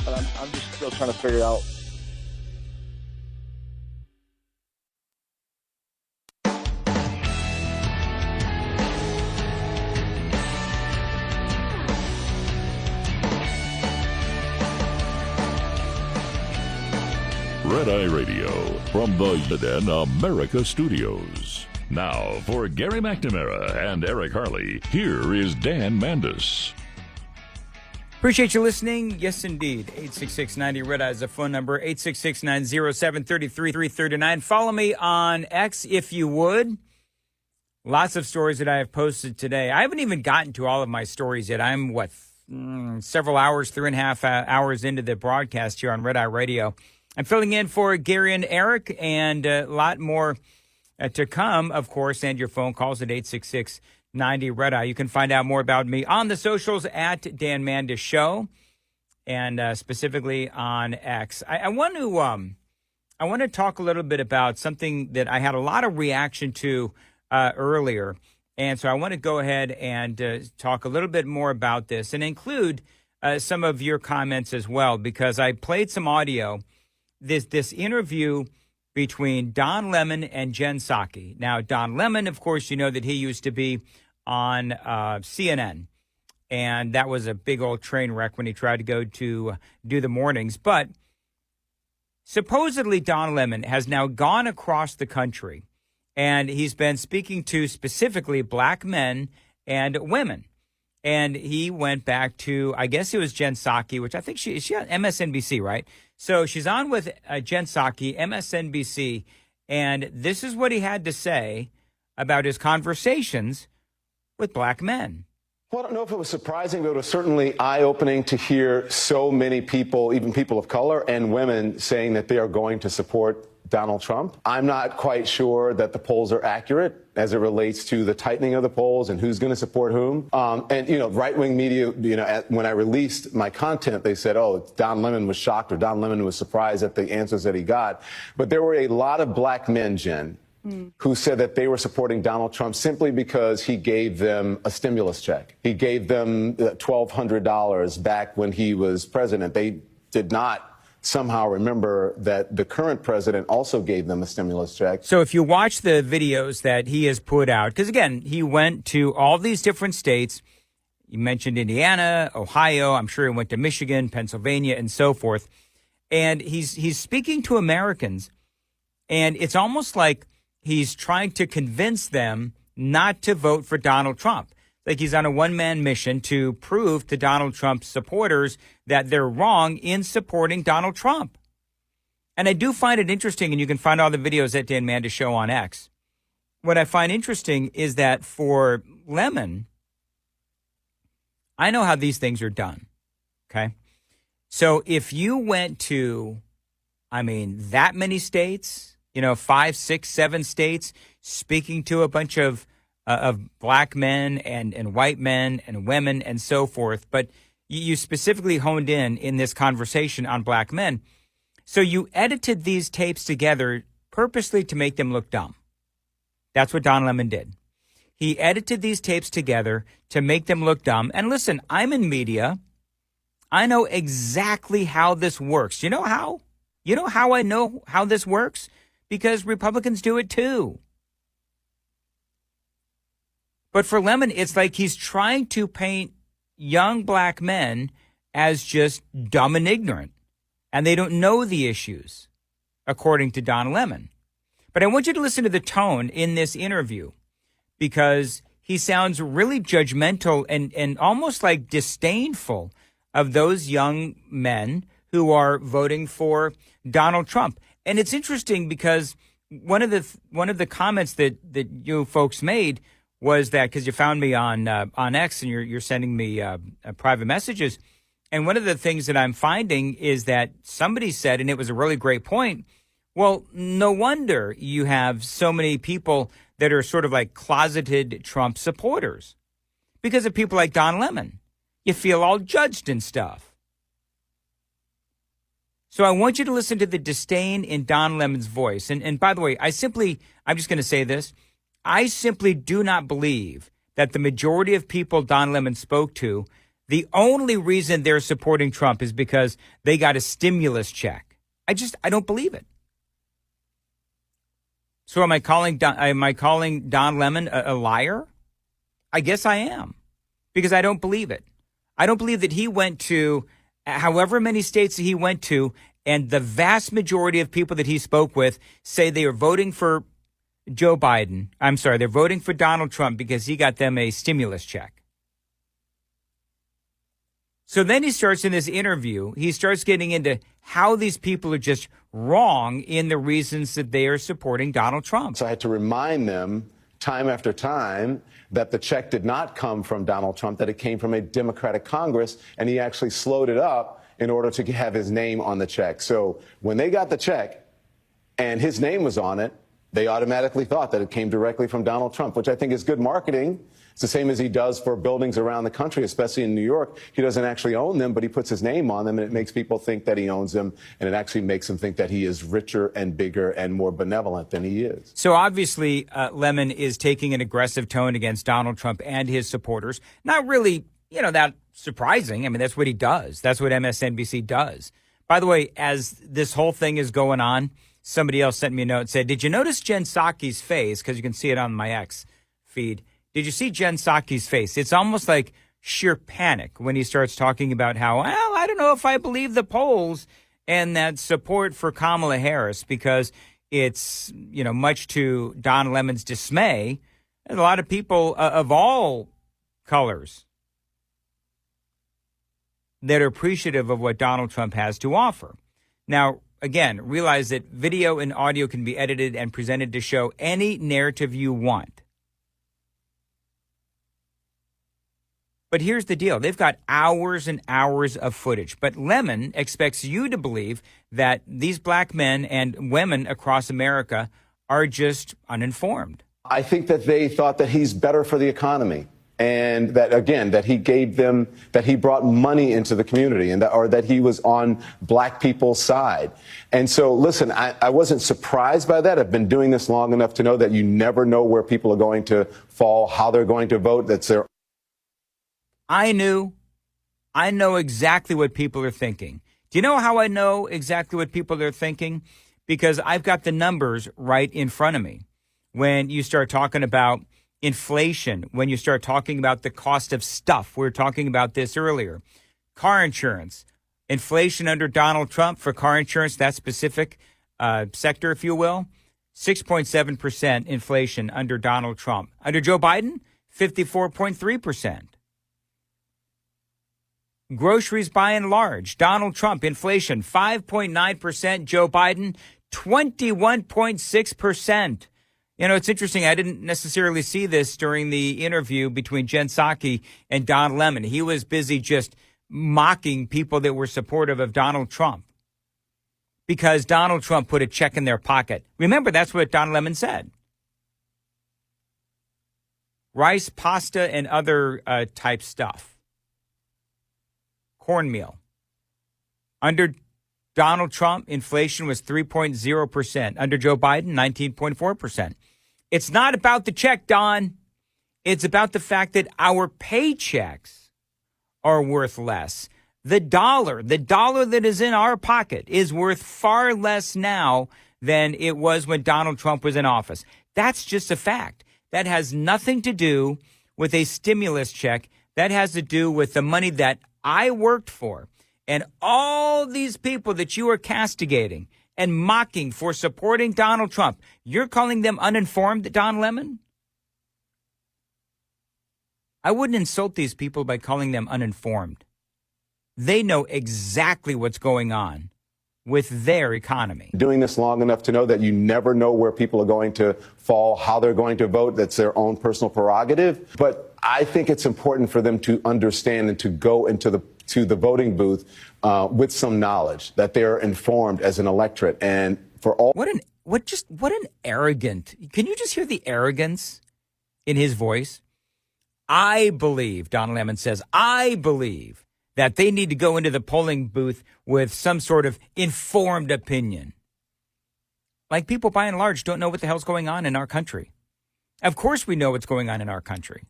S22: But I'm just still trying to figure out.
S1: Red Eye Radio from the WTN America Studios. Now, for Gary McNamara and Eric Harley, here is Dan Mandis.
S2: Appreciate you listening. Yes, indeed. 866-90-RED-EYE is the phone number. 866-907-3339. Follow me on X if you would. Lots of stories that I have posted today. I haven't even gotten to all of my stories yet. I'm, several hours, 3.5 hours into the broadcast here on Red Eye Radio. I'm filling in for Gary and Eric, and a lot more to come, of course, and your phone calls at 866-90-RED-EYE. You can find out more about me on the socials at Dan Mandis Show, and specifically on X. I want to talk a little bit about something that I had a lot of reaction to earlier, and so I want to go ahead and talk a little bit more about this and include some of your comments as well, because I played some audio. This interview between Don Lemon and Jen Psaki. Now, Don Lemon, of course, you know that he used to be on CNN, and that was a big old train wreck when he tried to go to do the mornings. But supposedly Don Lemon has now gone across the country, and he's been speaking to specifically black men and women. And he went back to, I guess it was Jen Psaki, which I think she on MSNBC, right? So she's on with Jen Psaki, MSNBC, and this is what he had to say about his conversations with black men.
S5: Well, I don't know if it was surprising, but it was certainly eye-opening to hear so many people, even people of color and women, saying that they are going to support Donald Trump. I'm not quite sure that the polls are accurate as it relates to the tightening of the polls and who's going to support whom. And, right-wing media, when I released my content, they said, Don Lemon was shocked or Don Lemon was surprised at the answers that he got. But there were a lot of black men, Jen, who said that they were supporting Donald Trump simply because he gave them a stimulus check. He gave them $1,200 back when he was president. They did not somehow remember that the current president also gave them a stimulus check.
S2: So if you watch the videos that he has put out, because again, he went to all these different states. You mentioned Indiana, Ohio. I'm sure he went to Michigan, Pennsylvania, and so forth. And he's speaking to Americans, and it's almost like he's trying to convince them not to vote for Donald Trump. Like he's on a one-man mission to prove to Donald Trump's supporters that they're wrong in supporting Donald Trump. And I do find it interesting, and you can find all the videos at Dan Mandis Show on X. What I find interesting is that for Lemon, I know how these things are done, okay? So if you went to, that many states, 5, 6, 7 states, speaking to a bunch of black men and white men and women and so forth. But you specifically honed in this conversation on black men. So you edited these tapes together purposely to make them look dumb. That's what Don Lemon did. He edited these tapes together to make them look dumb. And listen, I'm in media. I know exactly how this works. You know how? You know how I know how this works? Because Republicans do it too. But for Lemon, it's like he's trying to paint young black men as just dumb and ignorant. And they don't know the issues, according to Don Lemon. But I want you to listen to the tone in this interview, because he sounds really judgmental and almost like disdainful of those young men who are voting for Donald Trump. And it's interesting because one of the comments that you folks made was that, because you found me on X and you're sending me private messages, and one of the things that I'm finding is that somebody said, and it was a really great point, well, no wonder you have so many people that are sort of like closeted Trump supporters because of people like Don Lemon. You feel all judged and stuff. So I want you to listen to the disdain in Don Lemon's voice. And by the way, I'm just going to say this. I simply do not believe that the majority of people Don Lemon spoke to, the only reason they're supporting Trump is because they got a stimulus check. I don't believe it. So am I calling Don Lemon a liar? I guess I am, because I don't believe it. I don't believe that he went to however many states that he went to, and the vast majority of people that he spoke with say they are voting for Joe Biden. I'm sorry, they're voting for Donald Trump because he got them a stimulus check. So then he starts in this interview, he starts getting into how these people are just wrong in the reasons that they are supporting Donald Trump.
S5: So I had to remind them time after time that the check did not come from Donald Trump, that it came from a Democratic Congress, and he actually slowed it up in order to have his name on the check. So when they got the check and his name was on it, they automatically thought that it came directly from Donald Trump, which I think is good marketing. It's the same as he does for buildings around the country, especially in New York. He doesn't actually own them, but he puts his name on them, and it makes people think that he owns them, and it actually makes them think that he is richer and bigger and more benevolent than he is.
S2: So obviously, Lemon is taking an aggressive tone against Donald Trump and his supporters. Not really, that surprising. I mean, that's what he does. That's what MSNBC does. By the way, as this whole thing is going on, somebody else sent me a note and said, did you notice Jen Psaki's face? Because you can see it on my X feed. Did you see Jen Psaki's face? It's almost like sheer panic when he starts talking about how, well, I don't know if I believe the polls. and that support for Kamala Harris, because it's, much to Don Lemon's dismay, a lot of people of all colors that are appreciative of what Donald Trump has to offer. Now, again, realize that video and audio can be edited and presented to show any narrative you want. But here's the deal. They've got hours and hours of footage. But Lemon expects you to believe that these black men and women across America are just uninformed.
S5: I think that they thought that he's better for the economy. And that, again, that he gave them, that he brought money into the community, and that he was on black people's side. And so, listen, I wasn't surprised by that. I've been doing this long enough to know that you never know where people are going to fall, how they're going to vote. That's their.
S2: I know exactly what people are thinking. Do you know how I know exactly what people are thinking? Because I've got the numbers right in front of me. When you start talking about inflation, when you start talking about the cost of stuff, we were talking about this earlier. Car insurance, inflation under Donald Trump for car insurance, that specific sector, if you will, 6.7% inflation under Donald Trump. Under Joe Biden, 54.3%. Groceries by and large, Donald Trump, inflation, 5.9%. Joe Biden, 21.6%. It's interesting. I didn't necessarily see this during the interview between Jen Psaki and Don Lemon. He was busy just mocking people that were supportive of Donald Trump because Donald Trump put a check in their pocket. Remember, that's what Don Lemon said. Rice, pasta, and other type stuff. Cornmeal. Under Donald Trump, inflation was 3.0%. Under Joe Biden, 19.4%. It's not about the check, Don. It's about the fact that our paychecks are worth less. The dollar that is in our pocket is worth far less now than it was when Donald Trump was in office. That's just a fact. That has nothing to do with a stimulus check. That has to do with the money that I worked for. And all these people that you are castigating and mocking for supporting Donald Trump, you're calling them uninformed, Don Lemon? I wouldn't insult these people by calling them uninformed. They know exactly what's going on with their economy.
S5: Doing this long enough to know that you never know where people are going to fall, how they're going to vote. That's their own personal prerogative. But I think it's important for them to understand and to go into the voting booth with some knowledge that they're informed as an electorate. And for all
S2: what an arrogant. Can you just hear the arrogance in his voice? I believe, Don Lemon says, I believe that they need to go into the polling booth with some sort of informed opinion. Like people by and large don't know what the hell's going on in our country. Of course we know what's going on in our country.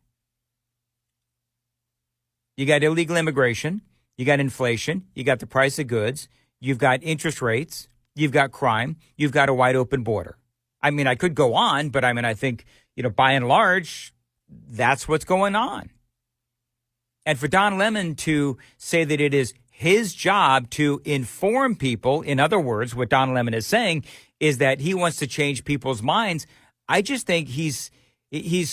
S2: You got illegal immigration, you got inflation, you got the price of goods, you've got interest rates, you've got crime, you've got a wide open border. I mean, I could go on, but I think, by and large, that's what's going on. And for Don Lemon to say that it is his job to inform people, in other words, what Don Lemon is saying is that he wants to change people's minds. I just think he's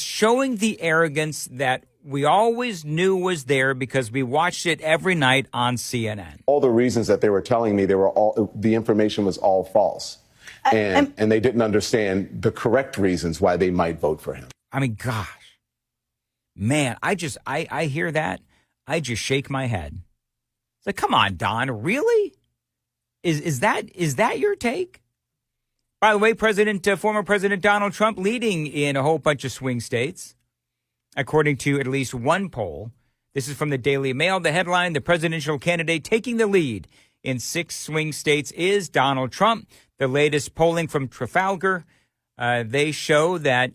S2: showing the arrogance that we always knew was there because we watched it every night on CNN.
S5: All the reasons that they were telling me, the information was all false. And they didn't understand the correct reasons why they might vote for him.
S2: I mean, gosh. Man, I hear that. I just shake my head. It's like, come on, Don, really? Is that your take? By the way, former President Donald Trump leading in a whole bunch of swing states, according to at least one poll. This is from the Daily Mail. The headline, the presidential candidate taking the lead in 6 swing states is Donald Trump. The latest polling from Trafalgar, they show that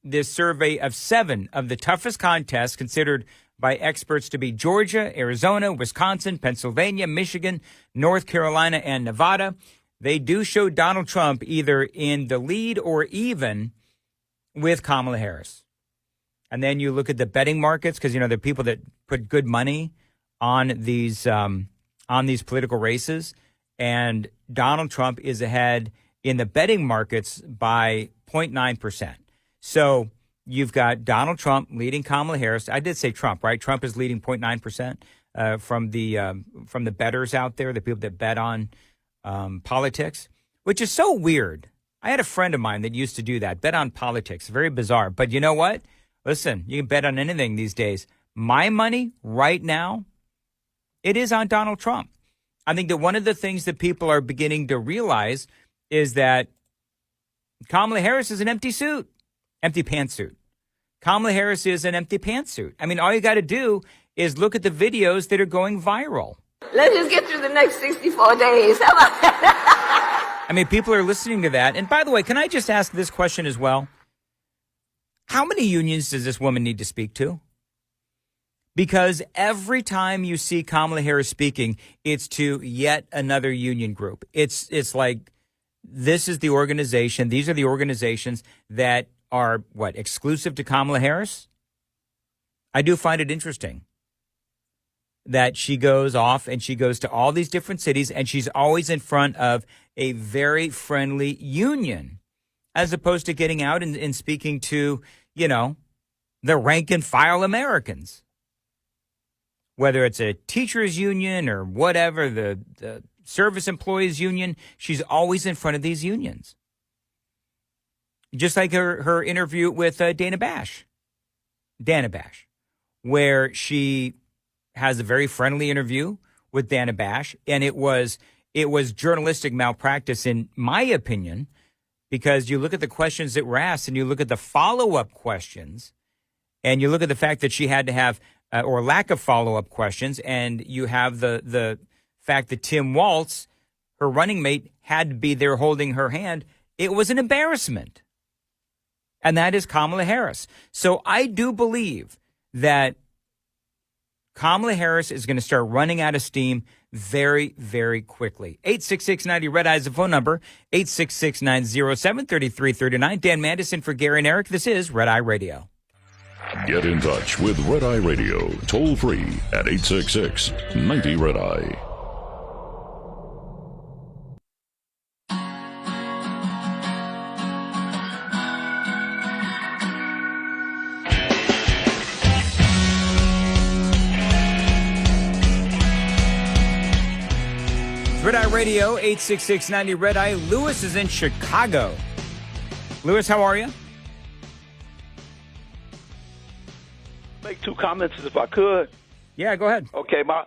S2: this survey of 7 of the toughest contests considered by experts to be Georgia, Arizona, Wisconsin, Pennsylvania, Michigan, North Carolina, and Nevada. They do show Donald Trump either in the lead or even with Kamala Harris. And then you look at the betting markets because, there are people that put good money on these political races. and Donald Trump is ahead in the betting markets by 0.9%. So you've got Donald Trump leading Kamala Harris. I did say Trump, right? Trump is leading 0.9% from the bettors out there, the people that bet on politics, which is so weird. I had a friend of mine that used to do that, bet on politics. Very bizarre. But you know what? Listen, you can bet on anything these days. My money right now, it is on Donald Trump. I think that one of the things that people are beginning to realize is that Kamala Harris is an empty pantsuit. Kamala Harris is an empty pantsuit. I mean, all you got to do is look at the videos that are going viral.
S14: Let's just get through the next 64 days. How about that?
S2: I mean, people are listening to that. And by the way, can I just ask this question as well? How many unions does this woman need to speak to? Because every time you see Kamala Harris speaking, it's to yet another union group. It's like, this is the organization. These are the organizations that are, exclusive to Kamala Harris? I do find it interesting that she goes off and she goes to all these different cities and she's always in front of a very friendly union, as opposed to getting out and speaking to, the rank and file Americans. Whether it's a teachers union or whatever, the service employees union, she's always in front of these unions. Just like her interview with Dana Bash, where she has a very friendly interview with Dana Bash, and it was journalistic malpractice, in my opinion, because you look at the questions that were asked and you look at the follow-up questions, and you look at the fact that she had to have or lack of follow-up questions, and you have the fact that Tim Walz, her running mate, had to be there holding her hand. It was an embarrassment. And that is Kamala Harris. So I do believe that Kamala Harris is going to start running out of steam very, very quickly. 866-90-RED-EYE is the phone number. 866-907-3339. Dan Mandis in for Gary and Eric. This is Red Eye Radio.
S1: Get in touch with Red Eye Radio, toll free at 866-90-RED-EYE.
S2: Red Eye Radio, 866-90-RED-EYE. Lewis is in Chicago. Lewis, how are you?
S4: Make two comments if I could.
S2: Yeah, go ahead.
S4: Okay, my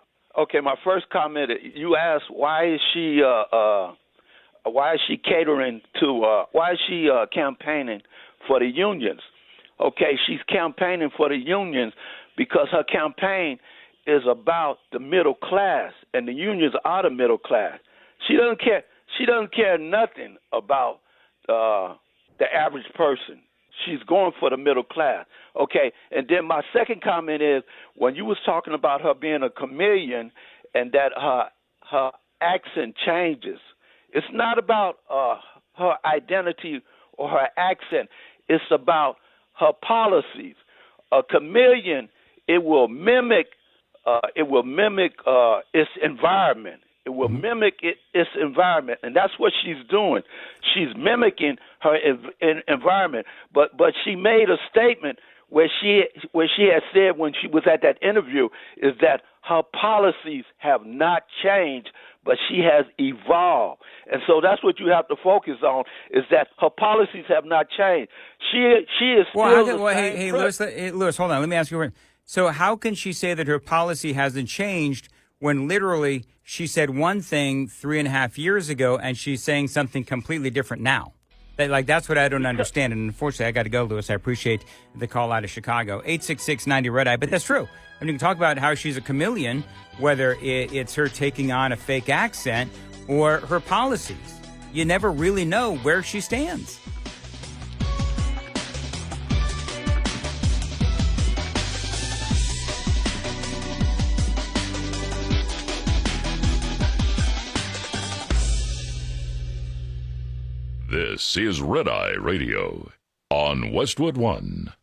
S4: first comment. You asked why is she catering to why is she campaigning for the unions? Okay, she's campaigning for the unions because her campaign is about the middle class, and the unions are the middle class. She doesn't care. She doesn't care nothing about the average person. She's going for the middle class. Okay, and then my second comment is when you was talking about her being a chameleon and that her accent changes. It's not about her identity or her accent. It's about her policies. A chameleon, it will mimic its environment. It will mimic its environment, and that's what she's doing. She's mimicking her environment. But she made a statement where she had said when she was at that interview is that her policies have not changed, but she has evolved. And so that's what you have to focus on, is that her policies have not changed. She is still
S2: hey, Lewis, hold on. Let me ask you. So how can she say that her policy hasn't changed when literally she said one thing 3.5 years ago and she's saying something completely different now? That's what I don't understand. And unfortunately, I got to go, Lewis. I appreciate the call out of Chicago. 866-90-RED-EYE. But that's true. I mean, you can talk about how she's a chameleon, whether it's her taking on a fake accent or her policies. You never really know where she stands.
S1: This is Red Eye Radio on Westwood One.